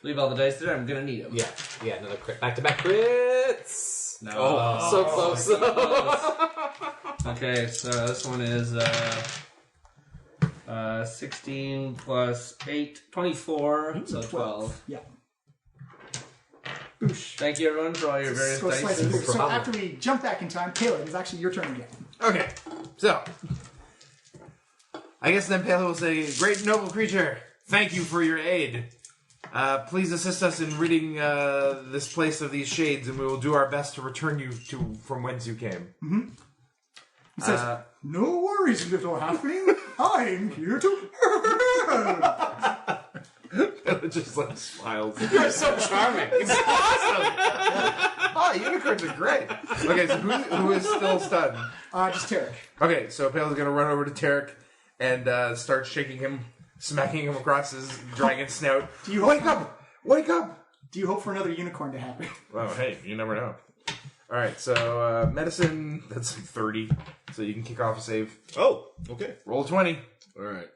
Leave all the dice there. I'm gonna need them. Yeah, another crit. Back-to-back crits! No. So close. Okay, so this one is 16 plus 8, 24, so 12. Yeah. Boosh. Thank you, everyone, for all your various Go slice it dice. through. So after we jump back in time, Caleb, it's actually your turn again. Okay, so I guess then Pele will say, "Great noble creature, thank you for your aid. Please assist us in ridding this place of these shades, and we will do our best to return you to from whence you came." He says, "No worries, little halfling. I'm here to help." Pele just like smiles. You're so charming. It's awesome. Oh, unicorns are great. Okay, so who is still stunned? Just Tarek. Okay, so Pele's gonna run over to Tarek and start shaking him, smacking him across his dragon snout. Do you Wake up! Wake up! Do you hope for another unicorn to happen? Well, hey, you never know. All right, so medicine, that's 30, so you can kick off a save. Oh, okay. Roll 20. All right.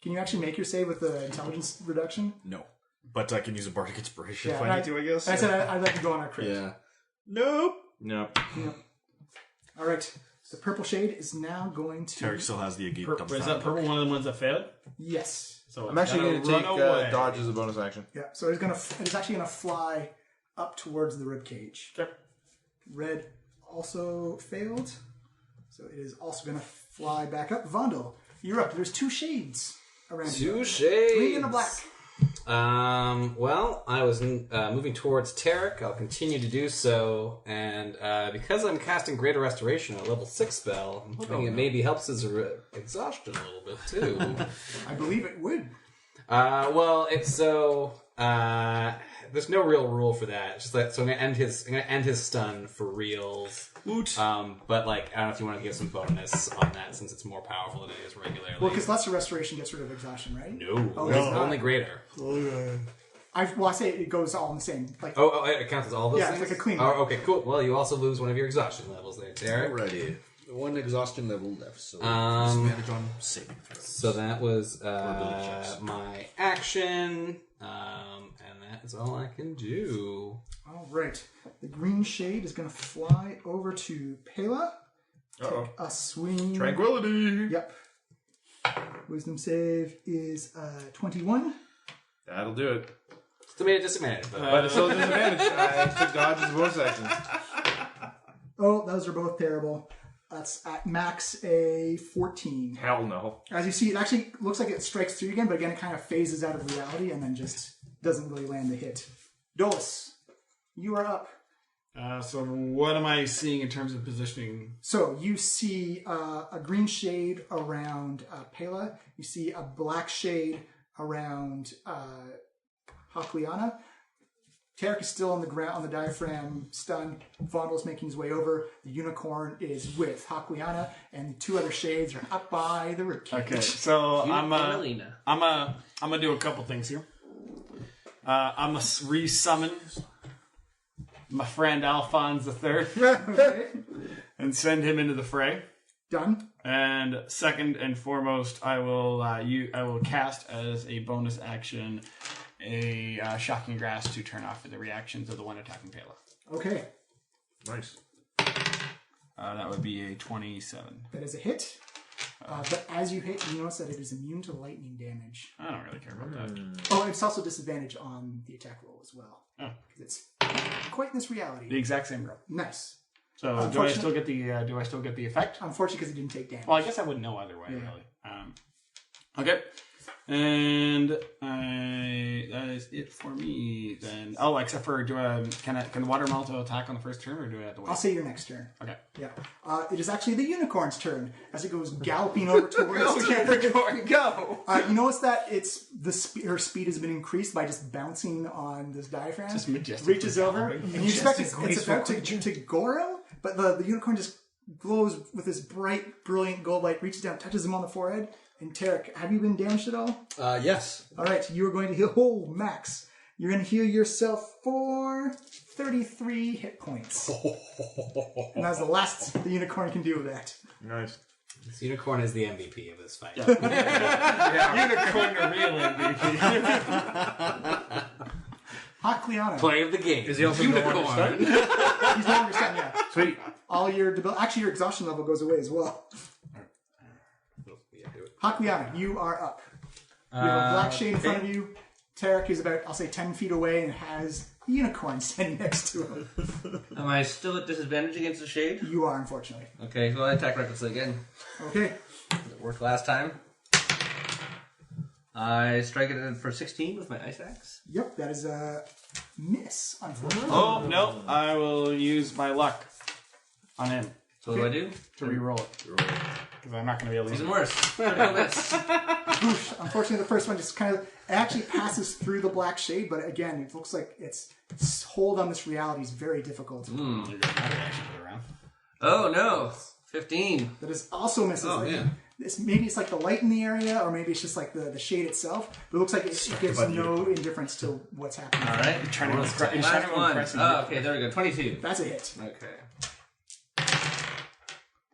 Can you actually make your save with the intelligence reduction? No. But I can use a bardic inspiration Yeah, if I need to, I guess. I said I'd like to go on a crit. Yeah. Nope. Nope. Yep. All right. The purple shade is now going to... Tarek still has the Agate dump. Is that purple one of the ones that failed? Yes. So I'm actually going going to take dodge as a bonus action. Yeah. So it's actually gonna fly up towards the rib cage. Okay. Red also failed. So it is also going to fly back up. Vondel, you're up. There's 2 shades around you. 2 shades. Green and a black. Well, I was moving towards Tarek. I'll continue to do so, and because I'm casting Greater Restoration, a level 6 spell, I'm hoping it maybe helps his exhaustion a little bit too. I believe it would. Well, it's so there's no real rule for that. Just that, so I'm gonna end his stun for reals. Woot. But like I don't know if you want to give some bonus on that since it's more powerful than it is regularly. Well, because Lesser Restoration gets rid of exhaustion, right? No, Oh, it's it's not. only greater. I say it goes all in the same. Like, Oh, it counts as all those yeah, things? it's like a clean. Oh, okay, cool. Well, you also lose one of your exhaustion levels there, Tarek. Alrighty. 1 exhaustion level left, so Disadvantage on saving throws. So that was ability checks. my action, and that is all I can do. All right. The green shade is going to fly over to Pela. Uh-oh. A swing. Tranquility. Yep. Wisdom save is 21. That'll do it. Still made a disadvantage, But it's still a disadvantage. I took dodge as bonus action. Oh, those are both terrible. That's at max a 14. Hell no. As you see, it actually looks like it strikes through again, but again, it kind of phases out of reality and then just doesn't really land the hit. Dolus, you are up. So what am I seeing in terms of positioning? So you see a green shade around Pela. You see a black shade around Hakliana. Tarek is still on the ground, on the diaphragm, stunned. Vondel's making his way over. The unicorn is with Hakliana, and 2 other shades are up by the ribcage. Okay, so I'm Elena. gonna do a couple things here. I'm gonna resummon my friend Alphonse III Okay. and send him into the fray. Done. And second and foremost, I will cast as a bonus action a shocking grasp to turn off the reactions of the one attacking Pela. Okay. Nice. That would be a 27. That is a hit. But as you hit, you notice that it is immune to lightning damage. I don't really care about that. Oh, it's also disadvantage on the attack roll as well. Oh. It's quite this reality. The exact same roll. Nice. So do I still get the effect? Unfortunately, because it didn't take damage. Well, I guess I wouldn't know either way, Yeah. really. Okay. And that is it for me then. Oh, except for can the water elemental attack on the first turn, or do I have to wait? I'll say your next turn. Okay. Yeah. It is actually the unicorn's turn as it goes galloping over towards the Unicorn, go! You notice that her speed has been increased by just bouncing on this diaphragm. Just majestically reaches over, galloping. and you expect it's about to gore him, but the unicorn just glows with this bright, brilliant gold light, reaches down, touches him on the forehead. And Tarek, have you been damaged at all? Yes. All right, you are going to heal. Oh, max. You're going to heal yourself for 33 hit points. And that's the last the unicorn can do with that. Nice. This unicorn is the MVP of this fight. Unicorn to real MVP. Hakliana. Play of the game. Is he also unicorn? He's no longer stunned, yeah. Sweet. All your actually, your exhaustion level goes away as well. Hakliana, you are up. You have a black shade in front of you. Tarek is about, I'll say, 10 feet away and has a unicorn standing next to him. Am I still at disadvantage against the shade? You are, unfortunately. Okay, so I attack recklessly again. Okay. It worked last time. I strike it for 16 with my ice axe. Yep, that is a miss, unfortunately. Oh, no. I will use my luck on him So what do I do? to re-roll it. Because I'm not going to be able to use Even it. worse. Critical miss. Oof. Unfortunately, the first one just kind of it actually passes through the black shade, but again, it looks like its hold on this reality is very difficult. Oh no. 15. That is also misses. Oh, like, yeah. Maybe it's like the light in the area, or maybe it's just like the shade itself. But it looks like it gives no indifference to what's happening. All right. Trying to Last one. impress him. Oh, okay, there we go. 22. That's a hit. Okay.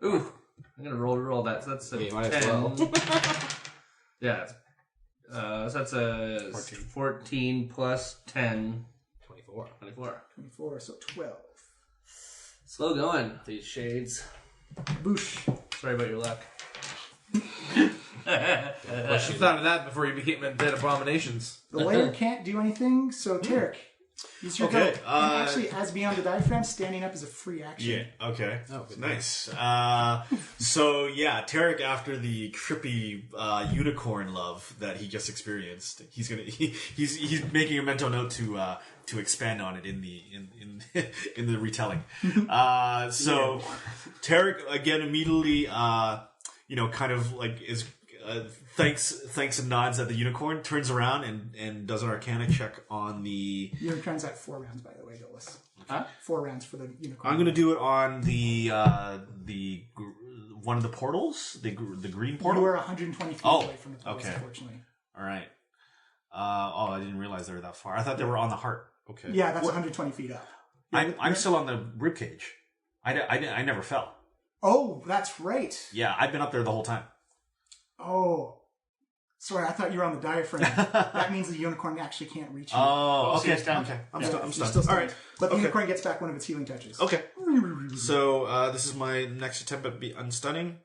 Ooh. I'm going to roll that. So that's a You might 10. as well. Yeah. So that's a 14 plus 10. 24. 24, so 12. Slow going, these shades. Boosh. Sorry about your luck. Well, she thought of that before you became dead abominations. The layer can't do anything, so Tarek, Use your Okay, go. And actually, as beyond the diaphragm, standing up is a free action. Yeah, okay. Oh, nice. So, yeah, Tarek, after the trippy unicorn love that he just experienced, he's making a mental note to expand on it in the retelling. So, Tarek, again, immediately, kind of like is... thanks and nods at the unicorn, turns around and does an Arcana check on the... Unicorn's at 4 rounds, by the way, Dolis. Huh? 4 rounds for the unicorn. I'm going to do it on the one of the portals, the green portal. You are 120 feet away from the portals, unfortunately. All right. I didn't realize they were that far. I thought they were on the heart. Okay. Yeah, that's 120 feet up. I'm still on the ribcage. I never fell. Oh, that's right. Yeah, I've been up there the whole time. Oh, sorry. I thought you were on the diaphragm. That means the unicorn actually can't reach you. Oh, okay. Okay. I'm Still stunned. All right. But the unicorn gets back one of its healing touches. Okay. So this is my next attempt at unstunning.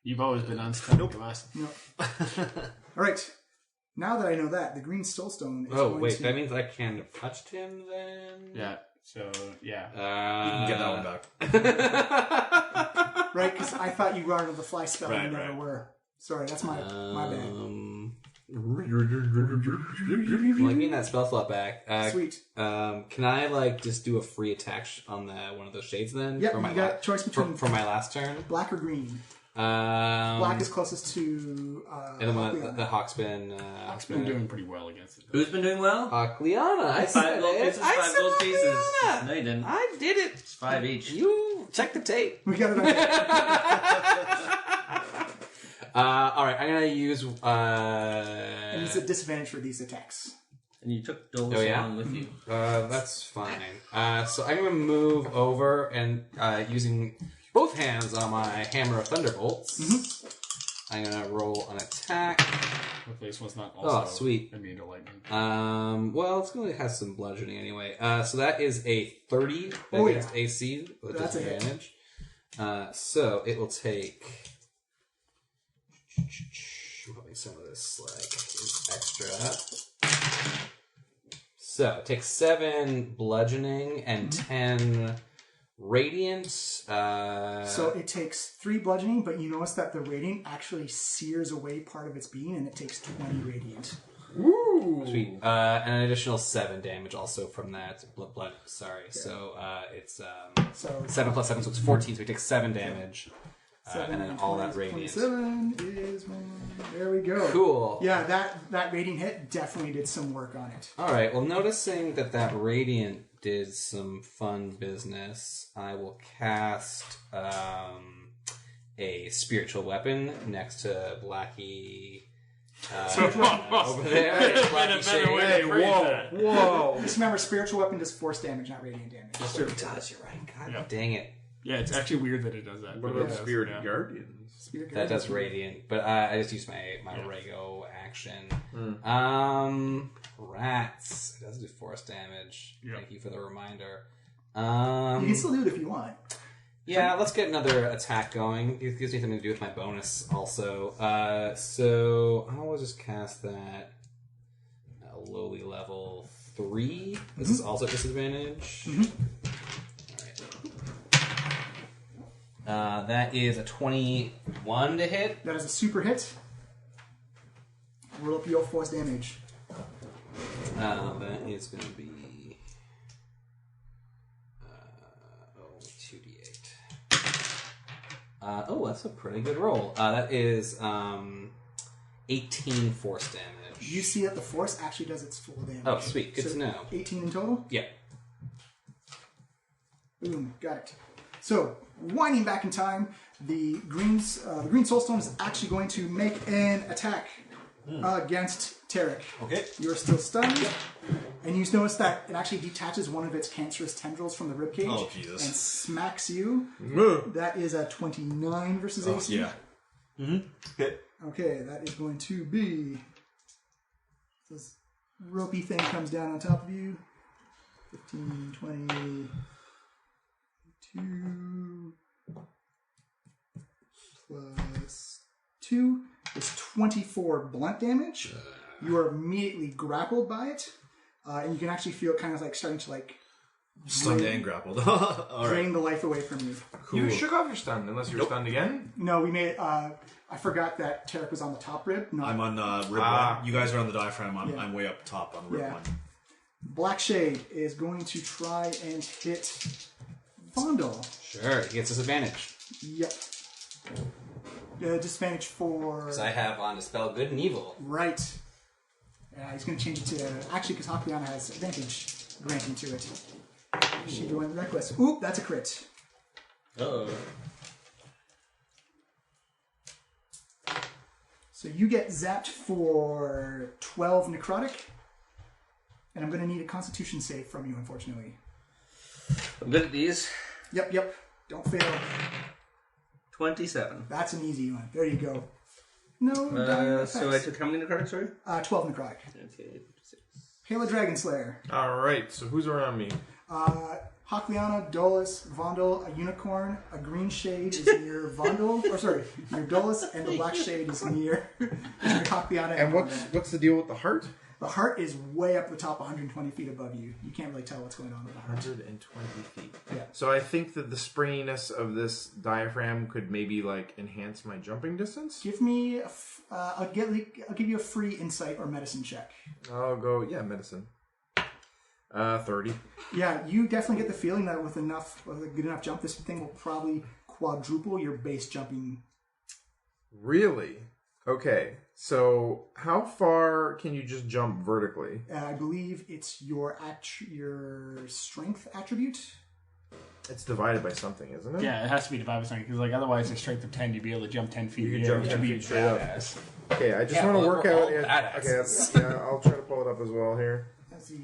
You've always been unstunned. Nope. No. All right. Now that I know that, the green soulstone is Oh, wait, to... that means I can't have touched him then? Yeah. So, yeah. You can get that one back. Right, because I thought you were under the fly spell and you never Right. were. Sorry, that's my bad. Well, give me that spell slot back. Sweet. Can I just do a free attack on the one of those shades then? Yep, for my you got a choice between for my last turn. black or green. Black is closest to and then the Hawkspin. It's been doing pretty well against it. Who's been doing well? Cleana. I said 5 gold it. pieces, I 5 said gold pieces. Cleana. No, you didn't. I did it. It's 5 each. You check the tape. We got it. All right, I'm gonna use. And it's a disadvantage for these attacks. And you took Dolos along with you. That's fine. So I'm gonna move over and using both hands on my hammer of thunderbolts. Mm-hmm. I'm gonna roll an attack. Hopefully this one's not also sweet. immune to lightning. Well, it's gonna have some bludgeoning anyway. So that is a 30 against AC with That's a hit. disadvantage. So it will take. Probably some of this is extra. So it takes 7 bludgeoning and 10 radiant. So it takes 3 bludgeoning, but you notice that the radiant actually sears away part of its being, and it takes 20 radiant. Woo! Sweet. And an additional 7 damage also from that blood. Sorry. Okay. So it's 7 plus 7, so it's 14. So it takes 7 damage. 7, and then all that radiant. 27 is 1. There we go. Cool. Yeah, that radiant hit definitely did some work on it. All right. Well, noticing that radiant did some fun business, I will cast a spiritual weapon next to Blackie. Over there. Whoa. Just remember, spiritual weapon does force damage, not radiant damage. Oh, it does. You're right. God dang it. Yeah, it's actually weird that it does that. What about Spirit Guardians? That does radiant, but I just use my Rego action. Rats. It does do force damage. Yep. Thank you for the reminder. You can still do it if you want. Yeah, let's get another attack going. It gives me something to do with my bonus also. So I will just cast that at a lowly level 3. This is also disadvantage. That is a 21 to hit. That is a super hit. Roll up your force damage. That is going to be 2d8. That's a pretty good roll. That is 18 force damage. You see that the force actually does its full damage. Oh, sweet. Good to know. 18 in total? Yeah. Boom. Got it. So, winding back in time, the green soulstone is actually going to make an attack against Tarek. Okay. You're still stunned, and you notice that it actually detaches one of its cancerous tendrils from the ribcage and smacks you. That is a 29 versus AC. Yeah. Hit. Okay, that is going to be... This ropey thing comes down on top of you. 15, 20... 2 plus 2 is 24 blunt damage. You are immediately grappled by it. and you can actually feel it kind of like starting to like Stunned and grappled. All right. drain the life away from you. You shook off your stun, unless you were stunned again. No, we made. I forgot that Tarek was on the top rib. Not I'm on rib one. You guys are on the diaphragm. I'm way up top on rib one. Black Shade is going to try and hit Vondel. Sure, he gets his advantage. Yep. Disadvantage for... Because I have on Dispel Good and Evil. Right. He's going to change it to... Actually, because Hakliana has advantage granting to it. She went reckless. Oop, that's a crit. Uh-oh. So you get zapped for 12 necrotic. And I'm going to need a constitution save from you, unfortunately. I'm good at these. Yep. Don't fail. 27. That's an easy one. There you go. No, so I took how many necrotic, sorry? 12 necrotic. Okay, 6. Halo Dragon Slayer. Alright, so who's around me? Hakliana, Dolus, Vondel, a unicorn, a green shade is near Vondel, or sorry, near Dolus, and the black shade is near Hakliana. And what's the deal with the heart? The heart is way up the top, 120 feet above you. You can't really tell what's going on with the heart. 120 feet. Yeah. So I think that the springiness of this diaphragm could maybe like enhance my jumping distance. Give me, I'll give you a free insight or medicine check. I'll go, medicine. 30. Yeah, you definitely get the feeling that with a good enough jump, this thing will probably quadruple your base jumping. Really? Okay. So how far can you just jump vertically? I believe it's your strength attribute. It's divided by something, isn't it? Yeah, it has to be divided by something because, like, otherwise, a strength of 10, you'd be able to jump 10 feet. You in could the jump air, 10 which would feet be straight up. badass. Okay, I just Yeah, want to well, work we're out. all badasses. Okay, I'll try to pull it up as well here. Let's see.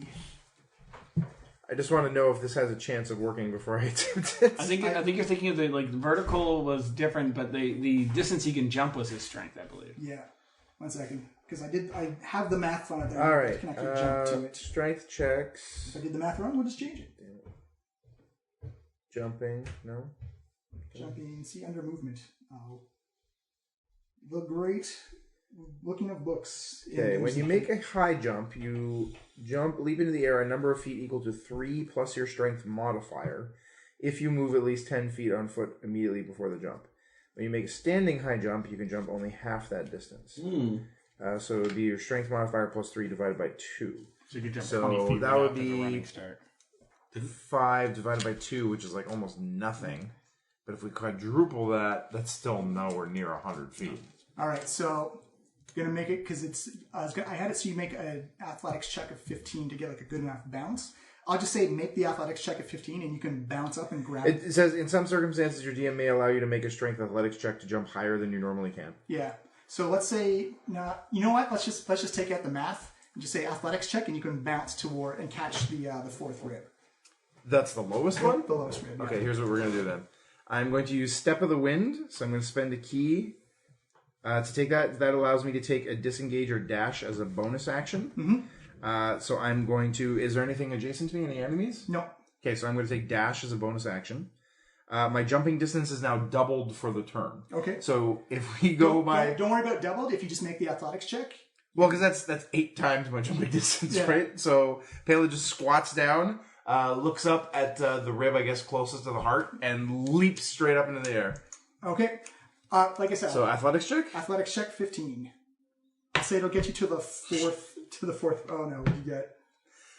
I just want to know if this has a chance of working before I attempt it. I think you're thinking of the vertical was different, but the distance he can jump was his strength, I believe. Yeah. 1 second. Because I have the math on it there. All right. Can actually jump to it. Strength checks. If I did the math wrong, we'll just change it. Jumping. No. Jumping. See under movement. Oh. The great looking of books. Okay, when you make a high jump, you leap into the air a number of feet equal to 3 plus your strength modifier if you move at least 10 feet on foot immediately before the jump. When you make a standing high jump, you can jump only half that distance. So it would be your strength modifier plus 3 divided by 2. So you could jump So 20 feet that would without the be running start. 5 divided by 2, which is like almost nothing. But if we quadruple that, that's still nowhere near 100 feet. All right, so I'm gonna make it because it's. I had it so you make an athletics check of 15 to get like a good enough bounce. I'll just say make the athletics check at 15, and you can bounce up and grab. It says in some circumstances, your DM may allow you to make a strength athletics check to jump higher than you normally can. Yeah. So let's say you know what? Let's just take out the math and just say athletics check, and you can bounce toward and catch the fourth rib. That's the lowest one? The lowest rib. Yeah. Okay, here's what we're going to do then. I'm going to use Step of the Wind, so I'm going to spend a key to take that. That allows me to take a disengage or dash as a bonus action. Mm-hmm. So I'm going to... Is there anything adjacent to me, any enemies? No. Okay, so I'm going to take dash as a bonus action. My jumping distance is now doubled for the turn. Okay. So if we go by... Don't worry about doubled if you just make the athletics check. Well, because that's 8 times my jumping distance, right? So Pela just squats down, looks up at the rib, I guess, closest to the heart, and leaps straight up into the air. Okay. Like I said. So athletics check? Athletics check 15. I'll say it'll get you to the fourth. Oh no, what did you get?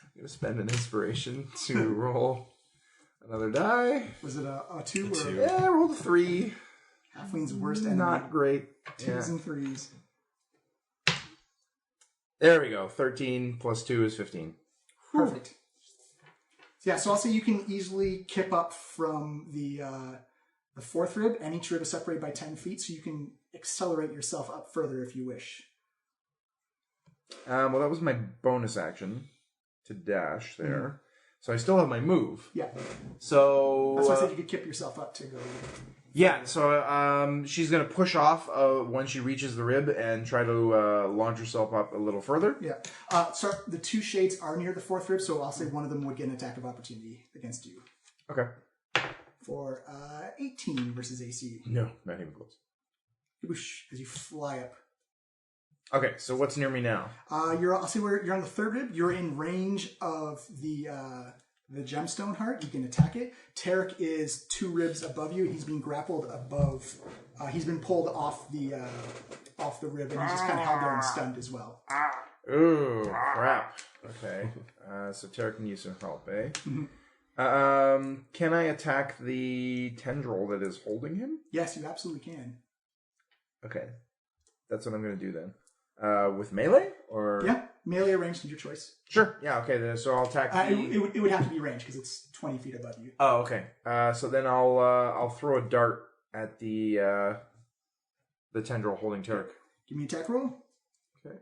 I'm going to spend an inspiration to roll another die. Was it a 2 or Yeah, I rolled a 3. Halfling's worst enemy? Not great. 2s and 3s. There we go. 13 plus 2 is 15. Perfect. Yeah, so I'll say you can easily kip up from the fourth rib, and each rib is separated by 10 feet, so you can accelerate yourself up further if you wish. Well, that was my bonus action to dash there. So I still have my move. Yeah. So that's why I said you could kip yourself up to go. Yeah, so she's going to push off when she reaches the rib and try to launch herself up a little further. Yeah. So the 2 shades are near the fourth rib, so I'll say one of them would get an attack of opportunity against you. Okay. For 18 versus AC. No, not even close. Whoosh, as you fly up. Okay, so what's near me now? I'll see where you're on the third rib. You're in range of the gemstone heart. You can attack it. Tarek is 2 ribs above you. He's being grappled above. He's been pulled off the rib, and he's just kind of held there and stunned as well. Ooh, crap. Okay, so Tarek can use some help, eh? Can I attack the tendril that is holding him? Yes, you absolutely can. Okay, that's what I'm going to do then. With melee or melee or ranged is your choice. Sure. Yeah. Okay. Then so I'll attack. It would have to be ranged because it's 20 feet above you. Oh, okay. So then I'll throw a dart at the tendril holding Tarek. Give me an attack roll. Okay.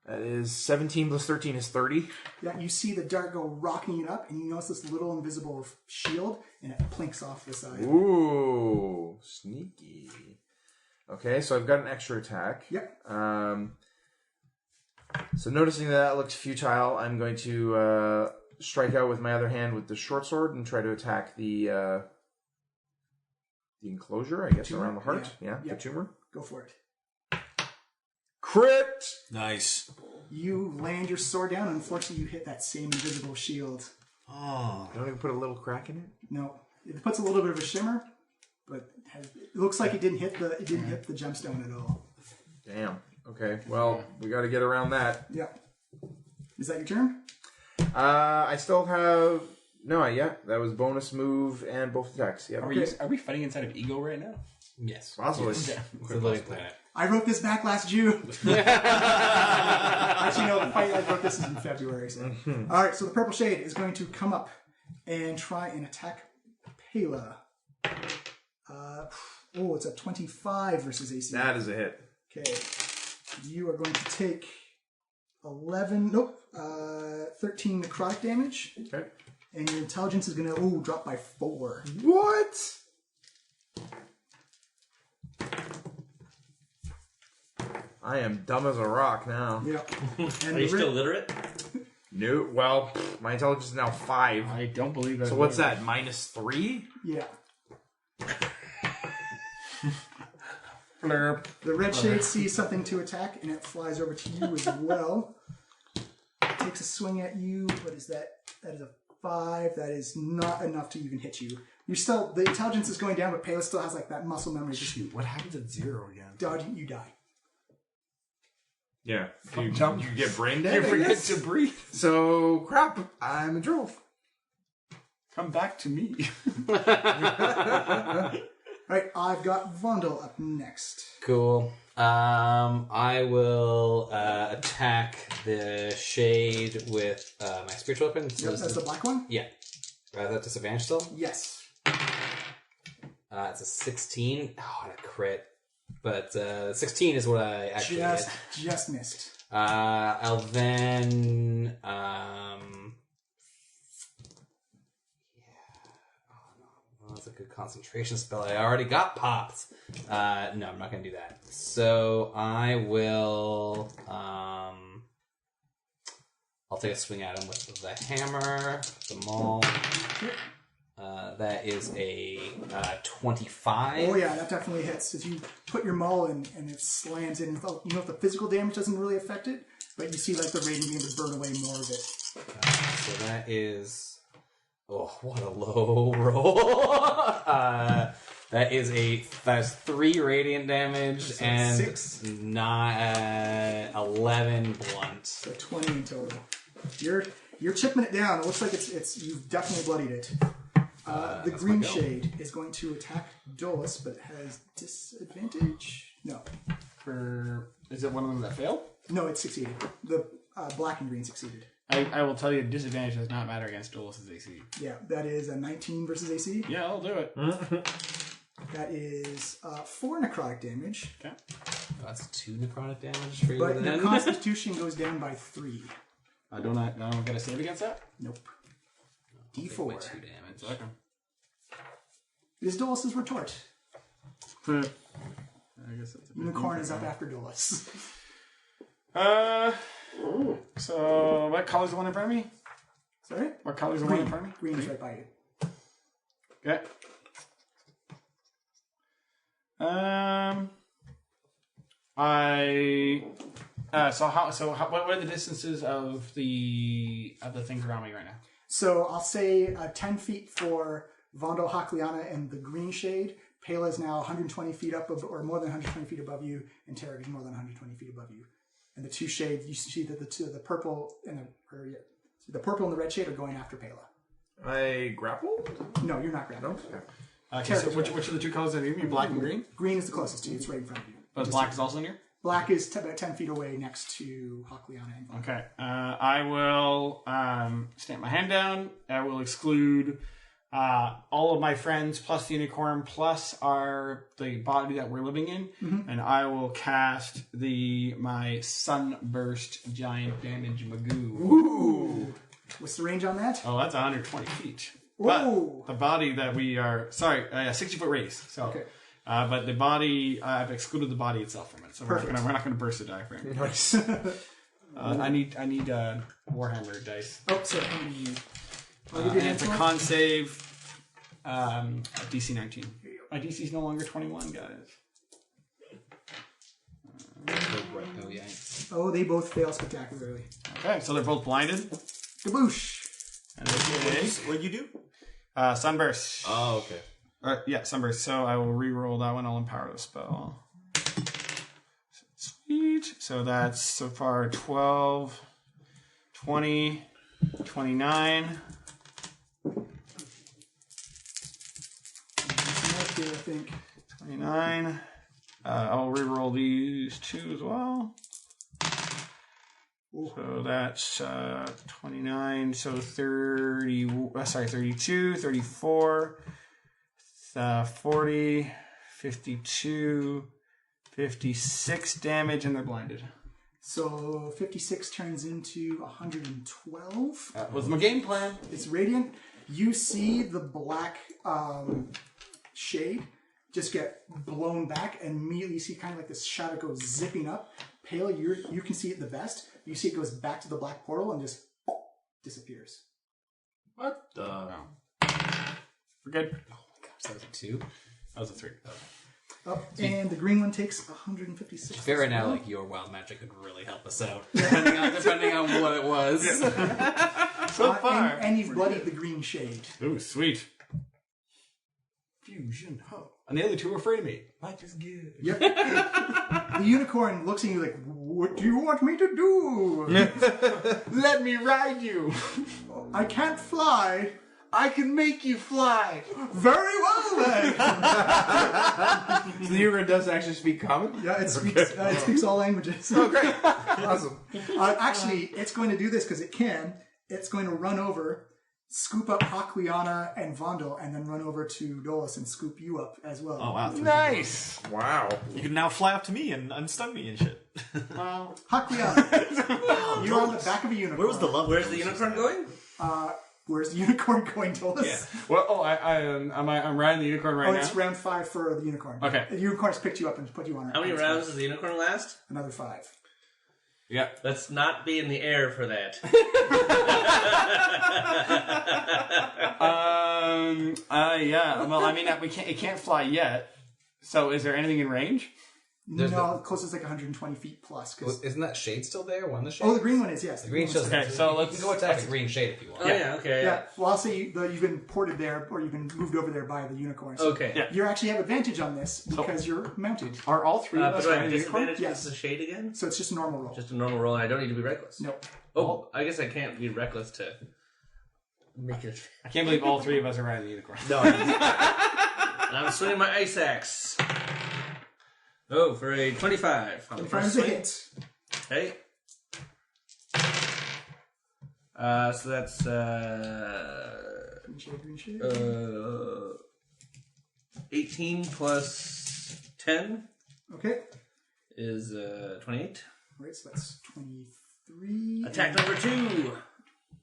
That is 17 plus 13 is 30. Yeah, you see the dart go rocking it up, and you notice this little invisible shield, and it plinks off the side. Ooh, sneaky. Okay, so I've got an extra attack. Yep. So noticing that looks futile, I'm going to strike out with my other hand with the short sword and try to attack the enclosure, I guess, tumor? around the heart. Yeah. The tumor. Go for it. Crit! Nice. You land your sword down, and unfortunately you hit that same invisible shield. Oh. Don't even put a little crack in it? No. It puts a little bit of a shimmer, but it looks like it didn't hit the gemstone at all. Damn. Okay, well, we got to get around that. Yeah. Is that your turn? I still have... No, not yet. That was bonus move and both attacks. Yeah. Are we fighting inside of Ego right now? Yes. Possibly. It's a living planet. I wrote this back last June. Actually, no, the fight I wrote this is in February. So. All right, so the purple shade is going to come up and try and attack Pela. It's a 25 versus AC. That is a hit. Okay. You are going to take 13 necrotic damage. Okay. And your intelligence is going to drop by 4. What? I am dumb as a rock now. Yeah. And Are you still literate? No. Well, my intelligence is now 5. I don't believe that. So what's that? -3? Yeah. Blurb. The red shade sees something to attack, and it flies over to you as well. Takes a swing at you. What is that? That is a 5. That is not enough to even hit you. You're still, the intelligence is going down, but Pela still has like that muscle memory. Shoot, what happens at 0 again? Dodge, you die. Yeah. You get brain dead? You I forget guess? to breathe. So, crap. I'm a drove. Come back to me. Right, I've got Vondel up next. Cool. I will attack the shade with my spiritual weapon. So Yep, that's the black one? Yeah. That's disadvantage still? Yes. It's a 16. Oh, and a crit. But 16 is what I actually hit. Just missed. I'll then... that's a good concentration spell. I already got popped. No, I'm not going to do that. So I will... I'll take a swing at him with the hammer, the maul. That is a 25. Oh yeah, that definitely hits. As you put your maul in and it slams in. You know, if the physical damage doesn't really affect it, but you see like the radiant beam to burn away more of it. So that is... Oh, what a low roll. That is 3 radiant damage So and 6. 11 blunt. So 20 in total. You're chipping it down. It looks like it's you've definitely bloodied it. The green shade is going to attack Dolus, but it has disadvantage. No. Is it one of them that failed? No, it succeeded. The black and green succeeded. I will tell you, disadvantage does not matter against Dolus's AC. Yeah, that is a 19 versus AC. Yeah, I'll do it. That is 4 necrotic damage. Okay. That's 2 necrotic damage for you But your then. constitution goes down by 3. I don't get a save against that? Nope. By D4. 2 damage. Okay. It is Dolus's retort. I guess that's a Unicorn is up after Dolus. So, what color's the one in front of me? Sorry? What color's the one in front of me? Green is right by you. Okay. What are the distances of the things around me right now? So I'll say 10 feet for Vondo, Hakliana, and the green shade. Pela is now 120 feet up, or more than 120 feet above you, and Tarek is more than 120 feet above you. And the two shades, you see that the purple and the purple and the red shade are going after Pela. I grappled? No, you're not grabbing. Okay, so which of the two colors are you? Black and green? Green is the closest to you. It's right in front of you. But black is also near? Black is about 10 feet away next to Hakliana and Vondo. Okay. I will stamp my hand down. I will exclude all of my friends plus the unicorn plus the body that we're living in. Mm-hmm. And I will cast my sunburst giant damage Magoo. Ooh! What's the range on that? Oh, that's 120 feet. Whoa! But the body that we are... 60-foot radius. So, okay. But the body... I've excluded the body itself from it. So we're not going to burst the diaphragm. Nice. I need Warhammer dice. Oh, sorry. And it's a con save, DC 19. My DC is no longer 21, guys. Oh, yeah. Oh, they both fail spectacularly. Okay, so they're both blinded. Kaboosh! And they What'd you do? Sunburst. Oh, okay. Yeah, Sunburst. So I will re-roll that one. I'll empower the spell. Sweet. So that's so far 12, 20, 29. I think 29. I'll re-roll these two as well. So that's 29. So 32, 34, 40, 52, 56 damage, and they're blinded. So 56 turns into 112. That was my game plan. It's radiant. You see the black shade just get blown back, and immediately you see kind of like this shadow go zipping up. Pale, you can see it the best. You see it goes back to the black portal and just disappears. What the? We're good. Oh my gosh, that was a 2? That was a 3. Oh, and the green one takes 156. Fair right now, like your wild magic could really help us out, depending on what it was. So far. And you've bloodied the green shade. Ooh, sweet. Fusion. Oh. And the other two are afraid of me. Life is good. Yep. The unicorn looks at you like, what do you want me to do? Let me ride you. I can't fly. I can make you fly. Very well then. So the unicorn does actually speak common? Yeah, it speaks all languages. Oh, great. Awesome. Actually, it's going to do this because it can. It's going to run over, scoop up Hakliana and Vondel, and then run over to Dolus and scoop you up as well. Oh, wow. Nice. Wow. You can now fly up to me and unstun me and shit. Wow. Hakliana, you're on the back of a unicorn. Where's the unicorn going? Where's the unicorn going, Dolus? Yeah. Well, I'm riding the unicorn right now. It's round 5 for the unicorn. Okay. The unicorn's picked you up and put you on. How many rounds does the unicorn last? Another 5. Yeah. Let's not be in the air for that. Yeah. Well, I mean, it can't fly yet. So, is there anything in range? No, closest like 120 feet plus. Isn't that shade still there? One the shade? Oh, the green one is, yes. The green shade. Okay, so let's go attack the green shade if you want. Oh yeah, okay. Yeah, well, I'll say you've been ported there, or you've been moved over there by the unicorn. So Okay. Yeah. you actually have advantage on this because you're mounted. Are all three of But us do I have riding the unicorn? disadvantage Yes. against the shade again? So it's just a normal roll. Just a normal roll, and I don't need to be reckless. Nope. Oh, I guess I can't be reckless to make it. I can't believe all three of us are riding the unicorn. No. And I'm swinging my ice axe. Oh, for a 25 on the first Times a swing. hit. Okay. So that's Green shade. 18 plus 10 Okay. is 28. Alright, so that's 23. Attack number 2.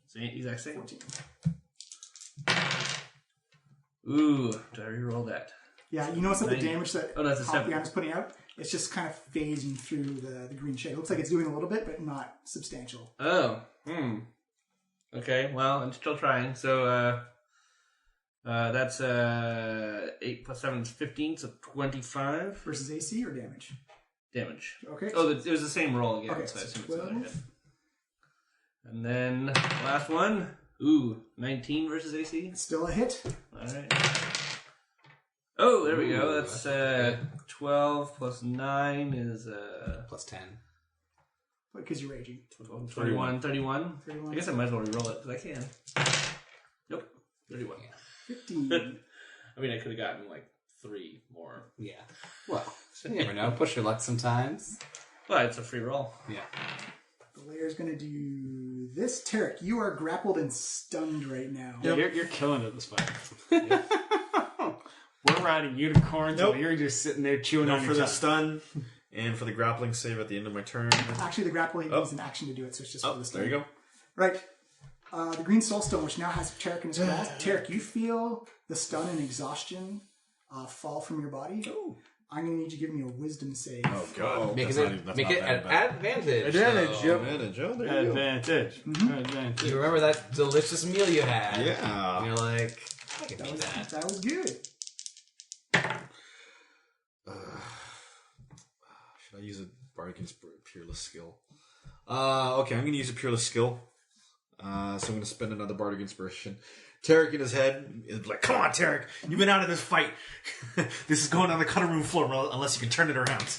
Same, exact same. 14. Ooh, do I reroll that? Yeah, you notice that the 90. damage that Oh, that's a 7. Hakliana's putting out, it's just kind of phasing through the green shade. It looks like it's doing a little bit, but not substantial. Oh. Okay, well, I'm still trying. So, that's 8 plus 7 is 15, so 25. Versus AC or damage? damage. Okay. Oh, it was the same roll again, Okay, so I so assume it's another 12. hit. And then last one. Ooh, 19 versus AC. Still a hit. All right. Oh, there we go. That's 12 plus 9 is Plus 10. Because you're raging. 31. 31. I guess I might as well reroll it, because I can. Nope. 31. 15. I mean, I could have gotten like 3 more. Yeah. Well, you never know. Push your luck sometimes. But it's a free roll. Yeah. The layer's going to do this. Tarek, you are grappled and stunned right now. You're killing it this fight. We're riding unicorns, Nope. and you're just sitting there chewing No on for your the tongue. stun and for the grappling save at the end of my turn. Actually, the grappling is an action to do it, so it's just for the stun. There you go. Right. The green soulstone, which now has Tarek in his grasp. Tarek, you feel the stun and exhaustion fall from your body. Ooh. I'm going to need you to give me a wisdom save. Oh god. Make That's it, not even- that's make not it bad, an bad. advantage. Advantage, so- yep. Advantage. Oh, there you go. Advantage. Advantage. You remember that delicious meal you had? Yeah. And you're like, I can beat that. That was good. Should I use a bardic peerless skill? Okay, I'm going to use a peerless skill. So I'm going to spend another bardic inspiration. Tarek in his head is like, "Come on, Tarek, you've been out of this fight. This is going on the cutting room floor unless you can turn it around."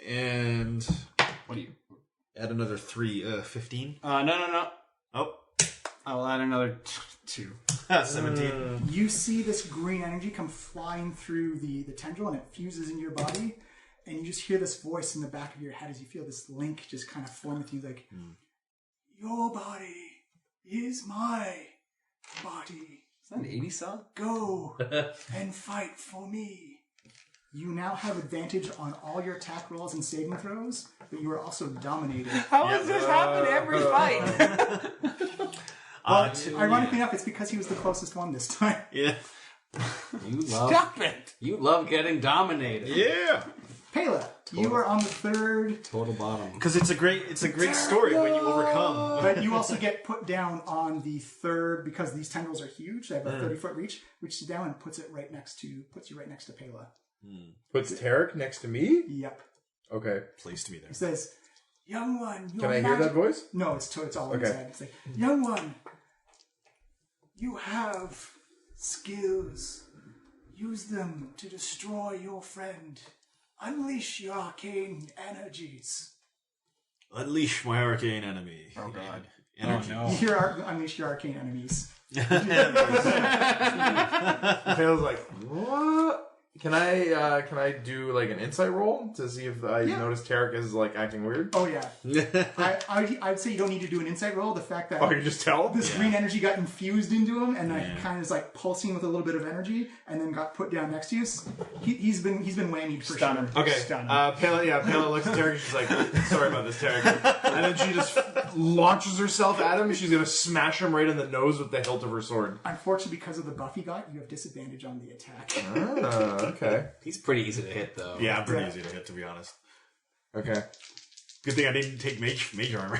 And What do you? add another 3, 15. No. Oh, I'll add another 2. 17. You see this green energy come flying through the tendril, and it fuses into your body. And you just hear this voice in the back of your head as you feel this link just kind of form with you, like, your body is my body. Is that an 80s song? Go and fight for me. You now have advantage on all your attack rolls and saving throws, but you are also dominated. How does this happen every fight? But ironically enough, it's because he was the closest one this time. Yeah. You love, Stop it! you love getting dominated. Yeah. Pela, you are on the third, Total bottom. Because it's a great story when you overcome. but you also get put down on the third because these tendrils are huge. They have a 30-foot reach. Reaches down and puts you right next to Pela. Puts Tarek next to me? Yep. Okay. Place to be there. It says, "Young one, your Can I hear that voice? No, it's all in his Okay. head. It's like, young one, you have skills. Use them to destroy your friend. Unleash your arcane energies." Unleash my arcane enemy. Oh god. Energy. Oh You no. hear unleash your arcane enemies. Taylor's like, what? Can I do like an insight roll to see if I notice Tarek is like acting weird? Oh yeah. I'd say you don't need to do an insight roll. The fact that Oh, you just tell? this green energy got infused into him, and like kind of is like pulsing with a little bit of energy, and then got put down next to you. He's been whammied for Stun him. sure. Okay. Stun him. Pela looks at Tarek. She's like, "Sorry about this, Tarek," and then she just launches herself at him. She's gonna smash him right in the nose with the hilt of her sword. Unfortunately, because of the buff he got, you have disadvantage on the attack. Okay. He's pretty easy to hit, though. Yeah, pretty easy to hit, to be honest. Okay. Good thing I didn't take mage armor.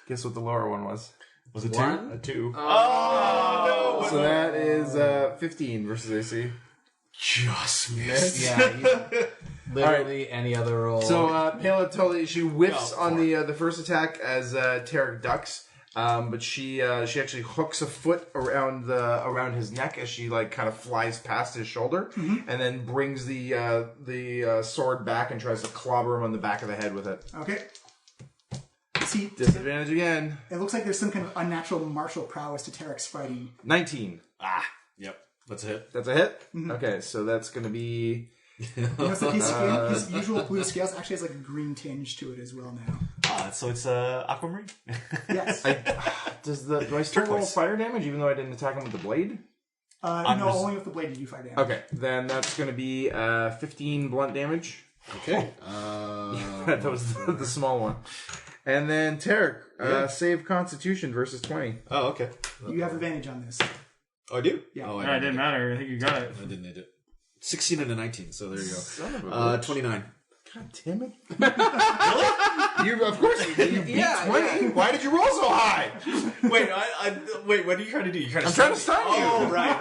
Guess what the lower one was? Was it 2? One? A 2. Oh, no! So that is 15 versus AC. Just missed. Yeah, literally any other roll. So Pela totally she whiffs Oh, on the first attack as Tarek ducks, but she actually hooks a foot around his neck as she like kind of flies past his shoulder, and then brings the sword back and tries to clobber him on the back of the head with it. Okay. See, Disadvantage again. it looks like there's some kind of unnatural martial prowess to Tarek's fighting. 19. Yep, that's a hit. That's a hit. Okay, so that's gonna be. You know, so his skin, his usual blue scales actually has like a green tinge to it as well now. So it's aquamarine. Yes. Do I still roll Turquoise. fire damage even though I didn't attack him with the blade? No, only with the blade did you fight damage. Okay, then that's gonna be 15 blunt damage. okay. That was the small one. And then Tarek, save Constitution versus 20. Oh, okay. You have advantage on this. Oh, I do? Yeah. Oh, It didn't didn't. matter. I think you got it. I didn't need it. 16 and a 19, so there you Son of a go. bitch. 29. God damn it. Really? Of course you beat 20. Yeah. Why did you roll so high? Wait, wait, what are you trying to do? I'm trying to stun you. Oh, right.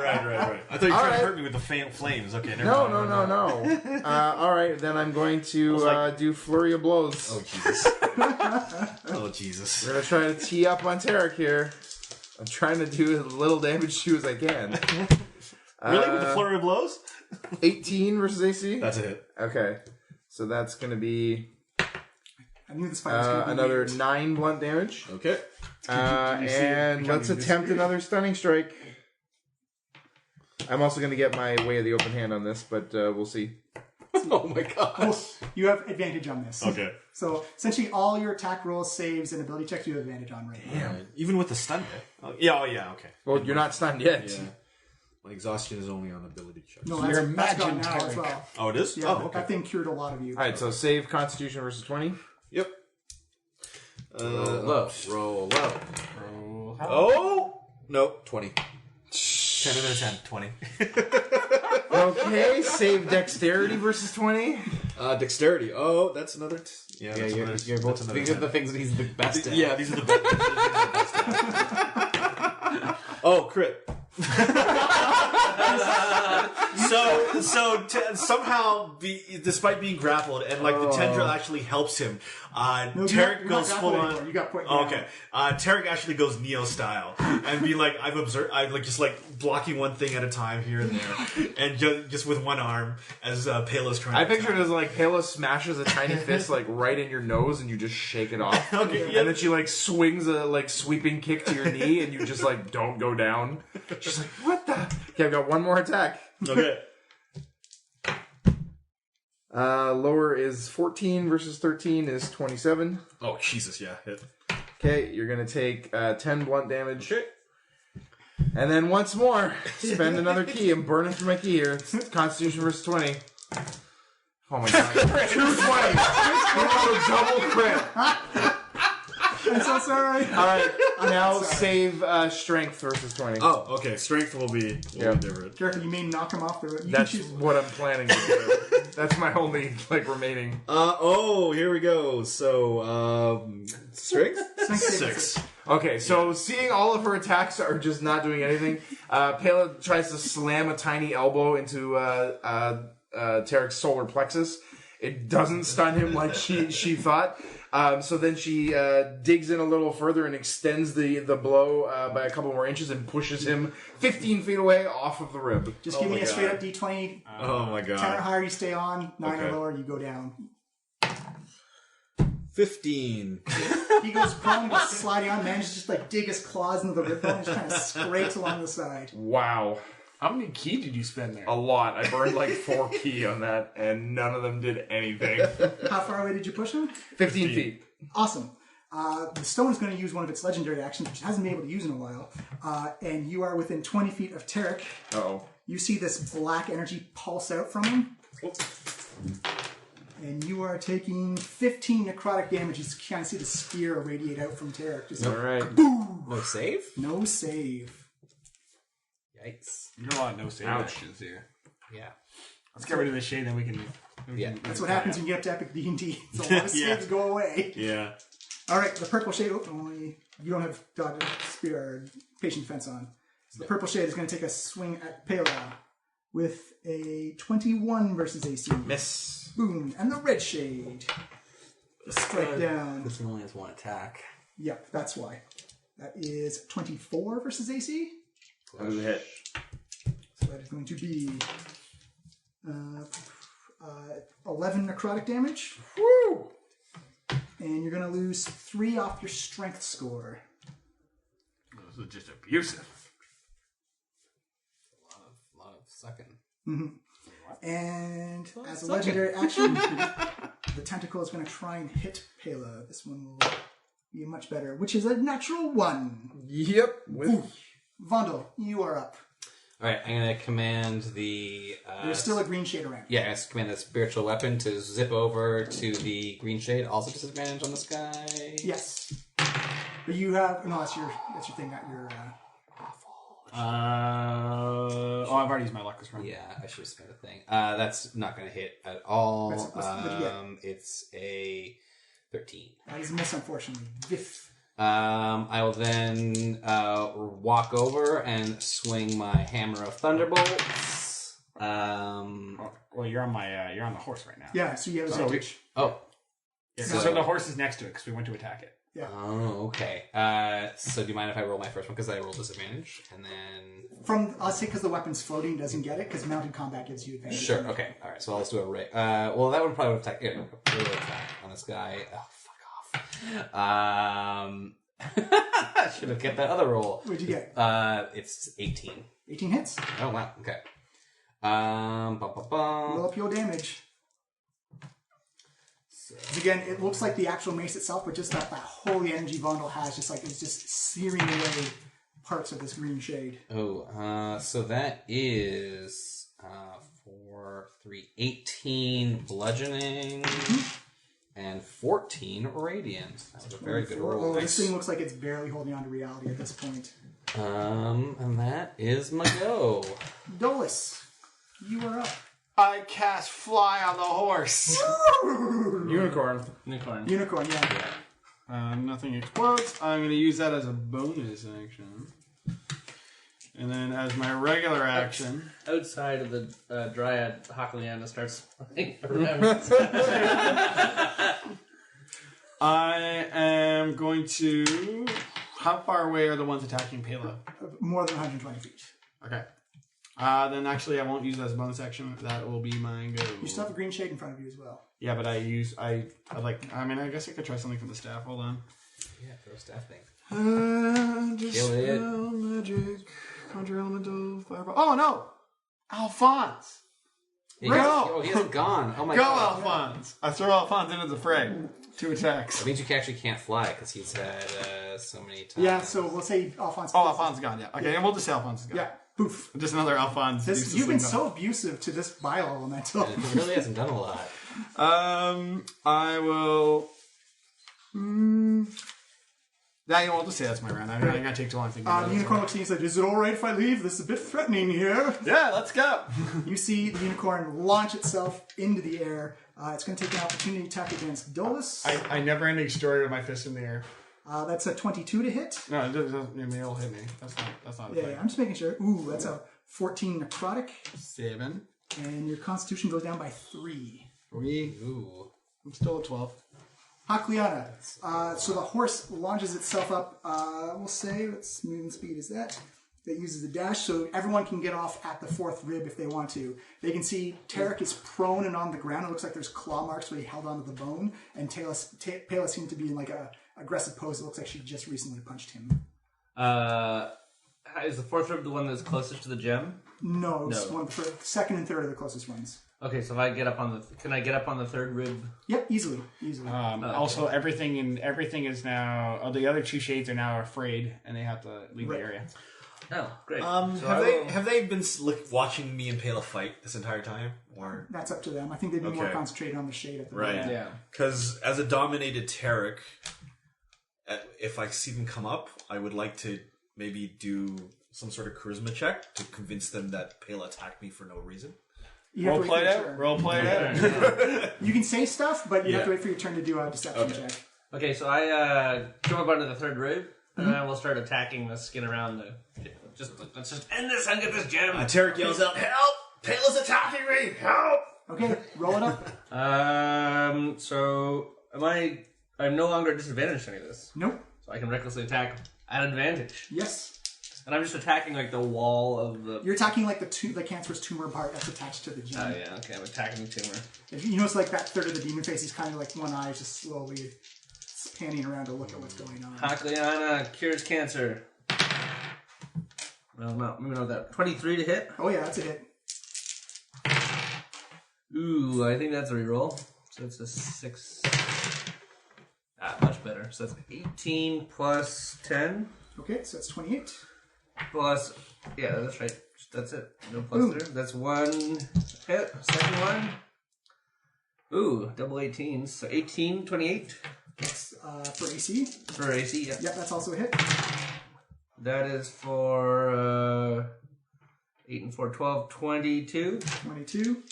I thought you were trying to hurt me with the flames. Okay, never mind. No. All right, then I'm going to do Flurry of Blows. Oh, Jesus. Oh, Jesus. We're going to try to tee up on Tarek here. I'm trying to do as little damage to you as I can. Really? With the Flurry of Blows? 18 versus AC? That's a hit. Okay. So that's going to be I knew this fight was going to be another weird. 9 blunt damage. Okay. And let's attempt another stunning strike. I'm also going to get my way of the open hand on this, but we'll see. Oh my gosh. Cool. You have advantage on this. Okay. So essentially all your attack rolls, saves, and ability checks you have advantage on right now. Right. Even with the stun hit? Oh, yeah, okay. Well, you're not stunned yet. Yeah. My exhaustion is only on ability checks. No, You're that's gone imagined, now as Tarek. well. Oh, it is? Yeah, Oh, okay. that thing cured a lot of you. All right, so save Constitution versus 20. Yep. Roll low. Oh! No, 20. 10 out of 10, 20. Okay, save Dexterity versus 20. Dexterity. Oh, that's another... Yeah, that's you're another, both. that's another These are 10. the things that he's the best at. Yeah, these are the best. Oh, crit. Somehow, despite being grappled, and like the tendril actually helps him, Tarek goes full on. You got put Oh, down. okay, Tarek actually goes Neo style and be like, I'm like just like blocking one thing at a time here and there, and just with one arm as Palo's trying. I to pictured attack. it as like Palo smashes a tiny fist like right in your nose and you just shake it off. Okay, And then she like swings a like sweeping kick to your knee and you just like don't go down. She's like, what the? Okay, I've got one more attack. Okay. Lower is 14 versus 13 is 27. Oh Jesus, yeah, hit. Okay, you're gonna take 10 blunt damage. And then once more, spend another key. I'm burning through my key here. It's Constitution versus 20. Oh my god. 220! Double crit! I'm so sorry. Alright, now save Strength versus 20. Oh, okay. Strength will be different. Careful, you may knock him off the road. You That's can choose. what I'm planning to do. That's my only, like, remaining. Here we go. So, strength? Strength saving 6. Okay, so seeing all of her attacks are just not doing anything, Pela tries to slam a tiny elbow into Tarek's solar plexus. It doesn't stun him like she thought. So then she digs in a little further and extends the blow by a couple more inches and pushes him 15 feet away off of the rib. Just give me a straight up D20. Oh my 10 or god. higher, you stay on. 9 Okay. or lower, you go down. 15. He goes prone, goes sliding on, manages to just like dig his claws into the rib bone and just kind of scrapes along the side. Wow. How many key did you spend there? A lot. I burned like 4 key on that, and none of them did anything. How far away did you push him? 15 feet. Awesome. The stone is going to use one of its legendary actions, which it hasn't been able to use in a while. And you are within 20 feet of Tarek. Uh-oh. You see this black energy pulse out from him. And you are taking 15 necrotic damage. You kind of see the spear irradiate out from Tarek. Just like, Alright. boom! No save? No save. Yikes. You know a lot of no save Ouch. actions here. Yeah. Let's get rid of this shade, then we can. Yeah. That's what happens when you get up to Epic D&D. So a lot of saves go away. Yeah. All right, the purple shade. Only you don't have dodge, spear, or patient defense on. So the purple shade is going to take a swing at Pela with a 21 versus AC. Miss. Boom, and the red shade. Strike down. This one only has one attack. Yep, that's why. That is 24 versus AC. That was a hit. So that is going to be 11 necrotic damage. Woo! And you're going to lose 3 off your strength score. This is just abusive. A lot of sucking. And as a legendary action, the tentacle is going to try and hit Pela. This one will be much better, which is a natural 1. Yep. With Vondel, you are up. Alright, I'm going to command the... There's still a green shade around. Yeah, I'm going to command the spiritual weapon to zip over to the green shade. Also disadvantage on this guy. Yes. But you have... No, that's your thing, not your... I've already used my luck this round. Yeah, I should have spent a thing. That's not going to hit at all. What did you get? It's a 13. That is a miss, unfortunately. Viff. I will then walk over and swing my hammer of thunderbolts. Well, you're on the horse right now. Yeah, so you have advantage. Oh. Yeah, so the horse is next to it because we went to attack it. Yeah. Oh, okay. So do you mind if I roll my first one? Because I roll disadvantage, and then... I'll say because the weapon's floating doesn't get it, because mounted combat gives you advantage. Sure, okay. Alright, so I'll just do a ray. Well, that would probably attack... Yeah, attack on this guy. Oh, fuck off. I should have kept that other roll. What'd you get? It's 18. 18 hits. Oh, wow. Okay. Roll up your damage. Again, it looks like the actual mace itself, but just that holy energy bundle has is just searing away parts of this green shade. Oh, so that is 4, 3, 18 bludgeoning and 14 radiant. That was a very good roll. Well, this thing looks like it's barely holding on to reality at this point. And that is my go. Dolus, you are up. I cast fly on the horse. Unicorn. Unicorn, yeah. Nothing explodes. I'm going to use that as a bonus action. And then as my regular action... Outside of the dryad, Hakaliana starts flying around. I am going to... How far away are the ones attacking Pela? More than 120 feet. Okay. Then actually I won't use that as a bonus action. That will be my go. You still have a green shade in front of you as well. Yeah, but I guess I could try something from the staff. Hold on. Yeah, throw a staff thing. Just Kill it. magic. Conjure elemental fireball. Oh no! Alphonse! He Go! he hasn't gone. Oh my Go, god. Alphonse! I throw Alphonse into the fray. 2 attacks. That means you actually can't fly because he's had so many times. Yeah, so we'll say Alphonse. Oh, Alphonse is gone, yeah. Okay, and we'll just say Alphonse is gone. Yeah, poof. Just another Alphonse. You've been so abusive to this bio-elemental. And he really hasn't done a lot. I will... Yeah, you won't just say that's my round. I'm not going to take too long thinking about The it. unicorn looks at you and says, "Is it alright if I leave? This is a bit threatening here." Yeah, let's go. You see the unicorn launch itself into the air. It's going to take an opportunity attack against Dolus. I never ending story with my fist in the air. That's a 22 to hit. No, it doesn't. It'll hit me. That's not. Yeah, I'm just making sure. Ooh, that's a 14 necrotic. 7. And your constitution goes down by 3. 3. Ooh. I'm still at 12. Hakliana. So the horse launches itself up, we'll say, what movement speed is that? That uses the dash, so everyone can get off at the 4th rib if they want to. They can see Tarek is prone and on the ground. It looks like there's claw marks where he held onto the bone, and Pela seems to be in like a aggressive pose. It looks like she just recently punched him. Is the 4th rib the one that's closest to the gem? No, it's one for 2nd and 3rd are the closest ones. Okay, so if I get up on the... Can I get up on the 3rd rib? Yep, easily. Also, everything is now... the other 2 shades are now afraid, and they have to leave the area. Oh, great. Have they been watching me and Pela fight this entire time? Or That's up to them. I think they'd be more concentrated on the shade at the moment. Yeah. Because as a dominated Tarek, if I see them come up, I would like to maybe do some sort of charisma check to convince them that Pela attacked me for no reason. Role play it. You can say stuff, but you have to wait for your turn to do a deception check. Okay, so I jump up onto the 3rd rib, and then we'll start attacking the skin around the... Let's just end this and get this gem. Tarek yells out, "Help! Pela's attacking me! Help!" Okay, roll it up. So I'm no longer disadvantaged to any of this. Nope. So I can recklessly attack at advantage. Yes. And I'm just attacking like the wall of the... You're attacking like the cancerous tumor part that's attached to the gem. Oh yeah, okay, I'm attacking the tumor. You notice like that third of the demon face, he's kind of like one eye just slowly panning around to look at what's going on. Hakliana cures cancer. Well, no, maybe not that. 23 to hit. Oh yeah, that's a hit. Ooh, I think that's a reroll. So it's a 6. Much better. So that's 18 plus 10. Okay, so that's 28. Plus, yeah, that's right. That's it. No plus there. That's 1 hit. Second one. Ooh, double 18s. So 18, 28. That's for AC. For AC, yeah. Yep, that's also a hit. That is for 8 and 4, 12, 22. 22.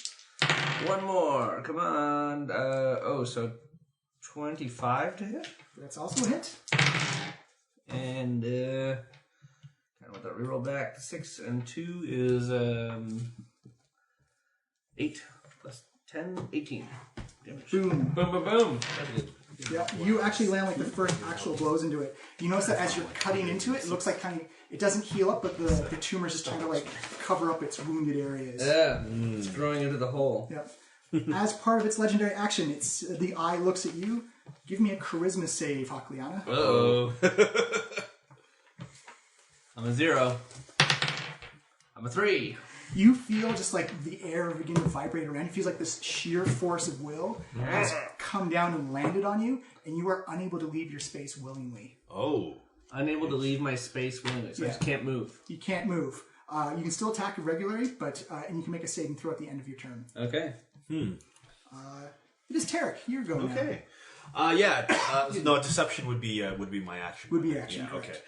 One more. Come on. So 25 to hit. That's also a hit. And kind of with that reroll back. 6 and 2 is 8 plus 10, 18 damage. Boom. Boom, boom, boom. That's good. Yeah, you actually land like the first actual blows into it. You notice that as you're cutting into it, it looks like it doesn't heal up, but the tumor is just trying to like cover up its wounded areas. Yeah, it's growing into the hole. Yep. As part of its legendary action, the eye looks at you. Give me a charisma save, Hakliana. Uh-oh. I'm a 0. I'm a 3. You feel just like the air begin to vibrate around. It feels like this sheer force of will has come down and landed on you, and you are unable to leave your space willingly. Oh. Unable to leave my space willingly, so I just can't move. You can't move. You can still attack regularly, but and you can make a saving throw at the end of your turn. Okay. It is Tarek. You're going. Okay. Now. No, deception would be my action. Would be action. Yeah. Correct. Okay.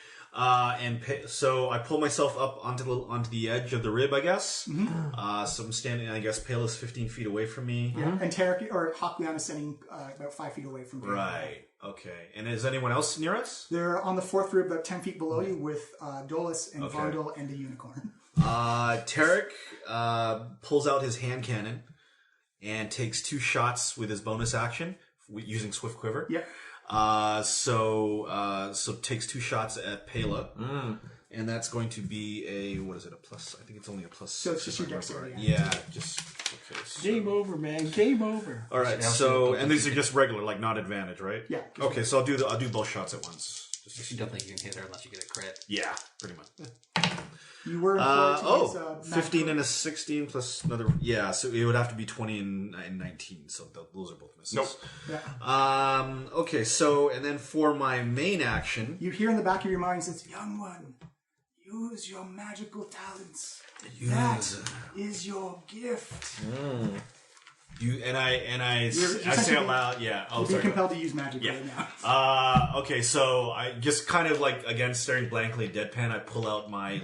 So I pull myself up onto the edge of the rib, I guess. Mm-hmm. So I'm standing. I guess Pale is 15 feet away from me. Yeah. And Tarek or Hakliana is standing about 5 feet away from you. Right. Okay. And is anyone else near us? They're on the 4th rib, about 10 feet below you, with Dolus and Okay. Vondel and a unicorn. Tarek pulls out his hand cannon and takes 2 shots with his bonus action using Swift Quiver. Yep. So takes 2 shots at Pela, and that's going to be a a plus? I think it's only a plus. So it's 6 just your if I dexterity. remember right. Yeah, just okay. So, Game over, man. Game over. all right. So and these are just regular, like not advantage, right? Yeah. Okay, so I'll do both shots at once. You don't think you can hit her unless you get a crit. Yeah, pretty much. You were employed to use 15 and a 16 plus another. Yeah, so it would have to be 20 and 19. So those are both misses. Nope. Yeah. Okay, so and then for my main action, You hear in the back of your mind says, "Young one, use your magical talents. That is your gift." I say essentially out loud, yeah. Oh, You'll be sorry. compelled to use magic Yeah. right now. Okay, so I just kind of like again staring blankly deadpan. I pull out my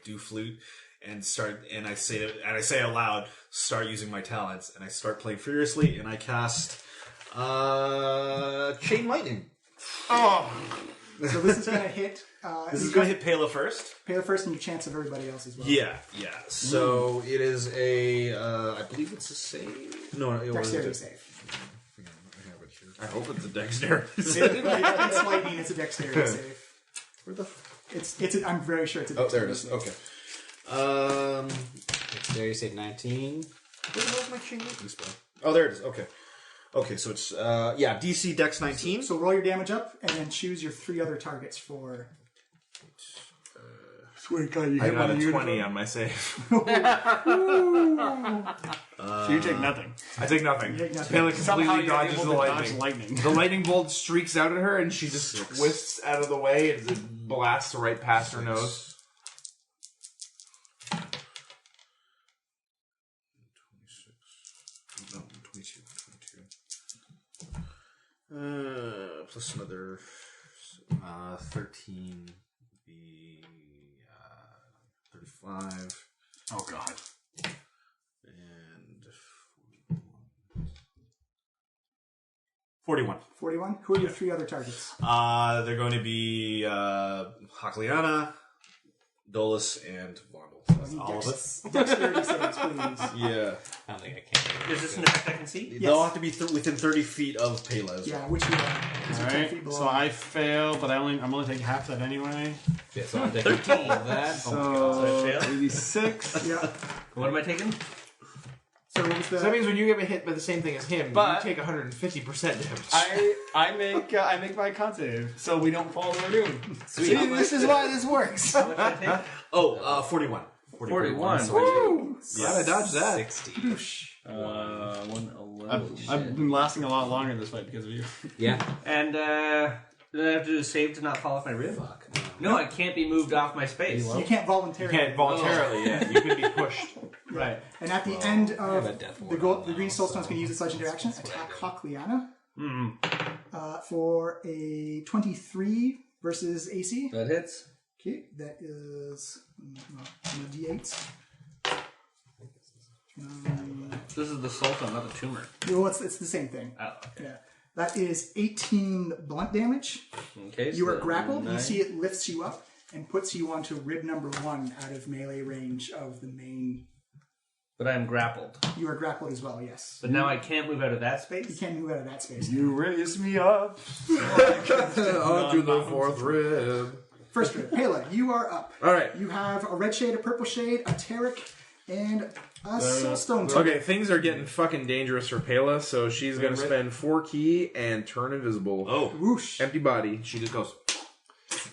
do flute and I say out loud, start using my talents, and I start playing furiously, and I cast chain lightning. So this is going to hit. This is going to hit Pela first. Pela first, and your chance of everybody else as well. Yeah. So it is I believe it's a save. No, it Dexterity was save. I hope it's a dexterity. It's lightning. It's a dexterity save. Where the? I'm very sure it's a Oh, there dexterity it is. save. Okay. Dexterity save 19. Where the hell's my chain lightning spell? Oh, there it is. Okay, so it's DC Dex 19. So roll your damage up, and then choose your 3 other targets for. Swear God, you I hit got one a of 20 on my save. So you take nothing. I take nothing. You take nothing. Pela Somehow completely you're dodges able the to lightning. dodge lightning. The lightning bolt streaks out at her, and she just twists out of the way and it blasts right past her nose. 22. Plus another 13 would be 35. Oh, God. And 41. 41. Who are your 3 other targets? They're going to be Hakliana, Dolus, and Vondel. All of it. Dexterity saves, please. Yeah. I don't think I can. Is this an effect I can see? They'll have to be within 30 feet of Pela as well. Yeah, which you are. 'cause you're 10 feet Alright, below. so I fail, but I'm only taking half that anyway. Yeah, so I'm taking 13 of that. So, I fail? 86. Yeah. What am I taking? So what was the? So that means when you get hit by the same thing as him, But- you take 150% damage. I make my con save, so we don't fall to our doom. Sweet. See, this is why this works. How much did I take? 41. 41. Gotta dodge that. 60. 111. I've been lasting a lot longer in this fight because of you. Yeah. And do I have to do a save to not fall off my rib? No, I can't be moved off my space. You can't voluntarily. You can't voluntarily, yeah. You can be pushed. Right. And at the end of a death the ward the green soulstone's going to use its legendary action, attack Hakliana for a 23 versus AC. That hits. Okay, that is D8. This is the sultan, not the tumor. Well, it's the same thing. Oh, okay. Yeah. That is 18 blunt damage. Okay, You are so grappled. 9. You see it lifts you up and puts you onto rib number 1 out of melee range of the main. But I am grappled. You are grappled as well, yes. But now I can't move out of that You space? can't move out of that space. You raise me up. Onto the fourth rib. First rib. Pela, you are up. All right. You have a red shade, a purple shade, a Tarek, and a soulstone token. Okay, things are getting fucking dangerous for Pela, so she's gonna spend 4 key and turn invisible. Oh, Whoosh. Empty body. she just goes.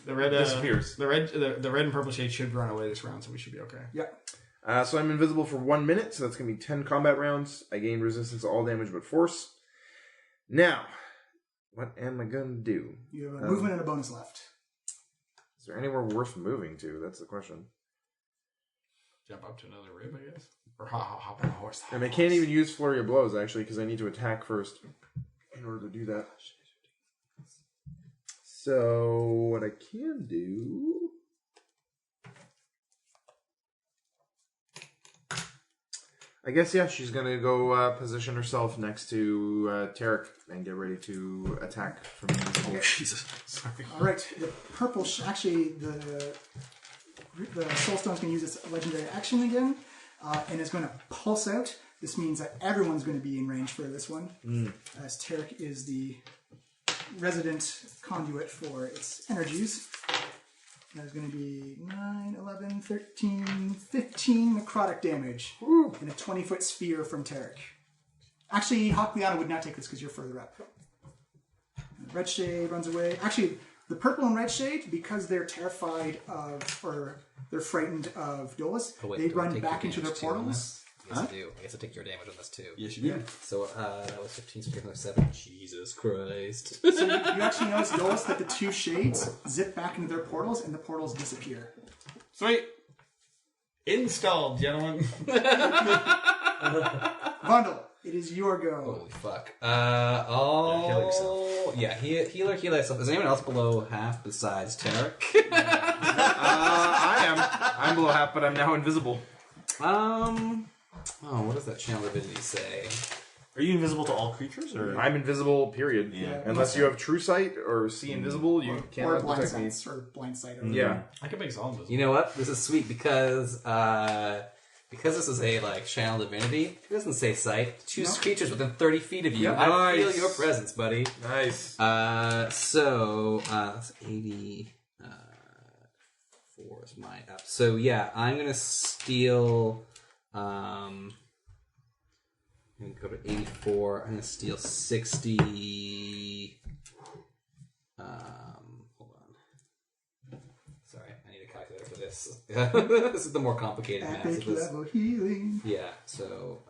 The red Disappears. The red and purple shade should run away this round, so we should be okay. Yep. So I'm invisible for 1 minute, so that's gonna be 10 combat rounds. I gain resistance to all damage but force. Now, what am I gonna do? You have a movement and a bonus left. Is there anywhere worth moving to? That's the question. Jump up to another rib, I guess. Or hop on a horse. And I can't even use flurry of blows actually because I need to attack first in order to do that. So what I can do, I guess, yeah, she's gonna go position herself next to Tarek and get ready to attack from invisible. Jesus. Sorry. All right. The purple, actually, the soulstone's going to use its legendary action again, and it's going to pulse out. This means that everyone's going to be in range for this one, as Tarek is the resident conduit for its energies. There's going to be 9, 11, 13, 15 necrotic damage in a 20-foot sphere from Tarek. Actually, Hakliana would not take this because you're further up. Red Shade runs away. Actually, the purple and red shade, because they're terrified of, or they're frightened of Dolus, they run back into their portals. Yes, I do. I guess I take your damage on this too. Yes, you do. So that was 15, so 7. Jesus Christ. So you actually notice, Dolus, that the two shades zip back into their portals, and the portals disappear. Sweet. Installed, gentlemen. Vandal, it is your go. Holy fuck. Oh. Heal yourself. Yeah, heal yourself. Is anyone else below half besides Tarek? I am. I'm below half, but I'm now invisible. Oh, what does that channel divinity say? Are you invisible to all creatures, or I'm invisible, period. Yeah. Unless you have true sight or see invisible, you Or cannot blind detect me. sight, or blind sight. Or Yeah. I can make Zol invisible. You know what? This is sweet because this is a channel divinity. It doesn't say sight. Choose creatures within 30 feet of you. Yep. I Nice. feel your presence, buddy. Nice. So that's 80. 4 is my up. So yeah, I'm gonna steal. I'm gonna go to 84. I'm gonna steal 60. Hold on. Sorry, I need a calculator for this. This is the more complicated math. Epic level healing. Yeah. So.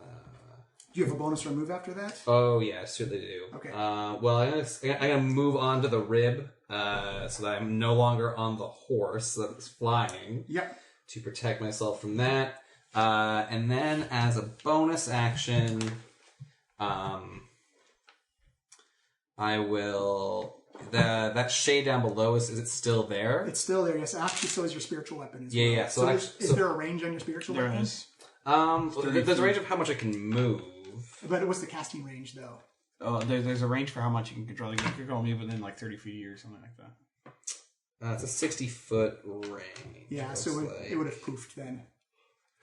Do you have a bonus for a move after that? Oh yeah, I certainly do. Okay. Well, I'm gonna move on to the rib, so that I'm no longer on the horse that's flying. Yep. To protect myself from that, and then as a bonus action, I will. That shade down below is it still there? It's still there, yes. Actually, so is your spiritual weapon as well. Yeah. So is there a range on your spiritual There weapon? is. There's a range of how much I can move. But what's the casting range, though? Oh, there's a range for how much you can control. You can only move within like 30 feet or something like that. It's a 60-foot range. Yeah, so it would have poofed then.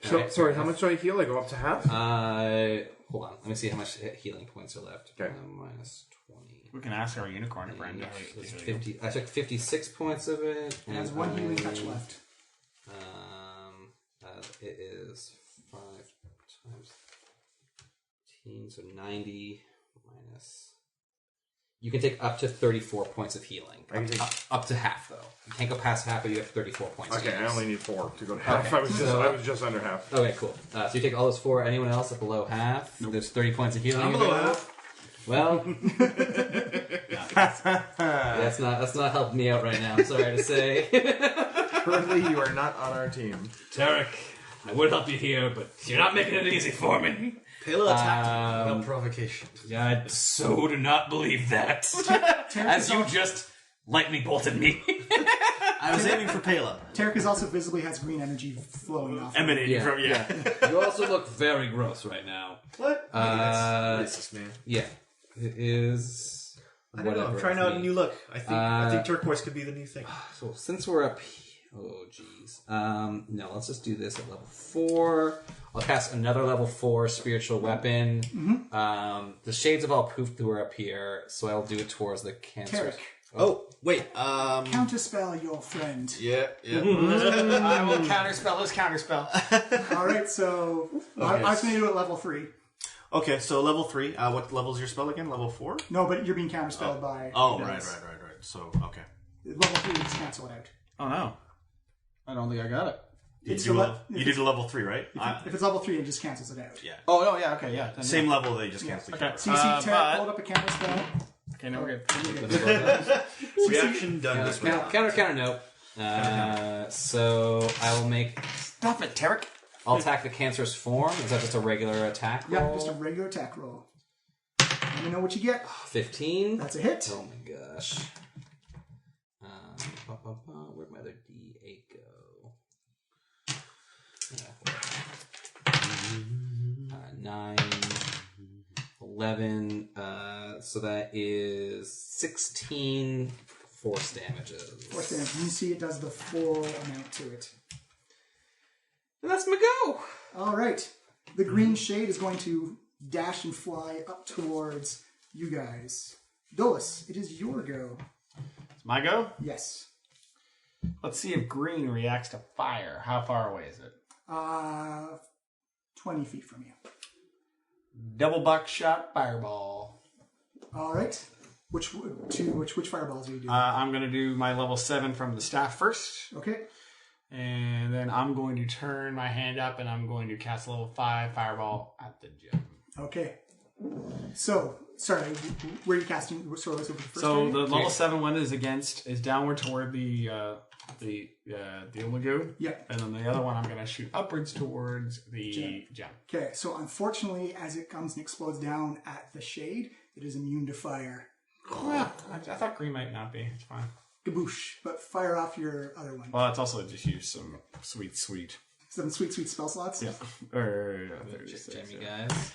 So, Alright. sorry, how much do I heal? I go up to half? Hold on. Let me see how much healing points are left. Okay. Minus 20. We can ask our unicorn if Brenda. There's 50. I took 56 points of it. It has one healing touch left. It is 5 times 15, so 90 minus. You can take up to 34 points of healing. I can take- up to half, though. You can't go past half, but you have 34 points. Okay, to I use. only need 4 to go to half. Okay. I was just under half. Okay, cool. So you take all those 4. Anyone else at below half? Nope. There's 30 points of healing. I'm below half. Well, that's not helping me out right now. I'm sorry to say. Currently, you are not on our team. Tarek, I would help you here, but you're not making it easy for me. Pela attacked without provocation. I so do not believe that. As you just lightning bolted me. I was aiming for Pela. Tarek is also visibly has green energy flowing off. Emanating from, You also look very gross right now. What? That's racist, man. Yeah. It is... I don't know. I'm trying out a new look. I think turquoise could be the new thing. So since we're up... Oh, jeez. No, let's just do this at level 4. I'll cast another level 4 spiritual weapon. The shades have all poofed through up here, so I'll do it towards the cancer. Tarek. Oh, wait. Counterspell your friend. Yeah. I will counterspell his counterspell. All right, so I was going to do it at level 3. Okay, so level 3. What level is your spell again? Level 4? No, but you're being counterspelled by... Oh, right. So, okay. Level 3, just cancel it out. Oh, no. I don't think I got it. You did a level 3, right? If it's level 3, it just cancels it out. Yeah. Oh, no, yeah, okay, yeah. Then, Same level, they just canceled Okay. it. So you see Tarek hold up a counterspell. Okay, no, we're good. Reaction done this way. Counter, nope. So I will make... Stop it, Tarek. I'll attack the cancerous form. Is that just a regular attack roll? Yeah, just a regular attack roll. Let me know what you get. 15. That's a hit. Oh my gosh. Where'd my other D8 go? 9, 11. So that is 16 force damages. Force damage. You see it does the full amount to it. And that's my go. All right. The green shade is going to dash and fly up towards you guys. Dolus, it is your go. It's my go? Yes. Let's see if green reacts to fire. How far away is it? 20 feet from you. Double buckshot fireball. All right. Which fireballs are you doing? I'm going to do my level 7 from the staff first. Okay. And then I'm going to turn my hand up and I'm going to cast level 5 fireball at the gem. Okay. So, sorry, where are you casting? So the first So target? the level 7 one is downward toward the Umagu. Yeah. And then the other one I'm going to shoot upwards towards the gem. Okay, so unfortunately, as it comes and explodes down at the shade, it is immune to fire. Well, I thought green might not be. It's fine. Gaboosh. But fire off your other one. Well, it's also just use some sweet. Some sweet spell slots? Yeah. Or 36. Jammy guys.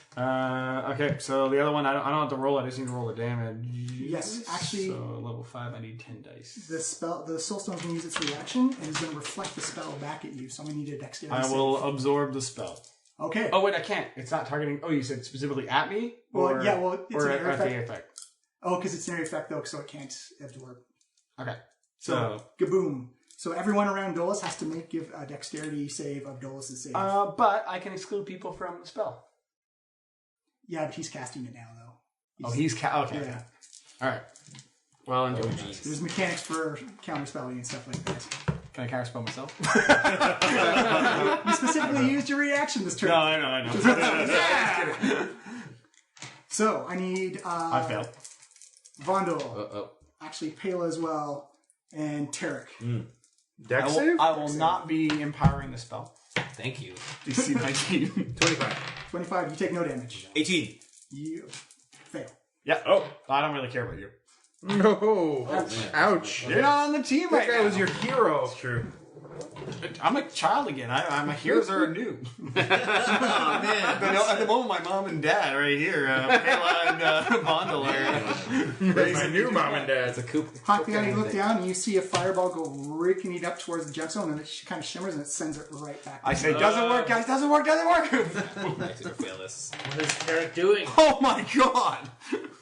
Okay, so the other one, I don't have to roll. I just need to roll the damage. Yes, actually... So level 5, I need 10 dice. The Soulstone's going to use its reaction, and it's going to reflect the spell back at you, so I'm going to need a dexterity I save. will absorb the spell. Okay. Oh, wait, I can't. It's not targeting... Oh, you said specifically at me? Well, yeah, well, it's or an area at the effect. effect. Oh, because it's an area effect, though, so it can't absorb. Okay. So, gaboom. So everyone around Dolus has to give a dexterity save of Dolus' save. But I can exclude people from the spell. Yeah, but he's casting it now, though. He's okay. Yeah. Okay. All right. Well, enjoy. There's mechanics for counterspelling and stuff like that. Can I counterspell myself? You specifically used your reaction this turn. No, I know. So, I need... I failed. Vondel. Actually, Pela as well. And Tarek. Dex save? I will not be empowering the spell. Thank you. DC 19. 25, you take no damage. 18. You fail. Yeah. Oh, I don't really care about you. No. Ouch. You're not on the team right That guy now. was your hero. True. I'm a child again. My heroes are new. Oh, man. At the moment, my mom and dad right here, Pela and Vondel are That's my new mom and dad. It's a coop. Hakian, you look down and you see a fireball go raking it up towards the gemstone, and it kind of shimmers and it sends it right back. I say, doesn't work, guys. Doesn't work. Actually, fail this. What is Tarek doing? Oh my god.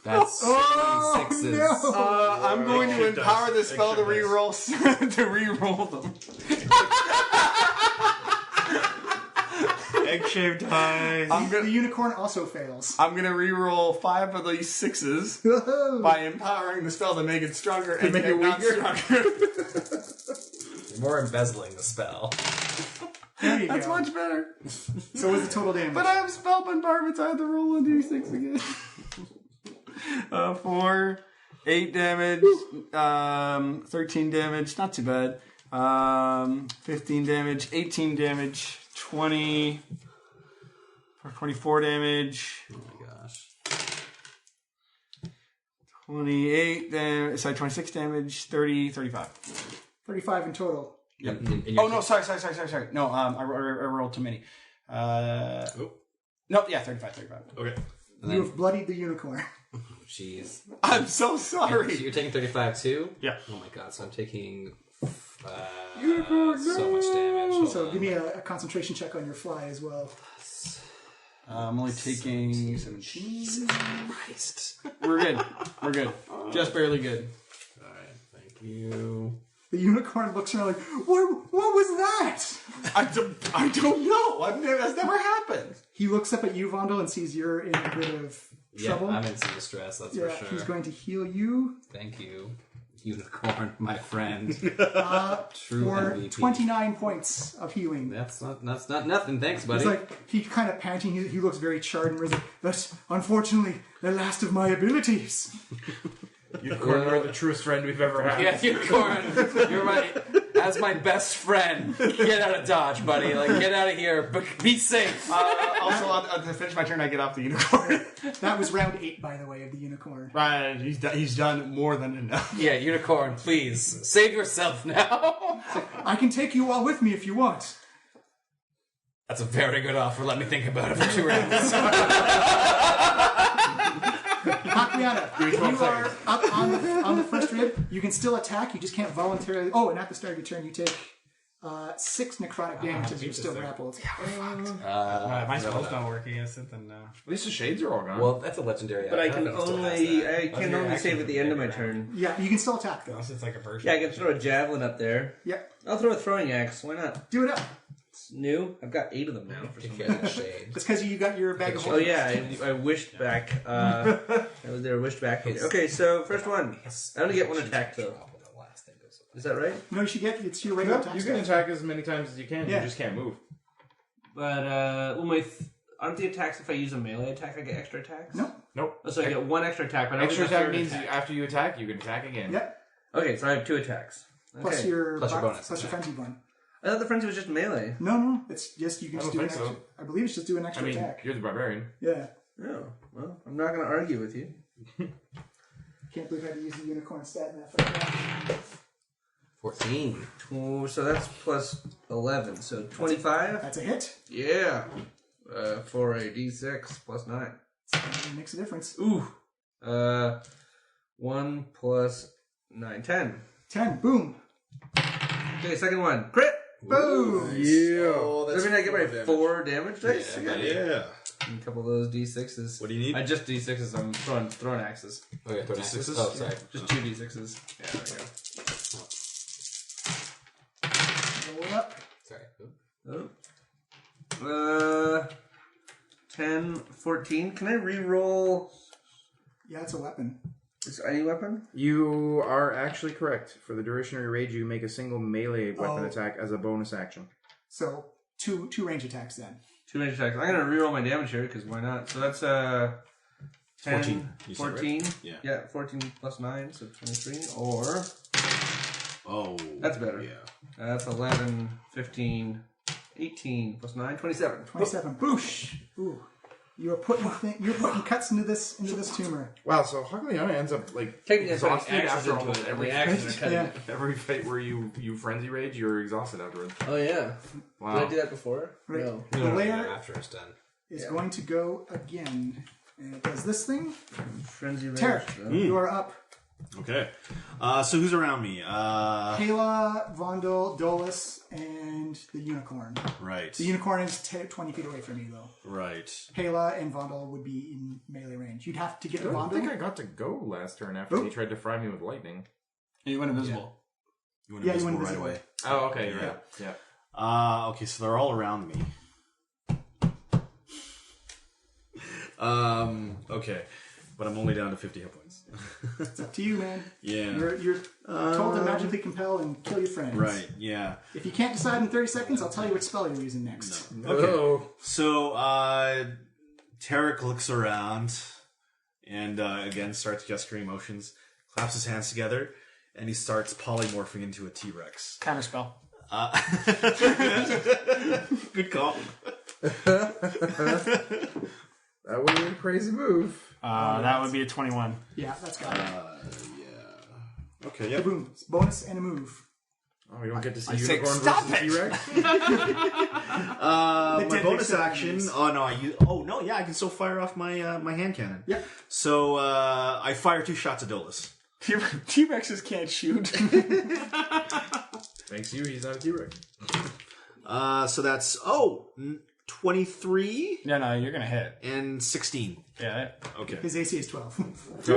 That's Oh, 6s. no. I'm going to Extra empower dice. this spell to Extra dice. re-roll them. Egg-shaped dice. The unicorn also fails. I'm gonna re-roll 5 of these 6s by empowering the spell to make it stronger and make it not weaker? stronger. You're more embezzling the spell. There you That's go. much better. So what's the total damage? But I have spell bombardment, so I have to roll a d6 again. 4, 8 damage, 13 damage, not too bad. 15 damage, 18 damage, 20, 24 damage. Oh my gosh. 28 damage, sorry, 26 damage, 30, 35. 35 in total. Yep. Oh no, sorry. No, I rolled too many. No, yeah, 35. Okay. You have bloodied the unicorn. Jeez. I'm so sorry. So you're taking 35 too? Yeah. Oh my god, so I'm taking Unicorn, so much damage. Hold So on. give me a concentration check on your fly as well. I'm only taking 17. Christ. We're good. Just barely good. Alright, thank you. The unicorn looks around like, what was that? I don't know. That's never happened. He looks up at you, Vondel, and sees you're in a bit of trouble. Yeah, I'm in some distress, that's for sure. He's going to heal you. Thank you, unicorn, my friend. True For MVP. 29 points of healing. That's not nothing. Thanks, buddy. It's like, he kind of panting, he looks very charred and risen. That's unfortunately the last of my abilities. Unicorn, you're the truest friend we've ever had. Yeah, unicorn, you're as my best friend. Get out of Dodge, buddy. Like, get out of here. But be safe. Also, to finish my turn, I get off the unicorn. That was round 8, by the way, of the unicorn. Right, he's done more than enough. Yeah, unicorn, please save yourself now. I can take you all with me if you want. That's a very good offer. Let me think about it for 2 rounds. Hakliana, you are up on the first rib. You can still attack. You just can't voluntarily. Oh, and at the start of your turn, you take 6 necrotic damage as you're still grappled. My spell's not working against it, then no. At least the shades are all gone. Well, that's a legendary. But I can think it still has that. only save at the end of my turn. Yeah, you can still attack though. Unless it's like a version. Yeah, I can throw a javelin up there. Yeah, I'll throw a throwing axe. Why not? do it up. It's new. I've got 8 of them now. For Take some care reason. of the shade. It's because you got your bag of Oh holding. yeah, I wished back. I was there. Wished back. Okay, so first one. I only get 1 attack though. Is that right? No, you should get it's your regular No, attack. you can stat. attack as many times as you can. Yeah. You just can't move. But aren't the attacks if I use a melee attack I get extra attacks? No. Nope. Oh, so I get 1 extra attack. But I Extra don't get a attack third means attack. after you attack, you can attack again. Yep. Okay, so I have 2 attacks. Plus Okay. your Plus your bonus plus your attack. frenzy one. I thought the frenzy was just melee. No, it's just you can I just don't do an think extra. so. I believe it's just do an I extra mean, attack. you're the barbarian. Yeah. Oh, well, I'm not going to argue with you. Can't believe I had to use the unicorn stat math like that. 14. Oh, so that's plus 11. So 25? That's a hit. Yeah. For a d6 plus 9. It makes a difference. Ooh. 1 plus 9. 10. 10. Boom. Okay, second one. Crit! Boom. Yeah. Does that mean I get my 4 damage dice? Yeah, again? Yeah. And a couple of those d6s. What do you need? I just d6s. I'm throwing axes. Okay, 36s? Oh, sorry. Just 2 d6s. Yeah, there we go. Roll it up. Sorry. Oh. 10, 14. Can I re-roll? Yeah, it's a weapon. Is any weapon? You are actually correct. For the duration of your rage, you make a single melee weapon Oh. attack as a bonus action. So two range attacks then. 2 range attacks. I'm going to re-roll my damage here, because why not? So that's 10, 14. You said, right? 14. Yeah. 14 plus 9, so 23. Or, Oh. that's better. Yeah. That's 11, 15, 18 plus 9, 27. 27. Boosh. Ooh. You're putting cuts into this tumor. Wow, so Hakliana ends up like Technically, that's putting exhausted axes after into almost it. every The axes are cutting Yeah. it. every fight where you frenzy rage, you're exhausted afterwards. Oh, yeah. Wow. Did I do that before? Right. No. The layer After it's done. is going to go again. And it does this thing. Frenzy rage. Tarek, though. you are up. Okay. So who's around me? Kayla, Vondel, Dolus, and the unicorn. Right. The unicorn is 20 feet away from you, though. Right. Kayla and Vondel would be in melee range. You'd have to get I to don't think I Vondel. got to go last turn after he tried to fry me with lightning. You went invisible. You went Yeah, you invisible went right invisible. away. Oh, okay, Yeah. right. Yeah. Okay, so they're all around me. Okay. But I'm only down to 50 hit points. It's up to you, man. Yeah. You're told to magically compel and kill your friends. Right, yeah. If you can't decide in 30 seconds, I'll tell you which spell you're using next. Okay. So, Tarek looks around and again starts gesturing motions, claps his hands together, and he starts polymorphing into a T-Rex. Counterspell. Good call. That would be a crazy move. That would be a 21. Yeah, that's got it. Okay, yep. Boom. Bonus and a move. Oh, we don't get to see I said, unicorn stop versus it! T-Rex? My deadly bonus saving action. throws. Oh no! I can still fire off my my hand cannon. Yeah. So I fire 2 shots at Dolus. T-Rexes can't shoot. Thanks to you, he's not a T-Rex. So that's 23 no, you're gonna hit. and 16. Yeah. Okay. His AC is 12.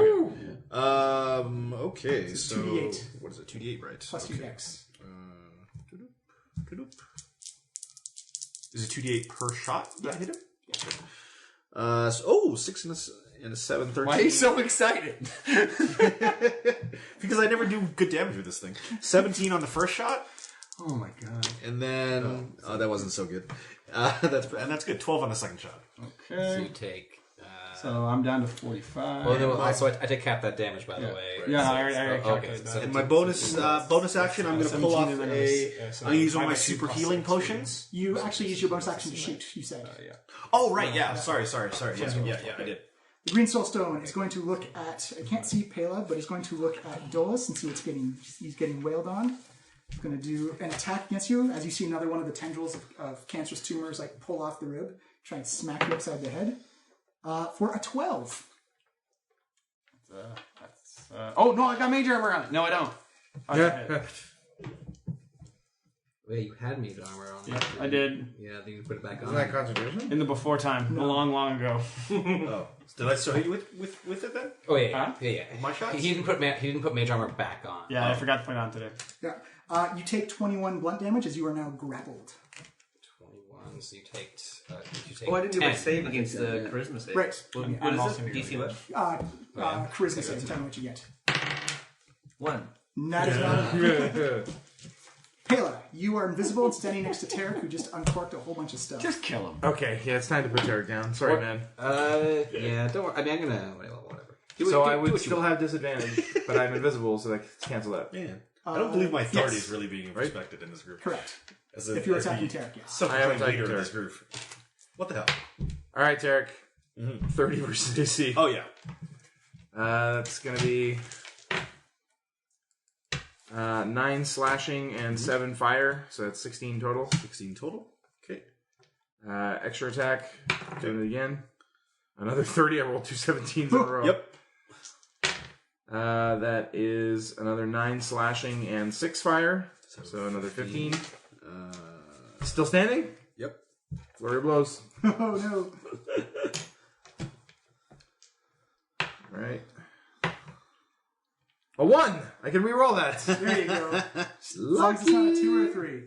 Okay. So 2d8. what is it? 2d8, right? Plus okay. 2 dex. Is it 2d8 per shot? Yeah. Hit him. 6 and a 7, 13. Why are you so excited? Because I never do good damage with this thing. 17 on the first shot, Oh my god. and then that wasn't so good. That's good. 12 on the second shot. So Okay. you take. So I'm down to 45. Oh, no, also I take half that damage, by the Yeah. way. Yeah, So I it's- already okay, calculated so that. And my bonus action, I'm going to pull 17 off and then I'm going to use one of my 5 super plus healing 6. potions. You actually use your bonus action to shoot, you said. Yeah. Oh, right, yeah. Sorry. Yeah, I did. The green soul stone is going to look at, I can't see Pela, but he's going to look at Dolus and see what's he's getting wailed on. He's going to do an attack against you as you see another one of the tendrils of cancerous tumors like pull off the rib, try and smack you upside the head. For a 12. Oh no, I got major armor on it. No, I don't. Okay. Wait, you had mage armor on. Yeah, I did Yeah, then you put it back Isn't on. that concentration? in the before time, a long ago. Oh. Did I still hit you with it then? Oh yeah, Huh? yeah. My shots? He didn't put mage armor back on. Yeah, I forgot to put it on today. Yeah. You take 21 blunt damage as you are now grappled. 21. So you take. Oh, I didn't do my 10. save against the charisma save. Right. What, I'm what is also it? gonna DC do what? Charisma save, tell me what you get. 1. That is not enough. Pela, you are invisible and standing next to Tarek, who just uncorked a whole bunch of stuff. Just kill him. Okay, yeah, it's time to put Tarek down. Sorry, man. Yeah. Don't worry. I mean, I'm gonna whatever. So I would still have disadvantage, but I'm invisible, so that cancel that. Yeah. I don't believe my authority yes. is really being respected in this group. Correct. As If you're attacking Tarek, yes. I am attacking leader of Tarek. this group. What the hell? All right, Tarek. 30 versus DC. Oh, yeah. That's gonna be 9 slashing and 7 fire, so that's 16 total. 16 total. Okay. Extra attack. Doing it again. Another 30. I rolled 2 17s in a row. Yep. That is another 9 slashing and 6 fire, so another 15. Still standing? Yep. Flurry of blows. Oh no. Right. A 1! I can re-roll that. There you go. As long as it's not a 2 or a 3.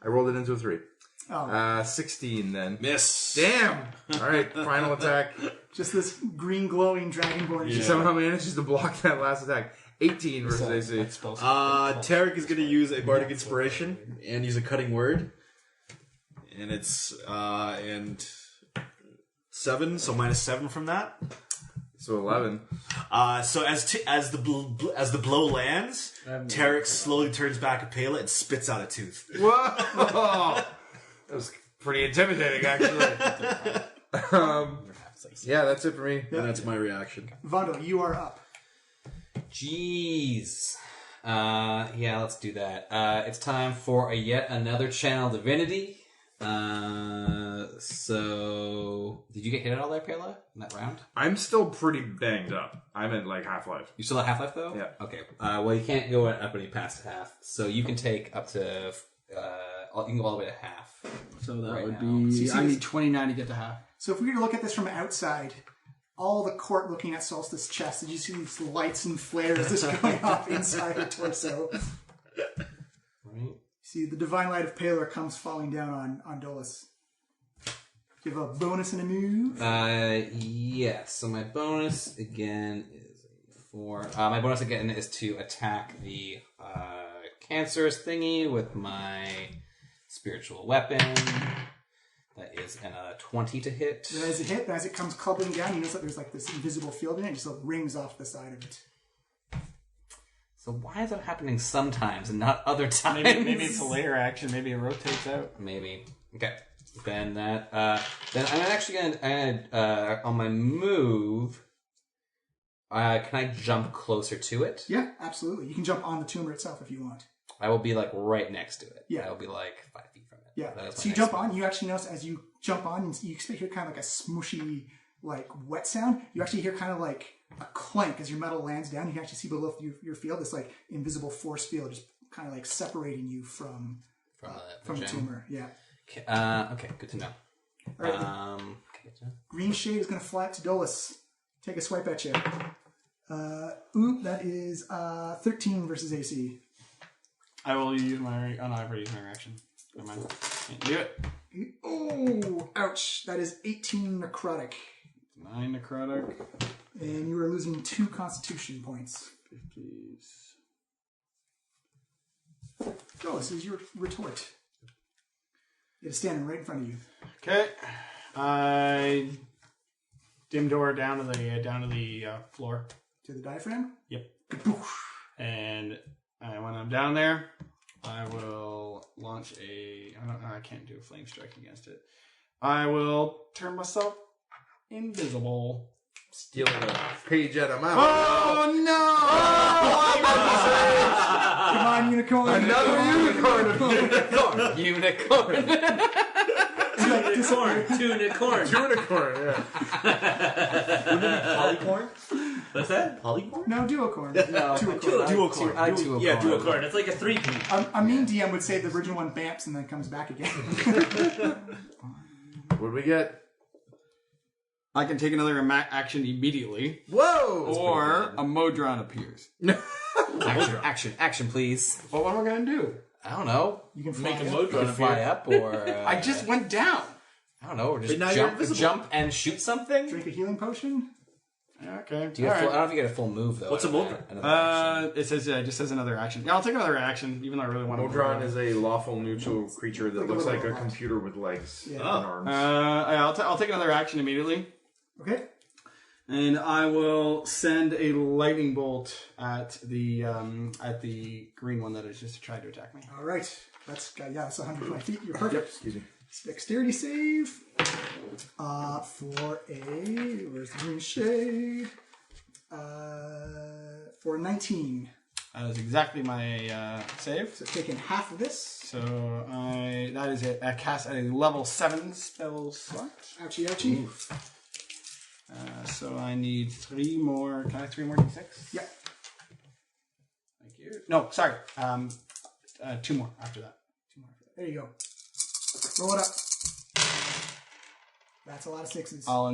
I rolled it into a 3. Oh, 16 then. Miss. Damn! Alright, final attack. just this green glowing dragonborn. She somehow manages to block that last attack. 18 versus AC. Tarek is going to use a bardic inspiration and use a cutting word, and it's and 7, so -7 from that. So 11. So as the blow lands, Tarek slowly turns back a Pela and spits out a tooth. Whoa! That was pretty intimidating, actually. Yeah, that's it for me. And that's my reaction. Vondel, you are up. Jeez. Yeah, let's do that. It's time for yet another channel divinity. So did you get hit at all there, Pela, in that round? I'm still pretty banged up. I'm at like half life. You still have half life though? Yeah. Okay. Well, you can't go up any past half, so you can take up to. You can go all the way to half. So that Right would now. be. So I you see need 29 to get to half. So if we were to look at this from outside, all the court looking at Solstice's chest, did you see these lights and flares just going off inside her torso? Right. See, the divine light of Palor comes falling down on Dolus. Do you have a bonus and a move? Yes. So my bonus again is 4. My bonus again is to attack the cancerous thingy with my spiritual weapon. That is a 20 to hit. That is a hit, but as it comes clubbing down, you notice that there's like this invisible field in it, and it just rings off the side of it. So why is that happening sometimes and not other times? Maybe it's a layer action. Maybe it rotates out. Maybe. Okay. Then that. Then I'm actually gonna on my move. Can I jump closer to it? Yeah, absolutely. You can jump on the tumor itself if you want. I will be like right next to it. Yeah. I will be like 5 feet from it. Yeah. That is my So you next jump move. on. You actually notice as you jump on, you expect to hear kind of like a smooshy, like wet sound. You actually hear kind of like a clank as your metal lands down. You can actually see below your field this like invisible force field, just kind of like separating you from the gem. tumor. Yeah. Okay, good to know. All right. Green shade is going to fly up to Dolus. Take a swipe at you. That is 13 versus AC. I will use my... Oh, no, I've already used my reaction. Never mind. Can't do it. Oh, ouch. That is 18 necrotic. 9 necrotic. And you are losing 2 constitution points. 50s. Dolus is your retort. It is standing right in front of you. Okay. I dim door down to the floor. To the diaphragm? Yep. And when I'm down there, I will launch I can't do a flame strike against it. I will turn myself invisible. Stealing a page out of my Oh no! Come on, unicorn. Another unicorn. Unicorn. Unicorn. Unicorn, yeah. Polycorn? What's that? Polycorn? No, duocorn. No. Duocorn. I duocorn. Yeah, duocorn. It's like a 3-peat. A mean DM would say the original one bamps and then comes back again. What'd we get? I can take another action immediately, Whoa! or a Modron appears. Action, please. Well, what am I going to do? I don't know. You can fly Make a up. You can Modron fly appear. up, or I just went down. I don't know, or just But now you're invisible. jump and shoot something. Drink a healing potion. Okay. Do you have All full, right. I don't know if you get a full move though. What's a out of Modron? another action. It just says another action. Yeah, I'll take another action, even though I really want to. Modron is a lawful neutral creature that Like a looks little like a robot. computer with legs Yeah. and arms. I'll take another action immediately, Okay. and I will send a lightning bolt at the green one that has just tried to attack me. All right. That's 120 feet. You're perfect. Excuse me. Dexterity save. For a where's the green shade? For 19. That is exactly my save. So taking half of this. So that is it. I cast at a level 7 spell slot. Ouchie, ouchie. So I need 3 more. Can I have 3 more d6? Yep. Thank you. No, sorry. 2 more after that. There you go. Roll it up. That's a lot of 6s. I'll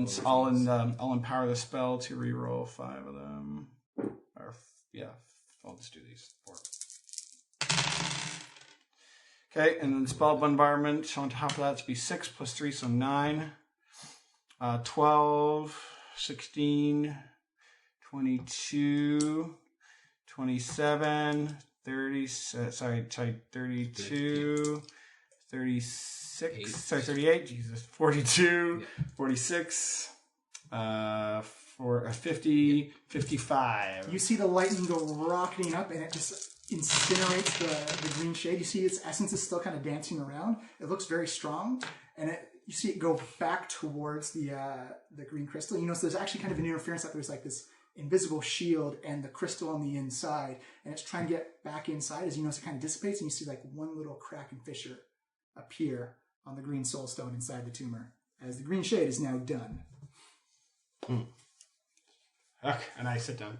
empower the spell to reroll 5 of them. I'll just do these 4. Okay, and then spell bombardment on top of that to be 6 plus 3, so 9. 12, 16, 22, 27, 32, 36, sorry, 38, Jesus, 42, 46, for a 50, 55. You see the lightning go rocketing up, and it just incinerates the green shade. You see its essence is still kind of dancing around. It looks very strong, and you see it go back towards the green crystal. You notice there's actually kind of an interference that there's like this invisible shield and the crystal on the inside, and it's trying to get back inside. As you notice, it kind of dissipates, and you see like one little crack and fissure appear on the green soul stone inside the tumor, as the green shade is now done. Okay, and I sit down.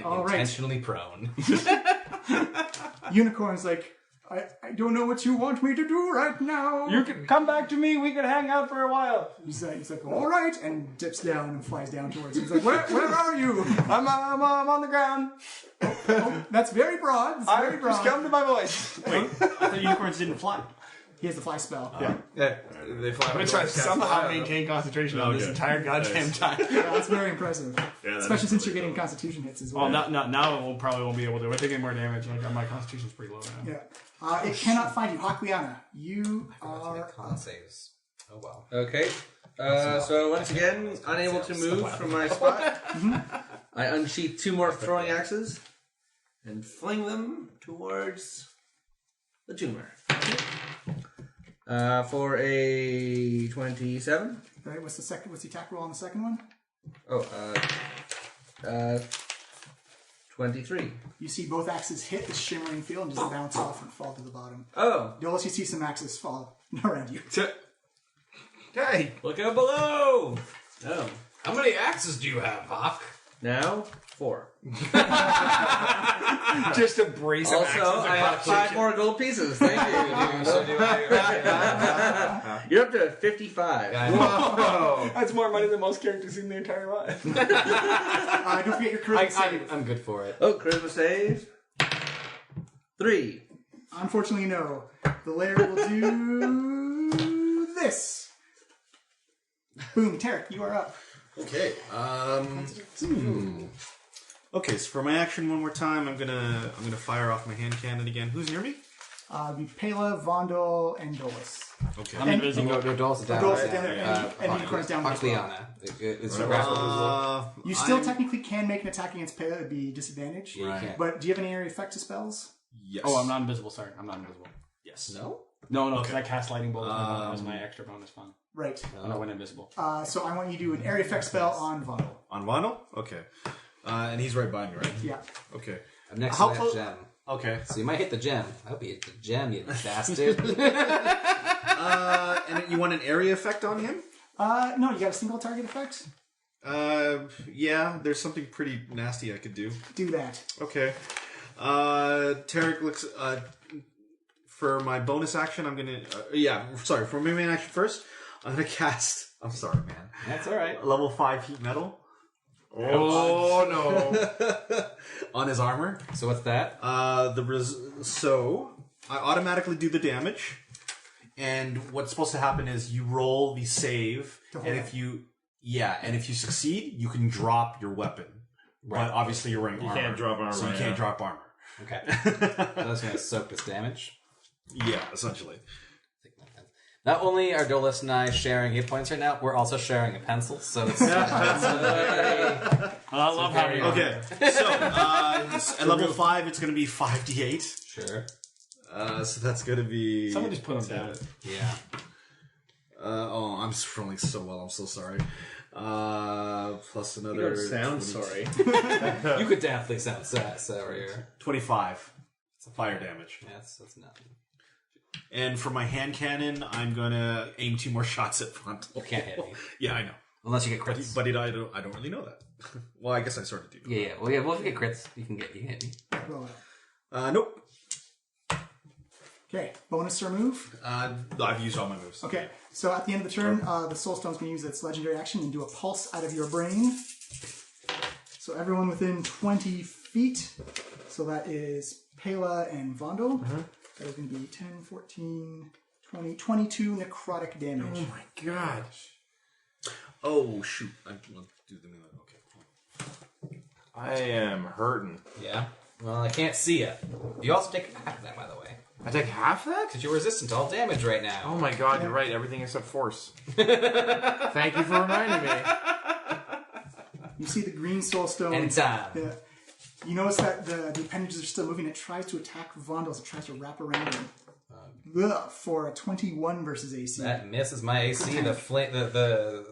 All right. Intentionally prone. Unicorn's like, I don't know what you want me to do right now. You can come back to me. We can hang out for a while. He's like, all right, and dips down and flies down towards you. He's like, where are you? I'm on the ground. Oh, that's very broad. That's very Just broad. come to my voice. Wait, I thought unicorns didn't fly. He has the fly spell. Yeah, they fly. I'm trying to somehow maintain concentration on this Okay. entire goddamn time. Yeah, that's very impressive. Yeah, that Especially is since you're really getting cool. constitution hits as well. Well, now we'll probably won't be able to. We're taking more damage. Like my constitution's pretty low now. Yeah. It cannot find you. Hakliana, you are Con saves. Oh well. Okay. So once again, unable to move from my spot, I unsheath 2 more throwing axes and fling them towards the tumor. For a 27. right. What's the attack roll on the second one? Oh, 23. You see both axes hit the shimmering field and just bounce off and fall to the bottom. Oh. Dolus, you see some axes fall around you. Hey! Look out below! Oh. How many axes do you have, Hawk? Now, 4. Just a brace of Also, axes. I have 5 more gold pieces. Thank you. So do I. You're up to 55. Whoa! That's more money than most characters in their entire life. Don't forget your charisma save. I'm good for it. Oh, charisma save. 3. Unfortunately, no. The lair will do this. Boom, Tarek, you are up. Okay. Okay, so for my action one more time, I'm gonna fire off my hand cannon again. Who's near me? Be Pela, Vondel, and Dolus. Okay. I'm invisible. No, Dolls is down. Dolus is right? down there, and Unicorn's down there as well. Liana. It's grapple. You still technically can make an attack against Pela. It'd be disadvantage. Yeah, you can't. But do you have any area effect to spells? Yes. Oh, I'm not invisible. Sorry, I'm not invisible. Yes. No? No, because I cast lightning bolt as my extra bonus fun. Right. When I went invisible. So I want you to do an area effect spell on Vondel. On Vondel? Okay. And he's right by me, right? Yeah. Okay. I'm next How to that close- gem. Okay. So you might hit the gem. I hope you hit the gem, you bastard. And you want an area effect on him? No, you got a single target effect? Yeah, there's something pretty nasty I could do. Do that. Okay. Tarek looks, for my bonus action, I'm gonna, for my main action first, I'm gonna cast, I'm sorry, man. That's alright. Level 5 heat metal. Oh, no. On his armor. So what's that? So I automatically do the damage, and what's supposed to happen is you roll the save, and if you succeed, you can drop your weapon. Right. But obviously you're wearing armor. can't drop armor, so you can't drop armor. Okay. That's going to soak this damage. Yeah, essentially. Not only are Dolus and I sharing hit points right now, we're also sharing a pencil, so it's... I love having Okay, so at level 5, it's going to be 5d8. Sure. So that's going to be... Someone just put them down. Yeah. I'm rolling so well, I'm so sorry. Plus another... You don't sound sorry. You could definitely sound sorry. 25. It's a fire damage. Yeah, that's nothing. And for my hand cannon, I'm gonna aim 2 more shots at Vondel. You can't hit me. Yeah, I know. Unless you get crits. But I don't really know that. Well, I guess I sort of do. Yeah. Well, if you get crits, you can hit me. Roll it. Nope. Okay, bonus or move? I've used all my moves. Okay, so at the end of the turn, the Soul Stone's going to use its legendary action and do a pulse out of your brain. So everyone within 20 feet. So that is Pela and Vondel. That is going to be 10, 14, 20, 22 necrotic damage. Oh my god. Oh, shoot. I'll do the move. Okay. I am hurting. Yeah. Well, I can't see it. You also take half of that, by the way. I take half that? Because you're resistant to all damage right now. Oh my god, you're right. Everything except force. Thank you for reminding me. You see the green Soul Stone. Anytime. You notice that the appendages are still moving. It tries to attack Vondel as it tries to wrap around him. For a 21 versus AC. That misses my AC. The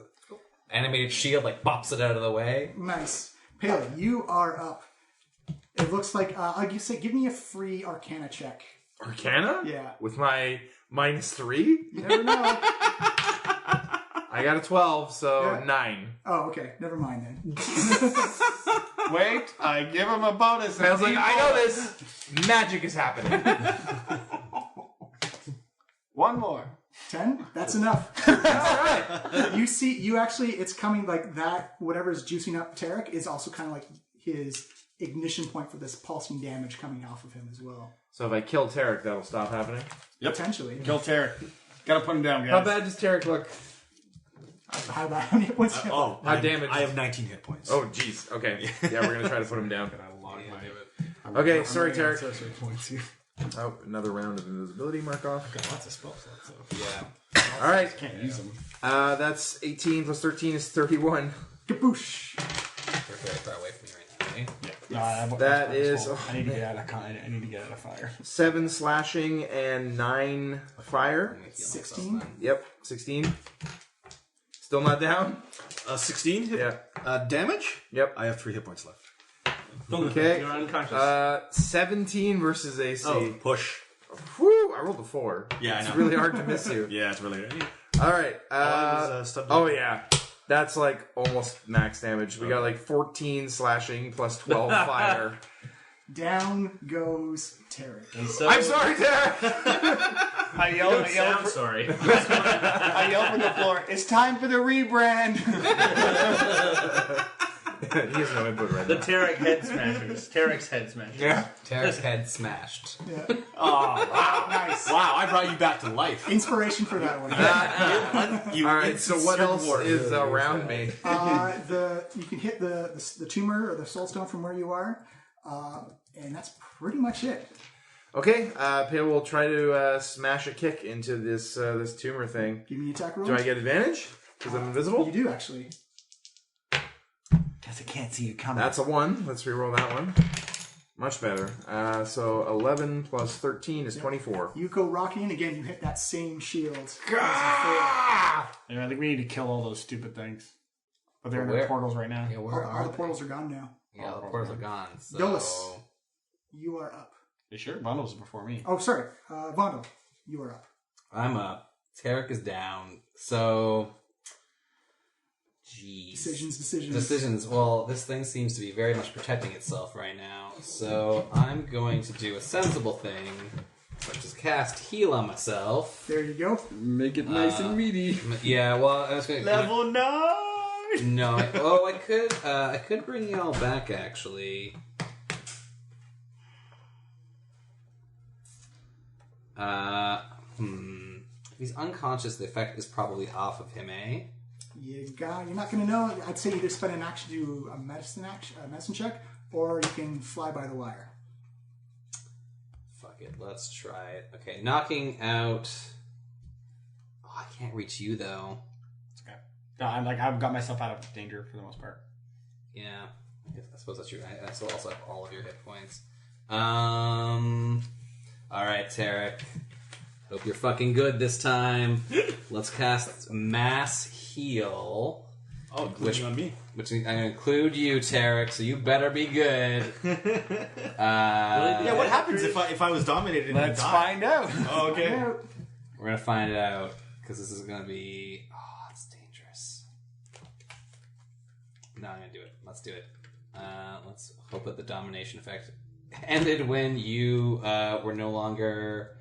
animated shield bops it out of the way. Nice. Pele, you are up. It looks like, I'll say, give me a free Arcana check. Arcana? Yeah. With my -3? You never know. I got a 12, so Yeah. 9. Oh, okay. Never mind then. Wait, I give him a bonus. And I was like, I know this. Magic is happening. 1 more. 10? That's enough. Alright. You actually, it's coming like that, whatever's juicing up Tarek is also kind of like his ignition point for this pulsing damage coming off of him as well. So if I kill Tarek, that'll stop happening? Yep. Potentially. Kill Tarek. Gotta put him down, guys. How bad does Tarek look? How about how many hits? How damaged? I have 19 hit points. Oh, jeez. Okay. Yeah, we're going to try to put him down. Okay, sorry, Tarek. Sorcery points here. Oh, another round of invisibility mark off. Got lots of spell slots, so. Yeah. All right. Can't use them. That's 18 plus 13 is 31. Kaboosh. We're very far away from me right now, eh? Yeah. That is- I need to get out of I need to get out of fire. 7 slashing and 9 fire. 16. Yep, 16. Still not down? 16 hit. Yeah. Damage? Yep. I have 3 hit points left. Okay. You're unconscious. 17 versus AC. Oh, push. Whew, I rolled a 4. Yeah, I It's know. really hard to miss you. Yeah, it's really. All right. Stunned. Oh, yeah. That's like almost max damage. We got like 14 slashing plus 12 fire. Down goes Tarek. And so, I'm sorry, Tara. I yelled sorry. I yelled from the floor. It's time for the rebrand. He has no input right The now. Tarek head smashers. Tarek's head smashers. Yeah. Tarek's head smashed. Yeah. Oh, Nice. wow! I brought you back to life. Inspiration for that one. All right, so what else is around me? You can hit the tumor or the soulstone from where you are, and that's pretty much it. Okay, Pale will try to smash a kick into this this tumor thing. Give me an attack roll. Do I get advantage? Because I'm invisible? You do, actually. Because I can't see you coming. That's a 1. Let's reroll that one. Much better. So 11 plus 13 is 24. You go rocking, and again, you hit that same shield. Yeah, I think we need to kill all those stupid things. But they're in Where? their portals right now. Yeah, where All are the they? portals are gone now. Yeah, the portals are gone. So... Dolus. You are up. You sure? Bundles before me. Oh, sorry. Vondel, you are up. I'm up. Tarek is down. So... Jeez. Decisions. Well, this thing seems to be very much protecting itself right now. So I'm going to do a sensible thing, which is cast heal on myself. There you go. Make it nice and meaty. Yeah, well, I was going to... Level 9! No, I could bring y'all back, actually. If he's unconscious, the effect is probably off of him, eh? You're not going to know. I'd say either spend an action to do a medicine check, or you can fly by the wire. Fuck it, let's try it. Okay, knocking out... Oh, I can't reach you, though. It's okay. No, I've got myself out of danger for the most part. Yeah, I suppose that's true. I still also have all of your hit points. Alright, Tarek. Hope you're fucking good this time. Let's cast Mass Heal. Oh, including on me. Which I'm going to include you, Tarek, so you better be good. Yeah, what happens if I was dominated and Let's you die? find out. Oh, okay. We're going to find out, because this is going to be... Oh, it's dangerous. No, I'm going to do it. Let's do it. Let's hope that the domination effect ended when you were no longer...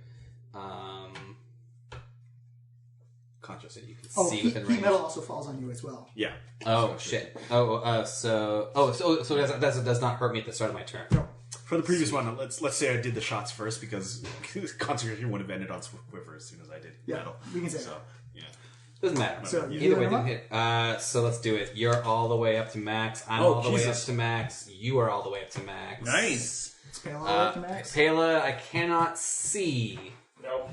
conscious that you can see within range. Heat metal also falls on you as well. Yeah. Oh shit! So it does not hurt me at the start of my turn. No. For the previous one, let's say I did the shots first because concentration would have ended on Quiver as soon as I did metal. We can say So, yeah. Doesn't matter. So you Either way, heal didn't him hit. So let's do it. You're all the way up to max. I'm all the way up to max. You are all the way up to max. Nice. It's Pela to max. Pela, I cannot see. Nope.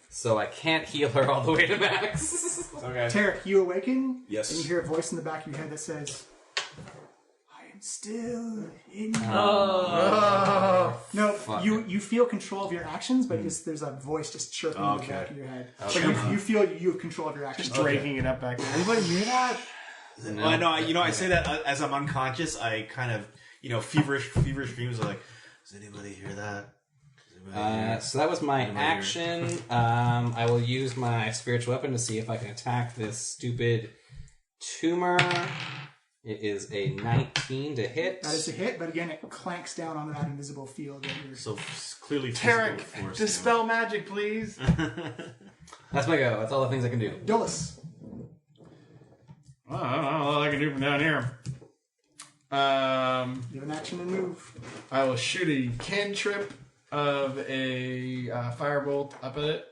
So I can't heal her all the way to max. Okay. Tarek, you awaken. Yes. And you hear a voice in the back of your head that says, "I am still in you." No, Fuck you feel control of your actions, but there's a voice just chirping in the back of your head. Okay. But you feel you have control of your actions. Just breaking it up back there. Anybody hear that? No. Well, I know. I say that as I'm unconscious. I kind of, feverish dreams are like, does anybody hear that? So that was my action. I will use my spiritual weapon to see if I can attack this stupid tumor. It is a 19 to hit. That is a hit, but again, it clanks down onto that invisible field that you're... So clearly, Tarek, physical force, dispel magic, please. That's my go. That's all the things I can do. Dolus. Well, I don't know what I can do from down here. You have an action and move. I will shoot a cantrip of a firebolt up at it.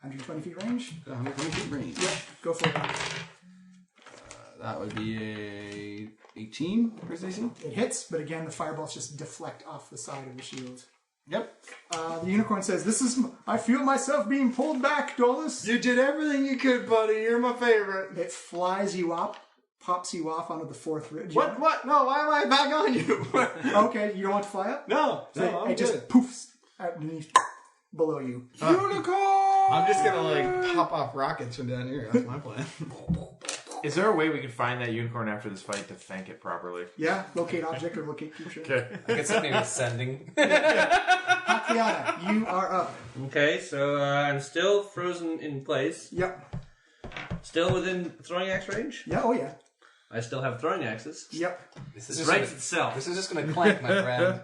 120 feet range. 120 feet range. Yep, go for it. That would be a 18 versus AC. It hits, but again, the fireballs just deflect off the side of the shield. Yep. The unicorn says, I feel myself being pulled back, Dolus. You did everything you could, buddy. You're my favorite. It flies you up, pops you off onto the fourth ridge. What? No, why am I back on you? Okay, you don't want to fly up? No, So I'm it just good. poofs out underneath, below you. Unicorn! I'm just gonna pop off rockets from down here. That's my plan. Is there a way we can find that unicorn after this fight to thank it properly? Yeah, locate object or locate creature. Okay. I guess maybe ascending. Hakiana, you are up. Okay, so I'm still frozen in place. Yep. Still within throwing axe range. Yeah, oh yeah. I still have throwing axes. Yep. This It is writes just itself. this is just going to clank, my friend.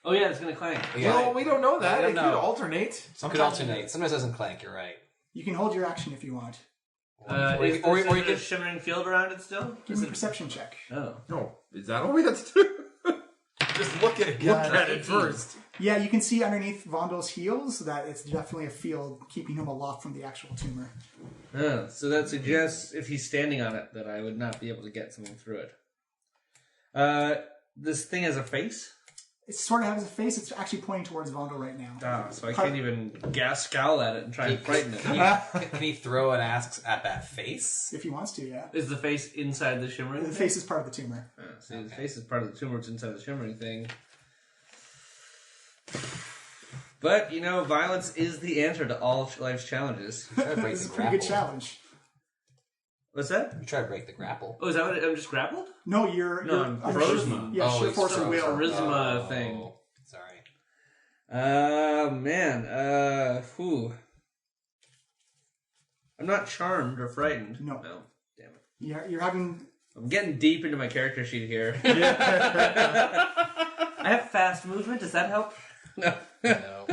Oh yeah, it's gonna clank. Yeah, Well, we don't know that. I don't It could know. alternate. It could alternate. Sometimes it doesn't clank. You're right. You can hold your action if you want. Or Is you- or there you a could- shimmering field around it still? Give me a perception check. Oh. No. Is that all we have to do? Just look at it. Look at it 18. first. Yeah, you can see underneath Vondel's heels that it's definitely a field keeping him aloft from the actual tumor. Oh, so that suggests if he's standing on it that I would not be able to get something through it. This thing has a face? It sort of has a face. It's actually pointing towards Vondel right now. Ah, so I can't even scowl at it and try and frighten it. Can he throw an axe at that face? If he wants to, yeah. Is the face inside the shimmering The thing? face is part of the tumor. See, the face is part of the tumor. It's inside the shimmering thing. But, violence is the answer to all life's challenges. Try to break This is the a pretty good grapple. challenge. What's that? You try to break the grapple. Oh, is that what I'm just grappled? No, you're I'm under frozen. Yeah, sheer it's force of will. Charisma thing. Oh, sorry. Man. Whew. I'm not charmed or frightened. No. Damn it. You're having... I'm getting deep into my character sheet here. I have fast movement. Does that help? No. No.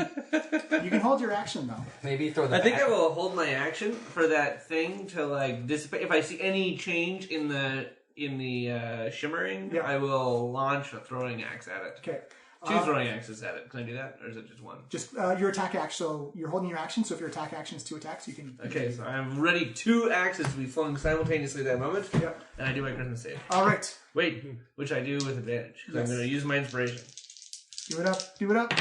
You can hold your action, though. Maybe throw the I think back. I will hold my action for that thing to dissipate. If I see any change in the shimmering, Yeah. I will launch a throwing axe at it. Okay. Two throwing axes at it. Can I do that, or is it just one? Just your attack action. So you're holding your action. So if your attack action is 2 attacks, you can. Okay, so I'm ready. 2 axes to be flung simultaneously at that moment. Yep. And I do my Christmas save. All right. Wait, which I do with advantage because Yes. I'm going to use my inspiration. Do it up. Do it up.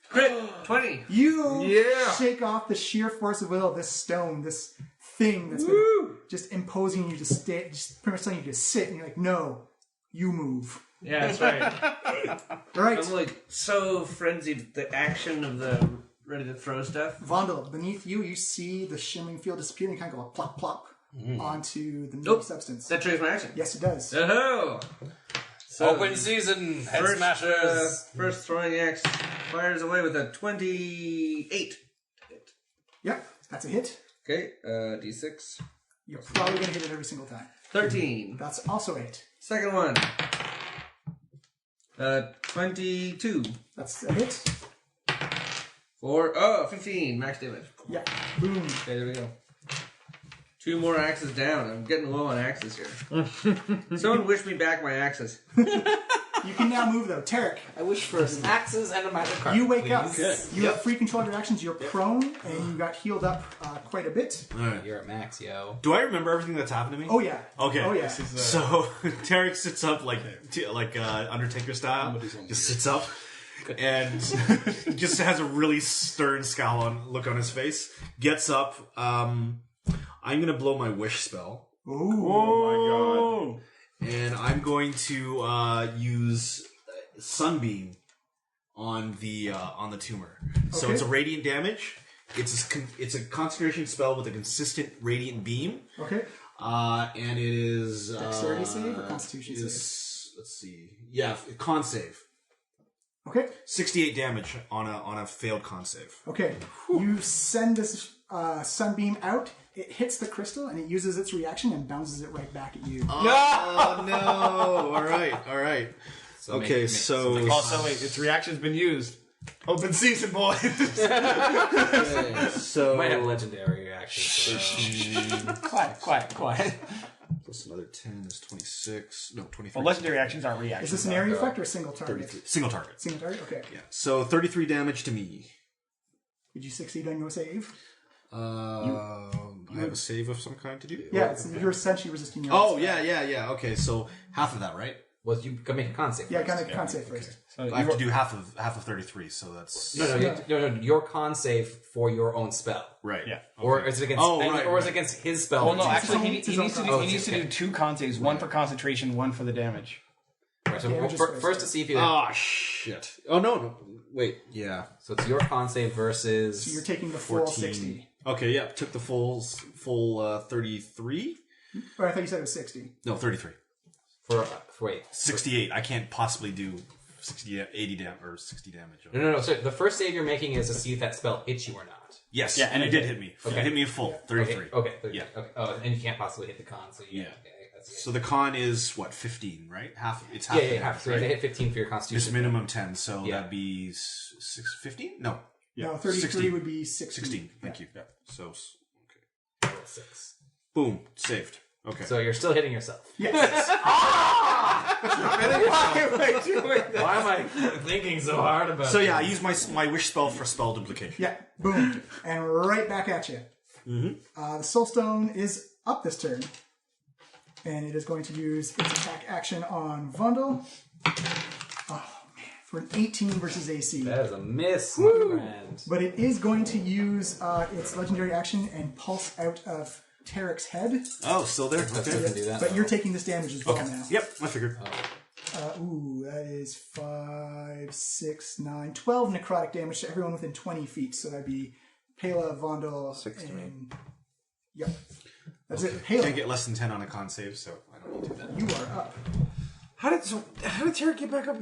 Crit 20. You shake off the sheer force of will of this stone, this thing that's been just imposing you to stay, just pretty much telling you to sit, and you're like, no, you move. Yeah, that's right. Right. I'm so frenzied at the action of the ready to throw stuff. Vondel, beneath you, you see the shimmering field disappear and you kind of go plop plop onto the Nope. substance. That triggers my action. Yes, it does. Oh! So Open season. Head first, smashers. first throwing axe fires away with a 28. Yep, that's a hit. Okay, D6. You're probably going to hit it every single time. 13. That's also a hit. Second one. 22. That's a hit. 15. Max damage. Yeah. Boom. Okay, there we go. 2 more axes down. I'm getting low on axes here. Someone wish me back my axes. You can now move, though. Tarek, I wish for some axes and a magic card. you wake please. up. You have free control of your actions. You're prone, and you got healed up quite a bit. Alright. You're at max, yo. Do I remember everything that's happened to me? Oh, yeah. Okay. Oh, yeah. So Tarek sits up like Undertaker style, just sits up, and just has a really stern look on his face. Gets up. I'm gonna blow my wish spell, Ooh. Oh and I'm going to use sunbeam on the tumor. So Okay. it's a radiant damage. It's a concentration spell with a consistent radiant beam. Okay. And it is Dexterity save or Constitution save? Let's see. Yeah, con save. Okay. 68 damage on a failed con save. Okay. You send this sunbeam out. It hits the crystal, and it uses its reaction and bounces it right back at you. Oh no! All right. So Okay, so Also, wait, its reaction's been used. Open season, boys. so Might have legendary reactions. Quiet. plus another 10 is 26. No, 23. Well, legendary actions aren't reactions. Is this an area effect or a single target? 33. Single target. Single target? Okay. Yeah. So 33 damage to me. Did you succeed on your save? I have a save of some kind to do. Yeah, you're essentially resisting your Oh own yeah. Okay, so half of that, right? Well, you can make a con save. Yeah, first. kind of con save first. So I have to do half of 33, so that's No, your con save for your own spell. right. Yeah. Or is it against? Or is it against his spell? Well, no, It's actually, he It's his needs to own do, con- he needs to do 2 con saves, one for concentration, one for the damage. right, so Damage is first to see if you. Oh shit! Oh no! Wait. Yeah. So it's your con save versus. So you're taking the full 14. 60. Okay. Yeah. Took the full 33. Or I thought you said it was 60. No, 33. For wait. 68. I can't possibly do 80 damage or 60 damage. No. So the first save you're making is to see if that spell hits you or not. Yes, Yeah, and it did hit me. Okay. It hit me full, 33. Okay. Yeah. Okay. Oh, and you can't possibly hit the con. So Yeah. Okay, that's it. So the con is, what, 15, right? It's half. Yeah, the half. So damage, they right? hit 15 for your constitution. Just minimum 10, so Yeah. that'd be 15? No. No, 33 16. would be 16. 16, thank you. Yeah. So, Roll 6. boom, saved. Okay. So you're still hitting yourself. Yes. Why am I thinking so hard about So yeah, I use my wish spell for spell duplication. Yeah, boom. And right back at you. Mm-hmm. The Soul Stone is up this turn. And it is going to use its attack action on Vundel. Oh, man. For an 18 versus AC. That is a miss, my friend. But it is going to use its legendary action and pulse out of Tarek's head. Oh, still there? That's Okay. what can do that. But you're taking this damage as well now. Yep, I figured. That is 5, 6, 9, 12 necrotic damage to everyone within 20 feet. So that'd be Pela, Vondel, 6 to me. Yep. That's it. Pela, Can't get less than 10 on a con save, so I don't need to do that. you are up. How did Tarek get back up?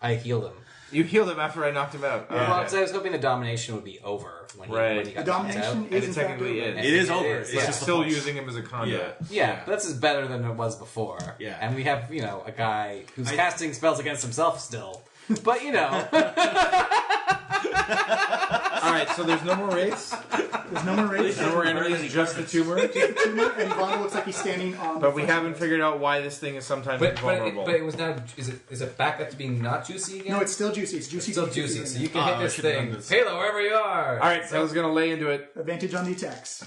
I healed him. You healed him after I knocked him out. Well, Okay. so I was hoping the domination would be over when he, Right. when he got The knocked out. domination And is it in fact technically over. is. It is over. is, It's yeah. just Still the pulse. using him as a conduit. Yeah, but that's better than it was before. Yeah. And we have, a guy who's casting spells against himself still. But, Alright, so there's no more wraiths. There's no more rage. No more enemies, just the tumor. And Vondel looks like he's standing on. But we haven't figured out why this thing is sometimes invulnerable. but it was now, is it back up to being not juicy again? No, it's still juicy. It's juicy. It's still juicy juicy, right so now. you can hit I this should've thing. done this. Halo, wherever you are. Alright, so I was going to lay into it. Advantage on the attacks.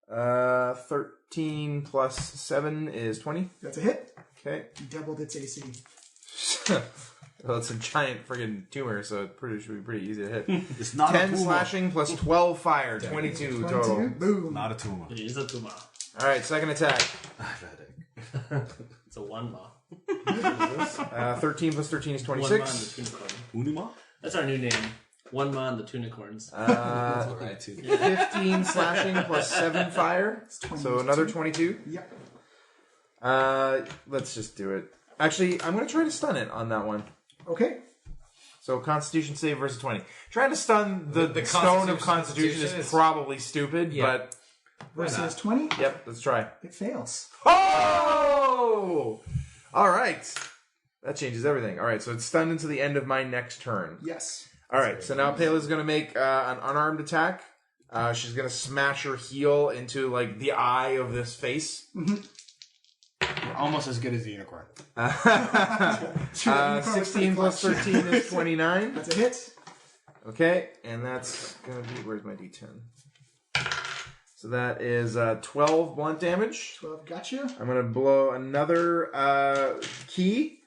13 plus 7 is 20. That's a hit. Okay. He doubled its AC. Well, it's a giant friggin' tumor, so it should be pretty easy to hit. It's not a 10 tumor. slashing plus 12 fire, 22 total. 22. Boom. Not a tumor. It is a tumor. Alright, second attack. It's a one ma. 13 plus 13 is One ma 26. and the tunicorn. Unima? That's our new name. One ma and the tunicorns. 15 slashing plus 7 fire. So another 22. Yep. Let's just do it. Actually, I'm going to try to stun it on that one. Okay. So Constitution save versus 20. Trying to stun the stone of Constitution is is- probably stupid, but... Versus 20. Yep, let's try. It fails. Oh! Alright. That changes everything. Alright, so it's stunned until the end of my next turn. Yes. Alright, so now Pela's going to make an unarmed attack. She's going to smash her heel into, the eye of this face. You're almost as good as the unicorn. 16 plus 13 is 29. That's a hit. Okay, and that's going to be... Where's my d10? So that is 12 blunt damage. 12. Gotcha. I'm going to blow another key,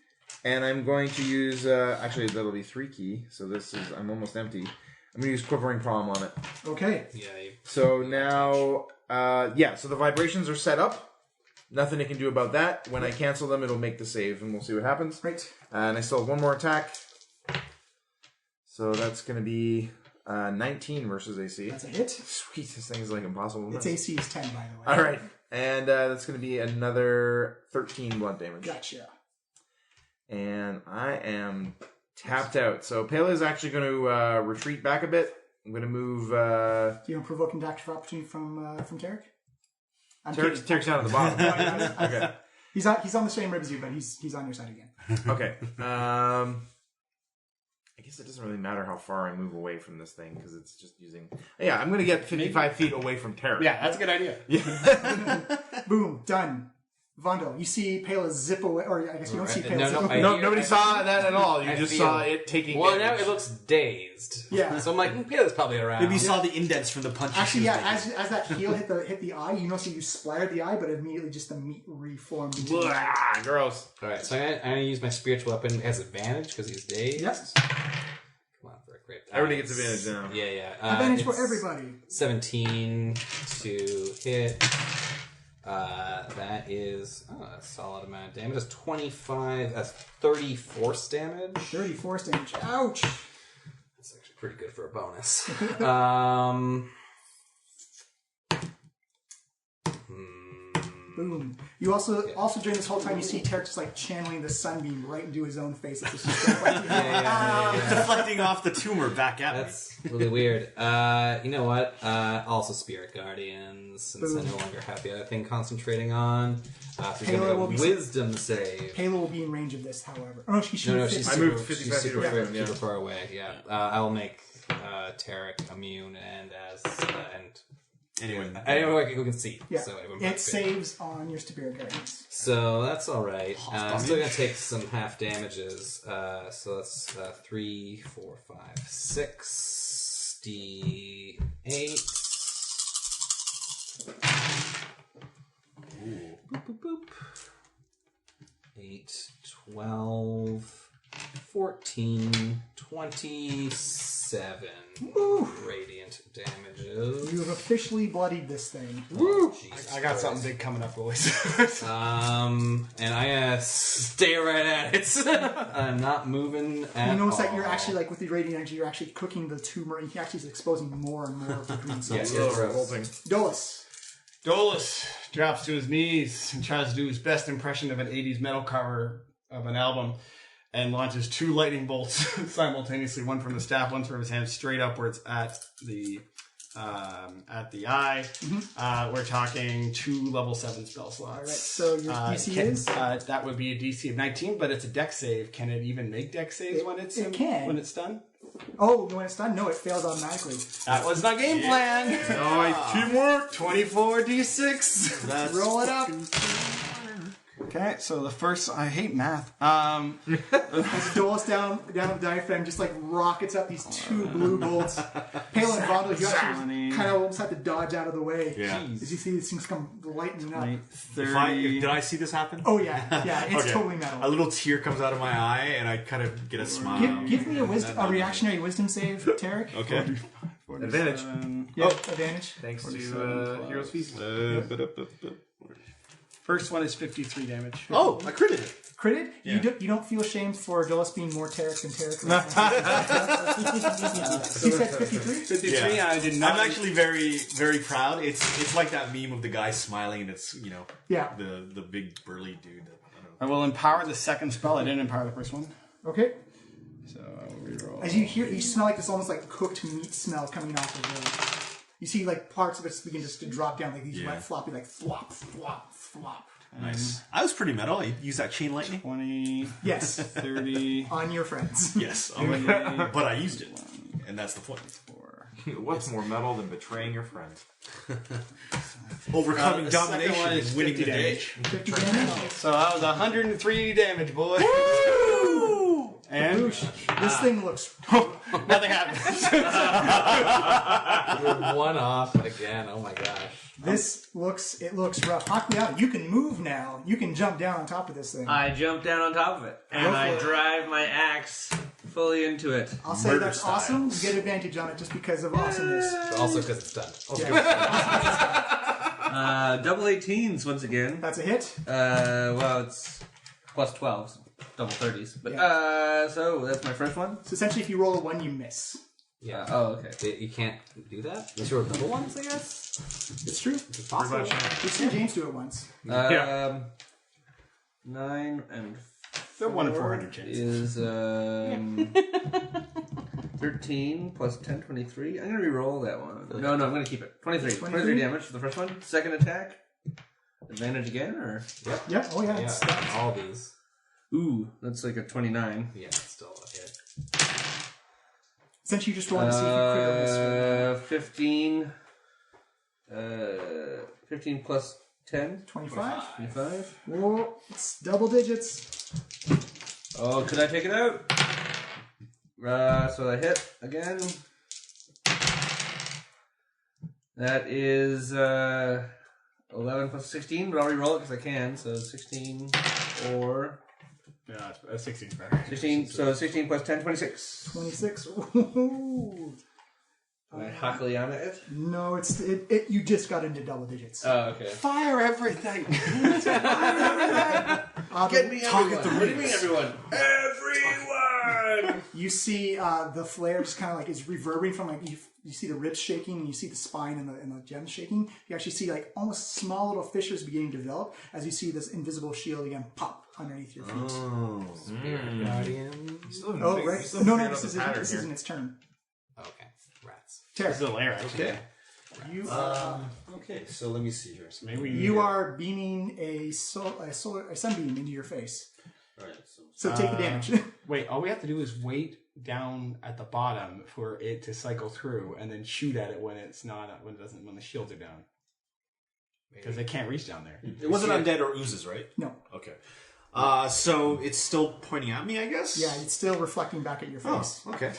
and I'm going to use... actually, that'll be 3 key, so this is... I'm almost empty. I'm going to use Quivering Palm on it. Okay. Yeah, So now... so the vibrations are set up. Nothing it can do about that. When I cancel them, it'll make the save, and we'll see what happens. Right. And I still have one more attack. So that's going to be 19 versus AC. That's a hit. Sweet, this thing is impossible to Its miss. AC is 10, by the way. All right, and that's going to be another 13 blunt damage. Gotcha. And I am tapped out. So Pele is actually going to retreat back a bit. I'm going to move... Do you want provoking Doctor for opportunity from Tarek? I'm kidding. Tarek's down at the bottom. Okay. He's on the same rib as you, but he's on your side again. Okay. I guess it doesn't really matter how far I move away from this thing because it's just using... Yeah, I'm going to get 55 feet away from Tarek. Yeah, that's a good idea. Boom. Done. Vondel, you see Pela zip away, or I guess you don't see Pela No, zip no, away. Nobody saw that at all. You I just feel- saw it taking Well, now damage. it looks dazed. Yeah. So I'm like, Pela's probably around. Maybe you saw the indents from the punches. Actually, she was yeah, making. as that heel hit the eye, you notice you splattered the eye, but immediately just the meat reformed into the eye. Blah, gross. Alright, so I'm going to use my spiritual weapon. It has advantage because he's dazed. Yes. Come on for a crit. Everybody gets advantage now. Yeah. Advantage for it's everybody. 17 to hit. That is a solid amount of damage. That's 25. That's 30 force damage. 30 force damage. Ouch. That's actually pretty good for a bonus. Boom. You also during this whole time you see Tarek just like channeling the sunbeam right into his own face. It's just deflecting off the tumor back at me. That's really weird. You know what? Also Spirit Guardians, since I no longer have the other thing concentrating on. So he's going to go Wisdom save. Payla will be in range of this, however. Oh, she's I moved 55 feet away from super far away. Yeah, I'll make Tarek immune and anyway, who can see. Yeah, so it saves on your Spirit Guardians. So that's all right. I'm still gonna take some half damages. So that's 3, 4, 5, 6, D8. Ooh. Boop, boop, boop. 8, 12, 14, 27 radiant damages. You have officially bloodied this thing. Woo! I got something big coming up, boys. And I stay right at it. I'm not moving at all. You notice that you're actually, like, with the radiant energy, you're actually cooking the tumor, and he actually is exposing more and more of the green cells. Dolus. Dolus drops to his knees and tries to do his best impression of an 80s metal cover of an album and launches 2 lightning bolts simultaneously, one from the staff, one from his hand, straight upwards at the eye. Mm-hmm. We're talking 2 level 7 spell slots. All right, so your DC is? That would be a DC of 19, but it's a dex save. Can it even make dex saves when it's done? Oh, when it's done? No, it fails automatically. That was my game plan. Nice teamwork. 24 d6. Let's roll it up. Okay, so the first, I hate math. As Dolus down the diaphragm just like rockets up these 2 blue bolts. Pale and Bondo, you actually kind of almost have to dodge out of the way. Yeah. As you see these things come lightening up. 30. Did I see this happen? Oh yeah, it's totally metal. A little tear comes out of my eye, and I kind of get a smile. Give me a reactionary wisdom save, Tarek. Okay. 47. Advantage. Yeah, advantage. Thanks to Hero's Feast. First one is 53 damage. Oh, I critted it. Critted? Yeah. You don't feel ashamed for Dolus being more Tarek than Tarek? He said 53? 53, yeah. I did not. I'm actually very, very proud. It's like that meme of the guy smiling, and it's, the big burly dude. I will empower the second spell. I didn't empower the first one. Okay. So I will reroll. As you smell like this almost like cooked meat smell coming off of it. You see like parts of it begin just to drop down like these wet floppy, like flop, flop, flop. Nice. I was pretty metal. I used that chain lightning. 20. Yes. 30. On your friends. Yes. But I used it. And that's the point. What's more metal than betraying your friend? Overcoming domination is winning the day. 50 damage. So that was 103 damage, boy. And this thing looks... nothing happens. We're one off again. Oh my gosh. It looks rough. Hakuya, you can move now. You can jump down on top of this thing. I jump down on top of it, and I drive my axe fully into it. I'll say that's awesome. You get advantage on it just because of awesomeness. Also because it's done. Double 18s once again. That's a hit. Well, it's plus 12s, double 30s. But so that's my first one. So essentially, if you roll a 1, you miss. Yeah. Oh, okay. You can't do that? Unless you're double ones, I guess? It's true. It's possible. We've seen James do it once. 9 and 4 They're 1 in 400 chance. Is 13 plus 10, 23. I'm going to re-roll that one. No, I'm going to keep it. 23. 23 damage for the first one. Second attack. Advantage again, or? Yep. Oh, yeah. All these. Ooh, that's like a 29. Yeah, it's still a hit. Since you just rolled to see if you crit or miss. 15. 15 plus 10. 25. 25. Whoa, it's double digits. Oh, could I take it out? So I hit again. That is 11 plus 16, but I'll re-roll it because I can. So 16 or... Yeah, 16 is better. 16, so 16 plus 10, 26. 26. Ooh. I Hakliana it? No, you just got into double digits. Oh, okay. Fire everything! Get me everyone! What do you mean everyone? Everyone! You see the flare just kind of like is reverberating from like you see the ribs shaking and you see the spine and the gems shaking. You actually see like almost small little fissures beginning to develop as you see this invisible shield again pop underneath your feet. Guardian. Oh, right. No, this isn't its turn. Okay. Rats. Terra. It's a lair, actually. Okay. You Okay, so let me see here. So Maybe you are beaming a sunbeam into your face. Alright, So take the damage. Wait, all we have to do is wait down at the bottom for it to cycle through, and then shoot at it when it's not when the shields are down, because they can't reach down there. it wasn't undead or oozes, right? No. Okay. So it's still pointing at me, I guess? Yeah, it's still reflecting back at your face. Oh, okay.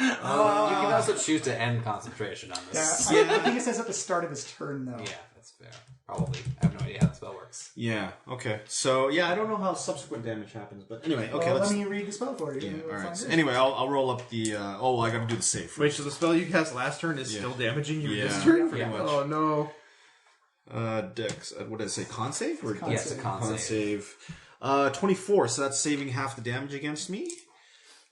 You can also choose to end concentration on this. Yeah, I think it says at the start of his turn, though. Yeah, that's fair. Probably. I have no idea how the spell works. Yeah, okay. So, yeah, I don't know how subsequent damage happens, but anyway, okay, Well, let's... let me read the spell for you. Yeah, We'll alright. find So it. anyway, I'll roll up the... I gotta do the save. Wait, so the spell you cast last turn is Yeah. still damaging you Yeah, this turn? pretty much. Oh no. Dex, what did I say? Con save? Or Con Yeah, it's a save. con save. 24, so that's saving half the damage against me.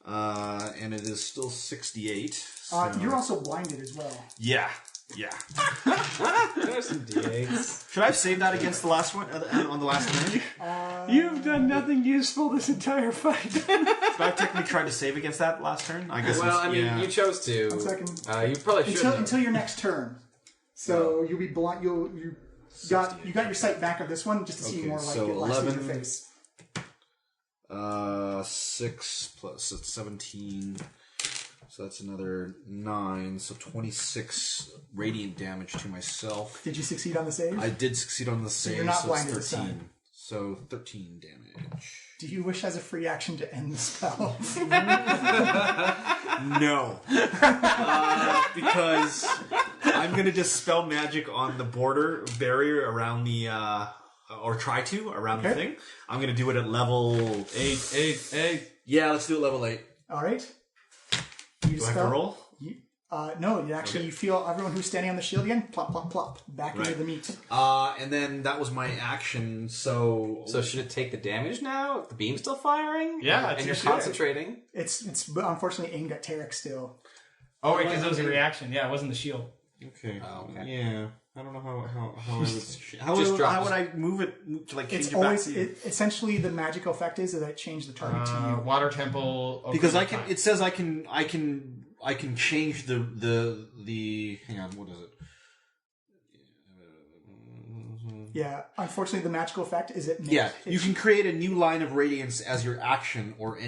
And it is still 68. So... You're also blinded as well. Yeah. There's some D8s. Should I have saved that against the last one, on the last turn? You've done nothing useful this entire fight. Should I have technically tried to save against that last turn? I guess Well, I mean, yeah. you chose to. 1 second. You probably should. Until your next turn. So you'll be blind. You got your sight back of this one just to see Okay, more like so it lights in your 11. face. 6 plus it's 17. So that's another 9. So 26 radiant damage to myself. Did you succeed on the save? I did succeed on the save, you're not so blinded it's this 13. time. So 13 damage. Do you wish as a free action to end the spell? No. Because I'm going to dispel magic on the border barrier around the... or try to, around the thing. I'm going to do it at level... 8. Yeah, let's do it level 8. All right. You Do I have to roll? No, you actually you feel everyone who's standing on the shield again, plop, plop, plop, back into Right. the meat. And then that was my action, so... So should it take the damage now if the beam's still firing? Yeah, and you're it should. concentrating. It's unfortunately aimed at Tarek still. Oh, wait, because it was a reaction. Yeah, it wasn't the shield. Okay. Oh, okay. Yeah. I don't know how I would... Just drop how it. would I move it to, like, change It's it back always to you? essentially the magical effect is that it changed the target to you. Water temple. Because I can... It says I can change the... Hang on, what is it? Yeah, unfortunately, the magical effect is it. Yeah, you can create a new line of radiance as your action or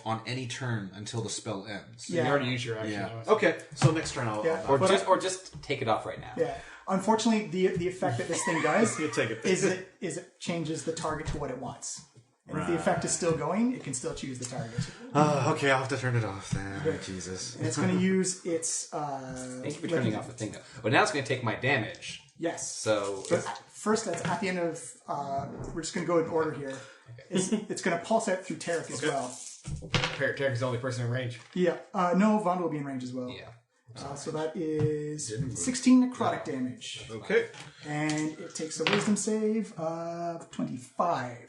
on any turn until the spell ends. Yeah. You already used your action. Yeah. though. Okay, so next turn I'll... Yeah. Or But just take it off right now. Yeah. Unfortunately, the effect that this thing does You take it. is it changes the target to what it wants. And if the effect is still going, it can still choose the target. Okay, I'll have to turn it off then. Okay. Jesus. And it's going to use its. Thank you for turning off the thing, though. But now it's going to take my damage. Yes. So But first, that's at the end of. We're just going to go in order here. It's going to pulse out through Tarek as well. Tarek is the only person in range. Yeah. No, Vond will be in range as well. yeah. So that is 16 necrotic damage. Okay. And it takes a wisdom save of 25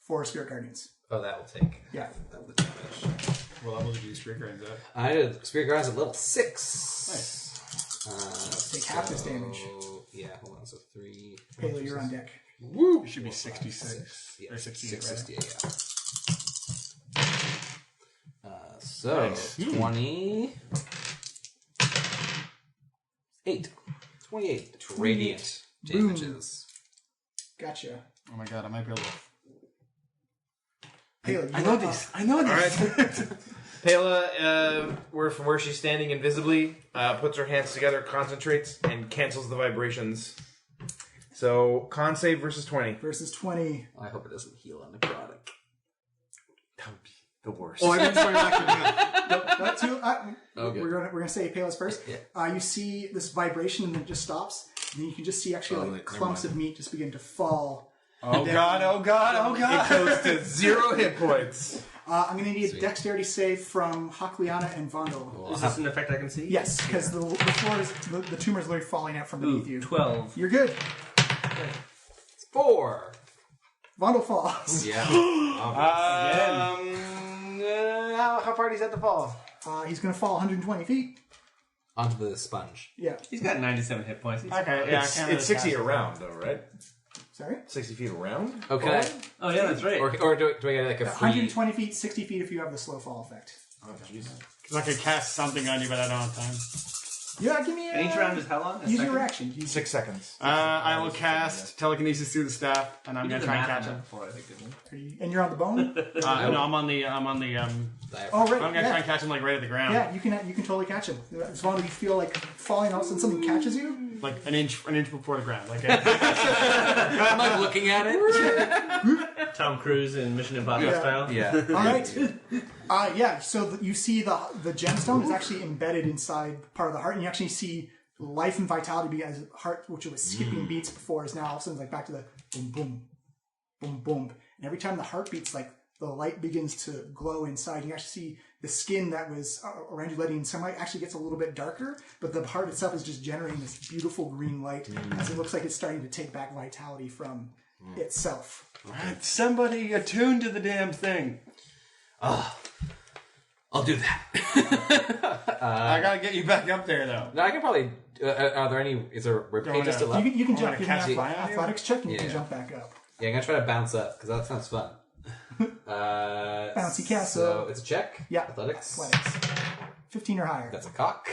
for Spirit Guardians. Oh, that will take. Yeah. The damage. What level did you Spirit Guardians at? I did Spirit Guardians at level 6. Nice. Take half this damage. Yeah, hold on. So 3. Palo, you're on deck. Woo! It should be 66. Yeah, Or 68, right? 68, yeah. So, 28 radiant damages. Gotcha. Oh my god, I might be able to... Palo, I know these. I know these. Pela, from where she's standing invisibly, puts her hands together, concentrates, and cancels the vibrations. So, con save versus 20. Versus 20. I hope it doesn't heal on necrotic. That would be the worst. Oh, I didn't start action. That's who, Okay. We're gonna say Palo's first. Yeah. You see this vibration and then it just stops. And then you can just see actually never clumps of meat just begin to fall. Oh god, oh god, oh god. It goes to 0 hit points. I'm going to need a dexterity save from Hakliana and Vondel. Is this an effect I can see? Yes, because the floor is the tumor is literally falling out from beneath you. 12. You're good. 4. Vondel falls. Yeah. how far does he have to fall? He's going to fall 120 feet. Onto the sponge. Yeah. He's got 97 hit points. Okay, yeah. It's 60 around, though, right? Sorry? 60 feet around? Okay. Oh, yeah, that's right. Or do I get like a free... 120 feet, 60 feet if you have the slow fall effect. Oh, jeez. Because I could cast something on you, but I don't have time. Yeah, give me a... And each round is how long? Use your action. Use 6 seconds. I will cast telekinesis through the staff, and I'm You going did to the try and math catch on him. that before, I think, didn't you? And you're on the bone? No, I'm on the Oh, right. I'm going to try and catch him like right at the ground. Yeah, you can totally catch him. As long as you feel like falling, all of a sudden something catches you. Like an inch before the ground. Like I'm like looking at it. Tom Cruise in Mission Impossible Yeah. style. Yeah. All right. Yeah, so you see the gemstone is actually embedded inside part of the heart, and you actually see life and vitality because the heart, which was skipping beats before, is now all of a sudden like back to the boom, boom, boom, boom. And every time the heart beats, like the light begins to glow inside. You actually see the skin that was around you letting sunlight actually gets a little bit darker, but the heart itself is just generating this beautiful green light as it looks like it's starting to take back vitality from itself. somebody attuned to the damn thing. I'll do that. I gotta get you back up there though. No, I can probably... are there any... Is there pages to left? You can jump. Give me cast an fly on you? athletics check, and you can Yeah. jump back up. Yeah, I'm going to try to bounce up, because that sounds fun. Bouncy castle. So it's a check? Yeah. Athletics? 15 or higher. That's a cock.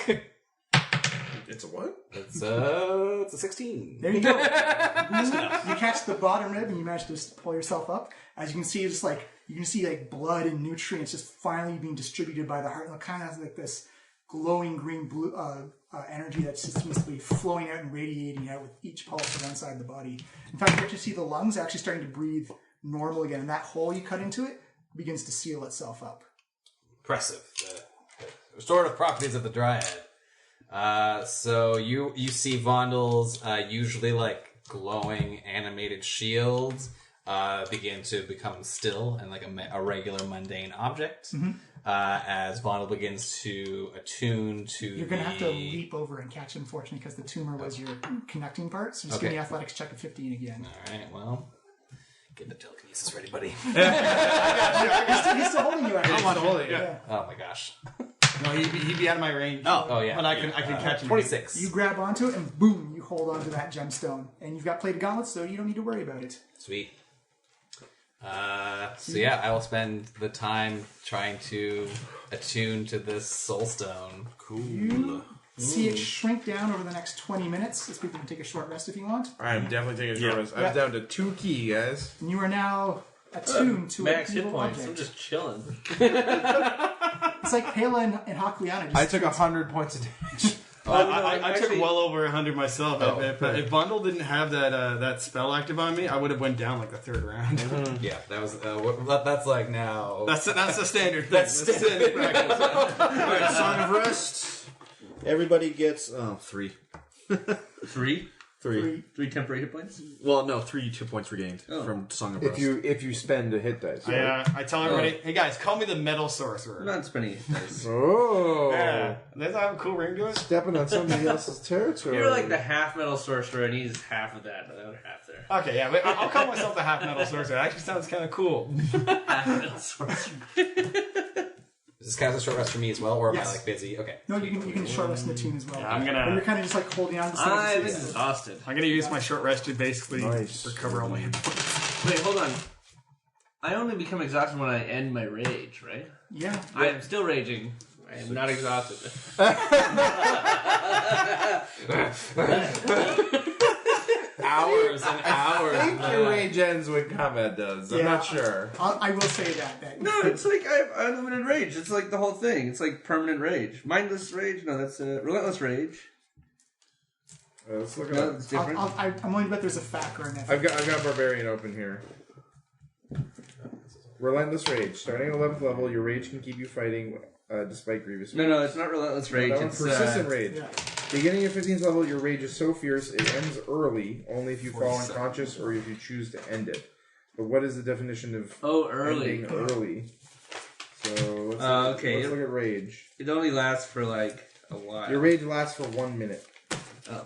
It's a what? It's a 16. There you go. You catch the bottom rib and you manage to pull yourself up. As you can see, it's like you can see like blood and nutrients just finally being distributed by the heart. And it kind of has like this glowing green blue energy that just seems to be flowing out and radiating out with each pulse around inside the body. In fact, you actually see the lungs actually starting to breathe normal again, and that hole you cut into it begins to seal itself up. Impressive. The restorative properties of the dryad. So you see Vondel's usually like glowing animated shields begin to become still and like a regular mundane object. As Vondel begins to attune to You're going to have to leap over and catch, unfortunately, because the tumor was your connecting part. So just give me an athletics check of 15 again. All right, well, get the telekinesis ready, buddy. He's still holding you, actually. I'm holding you. Yeah. Oh my gosh. No, he'd be out of my range. Oh yeah. But I can catch him. 26. You grab onto it, and boom, you hold onto that gemstone. And you've got plated gauntlets, so you don't need to worry about it. Sweet. So yeah, I will spend the time trying to attune to this soul stone. You see it shrink down over the next 20 minutes. As people can take a short rest if you want. I'm definitely taking a short rest. I'm down to 2 key, guys. And you are now attuned to Max an hit evil points. I'm object. just chilling. It's like Hela and Hakliana. Just I took 100 points of damage. I took well over 100 myself. If Bundle didn't have that spell active on me, I would have went down like the third round. Yeah, that was that's like now. That's the standard. That's standard practice. Alright, Song of Rest. Everybody gets 3. 3? 3. 3 temporary hit points? Well, no, 3 2 points regained from Song of Rest. If you spend a hit dice. I tell everybody, hey guys, call me the Metal Sorcerer. I'm not spending hit dice. Oh. Yeah, does that have a cool ring to it? Stepping on somebody else's territory. You're like the half metal sorcerer, and he's half of that, the other half there. Okay, yeah, but I'll call myself the Half Metal Sorcerer. It actually sounds kind of cool. Half metal sorcerer. Is this kind of a short rest for me as well, or am I Yes. like busy? Okay. No, you can short rest in the tune as well. Yeah, I'm But you're gonna kind of just like holding on to the I'm exhausted. use my short rest to basically Nice. recover all my hit points. Wait, hold on. I only become exhausted when I end my rage, right? Yeah. I am still raging. I am not exhausted. Hours and hours. I think your rage ends when combat does. I'm Yeah. not sure. I will say that. No, it's like I have unlimited rage. It's like the whole thing. It's like permanent rage. Mindless rage? No, that's relentless rage. Let's look it No, up. it's different. I'm willing to bet there's a fact or an F. I've got Barbarian open here. Relentless Rage. Starting at 11th level, your rage can keep you fighting despite grievous. No, it's not relentless rage. That one, It's persistent rage. Yeah. Beginning at 15th level, your rage is so fierce it ends early, only if you fall unconscious or if you choose to end it. But what is the definition of early. ending early? So let's, okay. let's look at rage. It only lasts for like a while. Your rage lasts for 1 minute. Oh.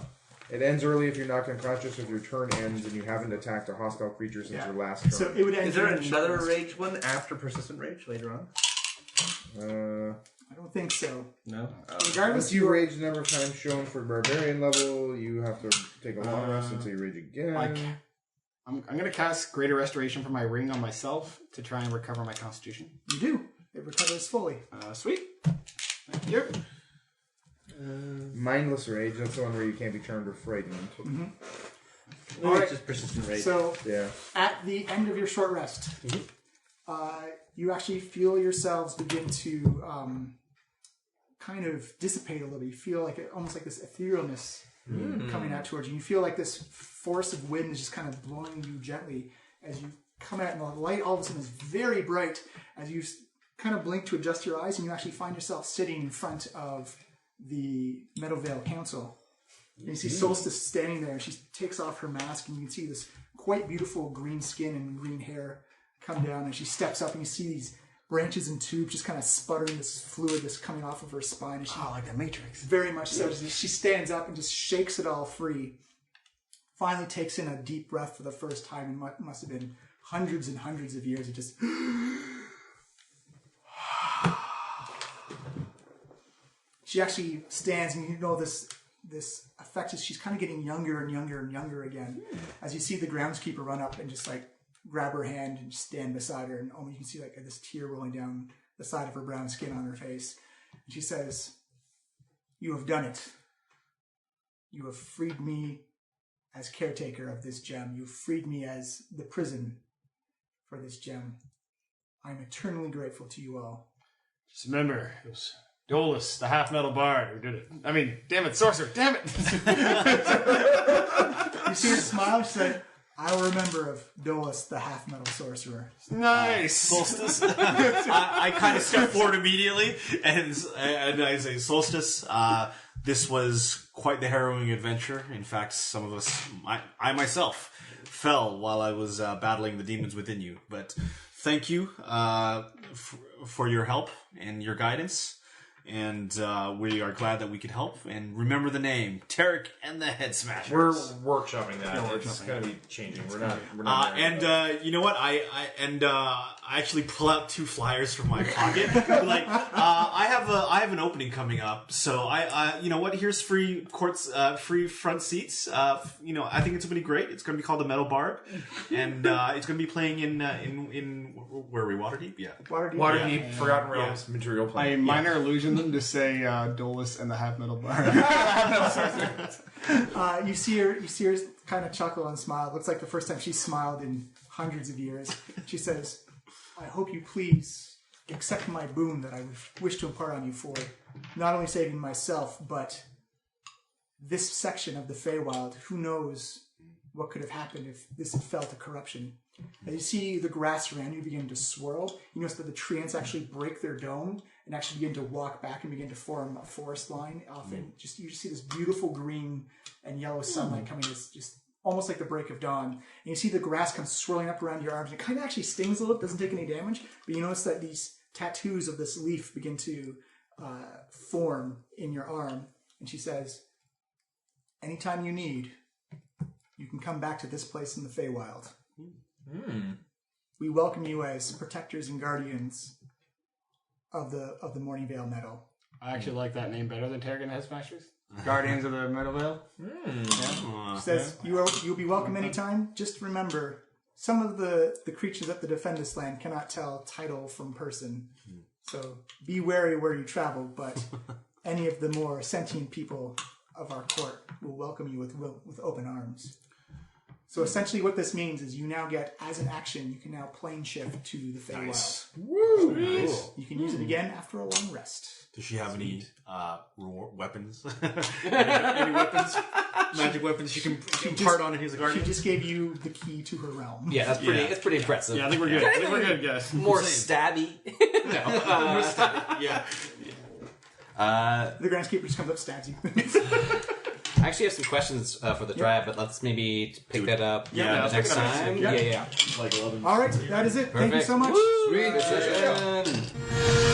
It ends early if you're knocked unconscious, if your turn ends and you haven't attacked a hostile creature since your last turn. So it would end. Is there during the short another rest. rage one after persistent rage later on? I don't think so. No. Regardless, Once you rage the number of times shown for barbarian level, you have to take a long rest until you rage again. I'm going to cast Greater Restoration from my ring on myself to try and recover my constitution. You do. It recovers fully. Sweet. Thank you. Mindless rage, that's the one where you can't be charmed or frightened. Mm-hmm. All right. It's just persistent rage. So, Yeah. at the end of your short rest, you actually feel yourselves begin to kind of dissipate a little bit. You feel like almost like this etherealness coming out towards you. You feel like this force of wind is just kind of blowing you gently as you come out, and the light all of a sudden is very bright as you kind of blink to adjust your eyes, and you actually find yourself sitting in front of the Meadowvale Council. And you see Solstice standing there, and she takes off her mask, and you can see this quite beautiful green skin and green hair come down, and she steps up, and you see these branches and tubes just kind of sputtering this fluid that's coming off of her spine. And she, like the Matrix. very much so. She stands up and just shakes it all free. Finally takes in a deep breath for the first time. It must have been hundreds and hundreds of years of just... She actually stands, and you know this effect is she's kind of getting younger and younger and younger again. As you see the groundskeeper run up and just like grab her hand and stand beside her, and you can see like this tear rolling down the side of her brown skin on her face. And she says, "You have done it. You have freed me as caretaker of this gem. You've freed me as the prison for this gem. I'm eternally grateful to you all." Just remember, it was Dolus, the half-metal bard, who did it. I mean, damn it, sorcerer, damn it! You see her smile, she said, "I will remember of Dolus, the half-metal sorcerer." Nice! Solstice. I kind of step forward immediately, and I say, "Solstice, this was quite the harrowing adventure. In fact, some of us, I myself, fell while I was battling the demons within you. But thank you for your help and your guidance. And we are glad that we could help. And remember the name, Tarek and the Head Smashers." We're workshopping that. It's going to be changing. We're not and you know what? I actually pull out 2 flyers from my pocket. Like I have an opening coming up, so I you know what? Here's free free front seats. You know, I think it's going to be great. It's going to be called the Metal Barb, and it's going to be playing in where are we? Waterdeep, yeah. Waterdeep, Forgotten Realms, material plane. A minor illusion them to say Dolus and the half-metal bard. You see her kind of chuckle and smile. It looks like the first time she smiled in hundreds of years. She says, "I hope you please accept my boon that I wish to impart on you for not only saving myself, but this section of the Feywild. Who knows what could have happened if this had fell to corruption." As you see the grass around you begin to swirl, you notice that the treants actually break their dome and actually begin to walk back and begin to form a forest line. Often, you just see this beautiful green and yellow sunlight coming. It's just almost like the break of dawn. And you see the grass come swirling up around your arms. It kind of actually stings a little, doesn't take any damage, but you notice that these tattoos of this leaf begin to form in your arm. And she says, "Anytime you need, you can come back to this place in the Feywild. We welcome you as protectors and guardians of the Morningvale Meadow." I actually like that name better than Tarek and the Head Smashers. Guardians of the Meadowvale. She says, "You'll be welcome anytime. Just remember, some of the creatures that defend this land cannot tell title from person. So be wary where you travel, but any of the more sentient people of our court will welcome you with open arms." So essentially what this means is you now get, as an action, you can now plane shift to the Feywild. Nice. Woo! Nice. You can use it again after a long rest. Does she have any weapons? any weapons? Magic weapons she can impart on his guardian? She just gave you the key to her realm. Yeah, that's pretty. It's pretty impressive. Yeah, I think we're good. I think we're good, guys. More stabby. More stabby. Yeah. The groundskeeper just comes up, stabs you. I actually have some questions for the dryad, but let's maybe pick that up next time. Yeah. Yeah. Like 11. All right, that is it. Perfect. Thank you so much. Sweet.